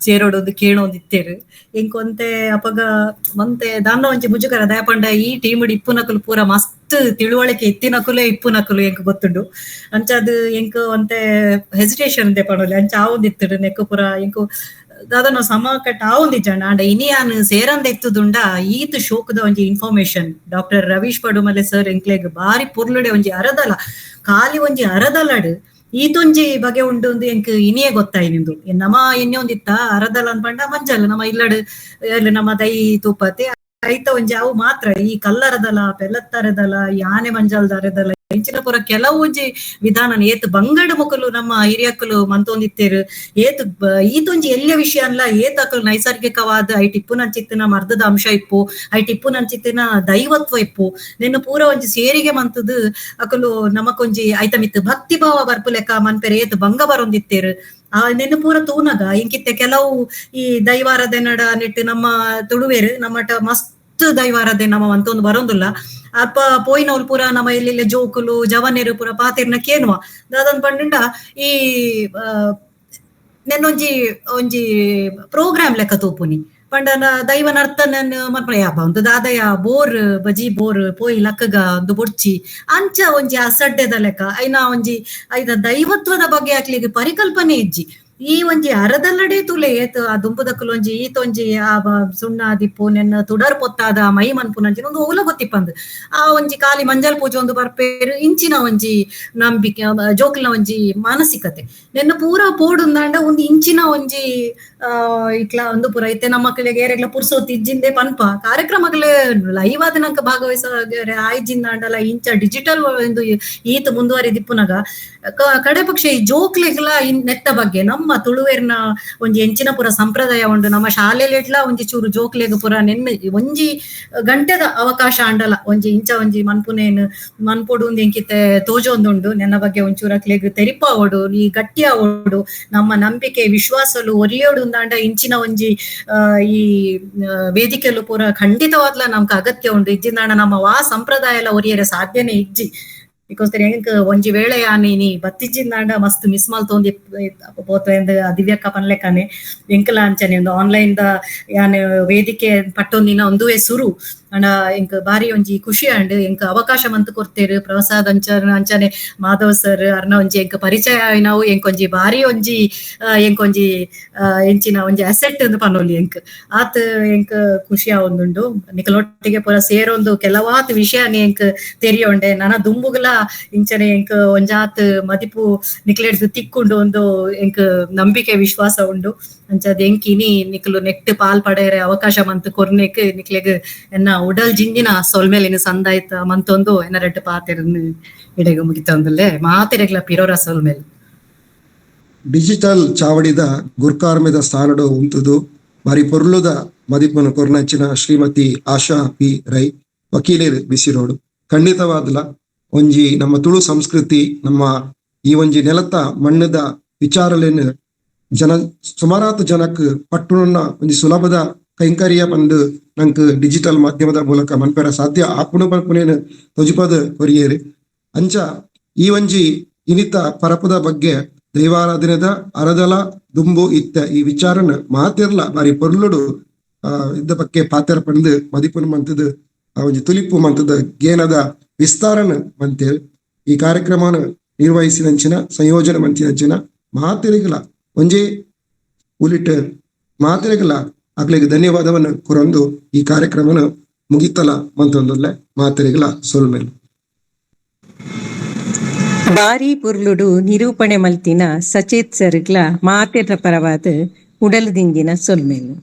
ಸೇರೋಡೊಂದು ಕೇಳೋಂದಿತ್ತೇರು ಎಂಕ್ ಒಂತೆ ಅಪಗ ಮಂತೆ ದಾನ್ನ ಒಂಜಿ ಮುಜುಗರ ದಯಪಂಡ ಈ ಟೀಮ್ ಇಪ್ಪುನಕುಲು ಪೂರ ಮಸ್ತ್ ತಿಳುವಳಿಕೆ ಎತ್ತಿನಕುಲೆ ಇಪ್ಪುನಕುಲು ಎಂಕ್ ಗೊತ್ತುಂಡು ಅಂಚ ಅದು ಎಂಕ್ ಒಂತೆ ಹೆಸಿಟೇಷನ್ ದೆ ಪಡೋಲಿ ಅಂಚ ಆವೊಂದಿತ್ತುಡು ನೆಕ್ ಪೂರ ಎಂಕ್ ದಾದನ ಸಮ ಕಟ್ಟ ಆವೊಂದಿಜ್ಜಂಡ ಆಂಡ ಇನಿ ಯಾನ್ ಸೇರಂದ ಎತ್ತುದುಂಡ ಈತ್ ಶೋಕದ ಒಂಜಿ information doctor Ravish Padumale sir ಎಂಕ್ಲೆಗ್ ಬಾರಿ ಪುರ್ಲುಡೆ ಒಂಜಿ ಅರದಲ ಖಾಲಿ ಒಂಜಿ ಅರದಲಡ್ ಈತೊಂಜಿ ಬಗೆ ಉಂಡು ಎಂಕ್ ಇನಿಯೇ ಗೊತ್ತಾಯಿನಿಂದು ನಮ ಇನ್ನೆ ಒಂದಿತ್ತ ಅರದಲ ಅನ್ಪಂಡ ಮಂಜಲ್ ನಮ್ಮ ಇಲ್ಲಡ್ ನಮ್ಮ ದೈ ತೂಪತಿ ಐತ ಒಂಜಿ ಅವು ಮಾತ್ರ ಈ ಕಲ್ಲರದಲ ಪೆಲ್ಲತ್ತರದಲ ಈ ಆನೆ ಮಂಜಲ್ದ ಅರದಲ ಇಂಚಿನ ಪುರ ಕೆಲವು ಒಂಜಿ ವಿಧಾನ ಏತ್ ಬಂಗಡ ಮುಕುಲು ನಮ್ಮ ಹಿರಿಯಕ್ಕಲು ಮಂತೊಂದಿತ್ತೇರು ಏತ್ ಈತೊಂಜಿ ಎಲ್ಯ ವಿಷಯ ಅಲ್ಲ ಏತಕಲು ನೈಸರ್ಗಿಕವಾದ ಐಟ್ ಇಪ್ಪುನಂಚಿತ್ತಿನ ಮರ್ದದ ಅಂಶ ಇಪ್ಪು ಐಟ್ ಇಪ್ಪುನಂಚಿತ್ತಿನ ದೈವತ್ವ ಇಪ್ಪು ನಿನ್ನ ಪೂರ ಒಂಜಿ ಸೇರಿಗೆ ಮಂತದು ಅಕಲು ನಮಕೊಂಜಿ ಐತ ಮಿತ್ ಭಕ್ತಿ ಭಾವ ಬರ್ಪು ಲೆಕ್ಕ ಮನ್ಪೆರೆ ಏತ್ ಭಂಗ ಬರೊಂದಿತ್ತೇರು ನಿನ್ನ ಪೂರ ತೂನಗ ಇಂಕಿತ್ತೆ ಕೆಲವು ಈ ದೈವಾರದೆ ನಡ ನೆಟ್ಟು ನಮ್ಮ ತುಳುವೇರು ನಮ್ಮಟ ಮಸ್ತ್ ದೈವಾರದೆ ನಮ್ಮ ಅಂತೊಂದು ಬರೋದಿಲ್ಲ ಅಪ್ಪ ಪೋಯಿನವ್ರು ಪೂರ ನಮ್ಮ ಇಲ್ಲಿ ಜೋಕುಲು ಜವನೇರು ಪೂರ ಪಾತಿರ್ನ ಕೇನುವ ದಾದನ್ ಪಂಡ ಈ ನೆನ್ನೊಂಜಿ ಒಂಜಿ ಪ್ರೋಗ್ರಾಮ್ ಲೆಕ್ಕ ತೂಪುನಿ ಪಂಡನ ದೈವನ ಅರ್ಥ ನನ್ನ ಮನ್ಪಡ ಯಾಪ ಒಂದು ದಾದಯ ಬೋರ್ ಬಜಿ ಬೋರ್ ಪೋಯಿ ಲಕ್ಕಗ ಒಂದು ಬೊಡ್ಚಿ ಅಂಚ ಒಂಜಿ ಅಸಡ್ಡೆದ ಲೆಕ್ಕ ಐನ ಒಂಜಿ ಐದ ದೈವತ್ವದ ಬಗ್ಗೆ ಹಾಕ್ಲಿಕ್ಕೆ ಪರಿಕಲ್ಪನೆ ಇಜ್ಜಿ ಈ ಒಂಜಿ ಅರದಲ್ಲಡೆ ತುಲೆ ಏತ್ ಆ ದುಂಪುದಕ್ಕಲು ಒಂಜಿ ಈತೊಂಜಿ ಆ ಸುಣ್ಣ ದಿಪ್ಪು ನೆನ್ನ ತುಡರ್ ಪೊತ್ತಾದ ಮೈ ಮನ್ಪುನಂಚಿನ ಒಂದು ಓಲ ಗೊತ್ತಿಪ್ಪಂದು ಆ ಒಂಜಿ ಖಾಲಿ ಮಂಜಲ್ ಪೂಜೆ ಒಂದು ಬರ್ಪೇರು ಇಂಚಿನ ಒಂಜಿ ನಂಬಿಕೆ ಜೋಕ್ಲಿನ ಒಂಜಿ ಮಾನಸಿಕತೆ ನೆನ್ನ ಪೂರ ಪೋಡುಂದಾಂಡ ಒಂದು ಇಂಚಿನ ಒಂಜಿ ಇಟ್ಲ ಒಂದು ಪೂರ ಐತೆ ನಮ್ಮ ಮಕ್ಕಳಿಗೆ ಏರೆಗ್ಲ ಪುರ್ಸೋತ್ ಇಜ್ಜಿಂದೆ ಪನ್ಪ ಕಾರ್ಯಕ್ರಮಗಳು ಲೈವ್ ಆದ ನಂಕ ಭಾಗವಹಿಸ ಆಯ್ಜಿಂದಾಂಡಲ ಇಂಚ ಡಿಜಿಟಲ್ ಒಂದು ಈತ ಮುಂದುವರಿದಿಪ್ಪುನಾಗ ಕಡೆ ಪಕ್ಷ ಈ ಜೋಕ್ಲೆಗ್ಲ ನೆತ್ತ ಬಗ್ಗೆ ನಮ್ಮ ತುಳುವೇರ್ನ ಒಂಜಿ ಎಂಚಿನ ಪುರ ಸಂಪ್ರದಾಯ ಉಂಡು ನಮ್ಮ ಶಾಲೆಲೆಡ್ಲ ಒಂಜಿ ಚೂರು ಜೋಕ್ಲೆಗ್ ಪುರ ನೆನ್ನ ಒಂಜಿ ಗಂಟೆದ ಅವಕಾಶ ಅಂಡಲ ಒಂಜಿ ಇಂಚ ಒಂಜಿ ಮನ್ಪುನೇನು ಮನ್ಪೊಡು ಎಂಕಿತ್ತೆ ತೋಜೊಂದುಂಡು ನೆನ್ನ ಬಗ್ಗೆ ಒಂಚೂರಕ್ಲೆಗ್ ತೆರಿಪ ಓಡು ಈ ಗಟ್ಟಿ ಓಡು ನಮ್ಮ ನಂಬಿಕೆ ವಿಶ್ವಾಸಲು ಒರಿಯೋಡು ಅಂಡ ಇಂಚಿನ ಒಂಜಿ ಈ ವೇದಿಕೆಲು ಪೂರ ಖಂಡಿತವಾದ್ಲ ನಮ್ಗೆ ಅಗತ್ಯ ಉಂಡು ಇಜ್ಜಿಂದಾಂಡ ನಮ್ಮ ಸಂಪ್ರದಾಯ ಎಲ್ಲ ಒರಿಯರೆ ಸಾಧ್ಯನೇ ಇಜ್ಜಿ ಬಿಕಾಸ್ ಎಂಕ್ ಒಂಜಿ ವೇಳೆ ನೀ ಬತ್ತಿಜ್ಜಿಂದಾಂಡ ಮಸ್ತ್ ಮಿಸ್ ಮಲ್ತೊಂದಿ ಪೋತ ದಿವ್ಯಕ್ಕ ಪನ್ಲೆಕ್ಕನೆ ಎಂಕಲ ಅಂಚನೆ ಒಂದು ಆನ್ಲೈನ್ ದ ಯಾನ್ ವೇದಿಕೆ ಪಟ್ಟೊಂದಿನ ಒಂದುವೆ ಸುರು ಅಂಡ ಎಂಕ್ ಬಾರಿ ಒಂಜಿ ಖುಷಿ ಅಂಡ್ ಎಂಕ್ ಅವಕಾಶ ಮಂತ್ ಕೊರ್ತೇರು ಪ್ರಸಾದ್ ಅಂಚನೆ ಮಾಧವ್ ಸರ್ ಅರ್ನ ಒಂಜಿ ಎಂಕ್ ಪರಿಚಯ ನಾವು ಎಂಕೊಂಜಿ ಬಾರಿ ಒಂಜಿ ಎಂಕೊಂಜಿ ಎಂಚಿನ ಒಂಜಿ ಅಸೆಟ್ ಎಂದು ಪನೋಲಿ ಎಂಕ್ ಆತ್ ಎಂಕ್ ಖುಷಿ ಆವೊಂದುಂಡು ನಿಕಲೊಟ್ಟಿಗೆ ಪೂರ ಸೇರೊಂದು ಕೆಲವಾತ್ ವಿಷಯ ಎಂಕ್ ತೆರಿಯೊಂಡೆ ನನ್ನ ದುಂಬುಗಲ ಇಂಚನೆ ಎಂಕ್ ಒಂಜಾತ್ ಮದಿಪು ನಿಕ್ಲೆಡ್ದು ತಿಕ್ಕುಂಡು ಒಂದು ಎಂಕ್ ನಂಬಿಕೆ ವಿಶ್ವಾಸ ಉಂಡು ಅಂಚದ ಎಂಕ್ ಇನಿ ನಿಕ್ಲು ನೆಕ್ಟ್ ಪಾಲ್ ಪಡೆಯರೆ ಅವಕಾಶ ಮಂತ್ ಕೊರ್ನೆಕ್ ನಿಕ್ಲೆಗ್ ಎನ್ನ ಉಡಲ್ ಜಿಂಜಿನ ಸೊಲ್ಮೇಲಿನ ಸಂದಾಯ್ತ ಮಂತೊಂದು ಎನ್ನ ರೆಡ್ ಪಾತೆರನ್ನು ಇಡೆಗೆ ಮುಗಿತೊಂದುಲ್ಲೆ ಮಾತೆರೆಗ್ಲ ಪಿರೋರ ಸೊಲ್ಮೇಲ್ ಡಿಜಿಟಲ್ ಚಾವಡಿದ ಗುರ್ಕಾರ್ಮೆದ ಸ್ಥಾನಡು ಉಂತುದು ಬಾರಿ ಪೊರ್ಲುದ ಮದಿಪನ ಕೊರ್ನಂಚಿನ ಶ್ರೀಮತಿ ಆಶಾ ಪಿ ರೈ ವಕೀಲೇರು ಬಿಸಿರೋಡು ಖಂಡಿತವಾದ್ಲ ಒಂಜಿ ನಮ್ಮ ತುಳು ಸಂಸ್ಕೃತಿ ನಮ್ಮ ಈ ಒಂಜಿ ನೆಲತ ಮಣ್ಣದ ವಿಚಾರಲೇನು ಸುಮಾರಾತ್ ಜನಕ್ ಪಟ್ಟುನ ಒಂಜಿ ಸುಲಭದ ಕೈಂಕರ್ಯ ಬಂದು ನಂಕ್ ಡಿಜಿಟಲ್ ಮಾಧ್ಯಮದ ಮೂಲಕ ಮನ್ಪೆರ ಸಾಧ್ಯ ಆಪುಣು ಪನ್ಪುನೇನು ತೊಜಿಪದ ಕೊರಿಯೇರಿ ಅಂಚ ಈ ಒಂಜಿ ಇನಿತ ಪರಪದ ಬಗ್ಗೆ ದೈವಾರಾಧನೆದ ಅರದಲ ದುಂಬು ಇತ್ತ ಈ ವಿಚಾರನ ಮಾತಿರ್ಲ ಬಾರಿ ಪೊರ್ಲುಡು ಇದ್ದ ಬಗ್ಗೆ ಪಾತೆರ ಪಂದು ಮದಿಪುನ ಮಂತದ ಒಂಜಿ ತುಲಿಪು ಮಂತದ ಗೇನದ ವಿಸ್ತಾರನ ಮಂತೇಳಿ ಈ ಕಾರ್ಯಕ್ರಮನ ನಿರ್ವಹಿಸಿದಂಚಿನ ಸಂಯೋಜನೆ ಮಂತಿನಂಚಿನ ಮಾತೆರಿಗಲ ಒಂಜಿ ಉಲಿಟ್ ಮಾತೆರಿಗಲ ಆಗ್ಲಿಗೆ ಧನ್ಯವಾದವನ್ನು ಕೊರೊಂದು ಈ ಕಾರ್ಯಕ್ರಮನ ಮುಗಿತಲ ಮಂತೊಂದುಲ್ಲೆ ಮಾತೆರಿಗಲ ಸೊಲ್ಮೇಲ್ ಬಾರಿ ಪುರ್ಲುಡು ನಿರೂಪಣೆ ಮಲ್ತಿನ ಸಚೇತ್ ಸರ್ಗ್ಲ ಮಾತೆರ ಪರವಾದ ಉಡಲ್ ದಿಂಜಿನ ಸೊಲ್ಮೇಲು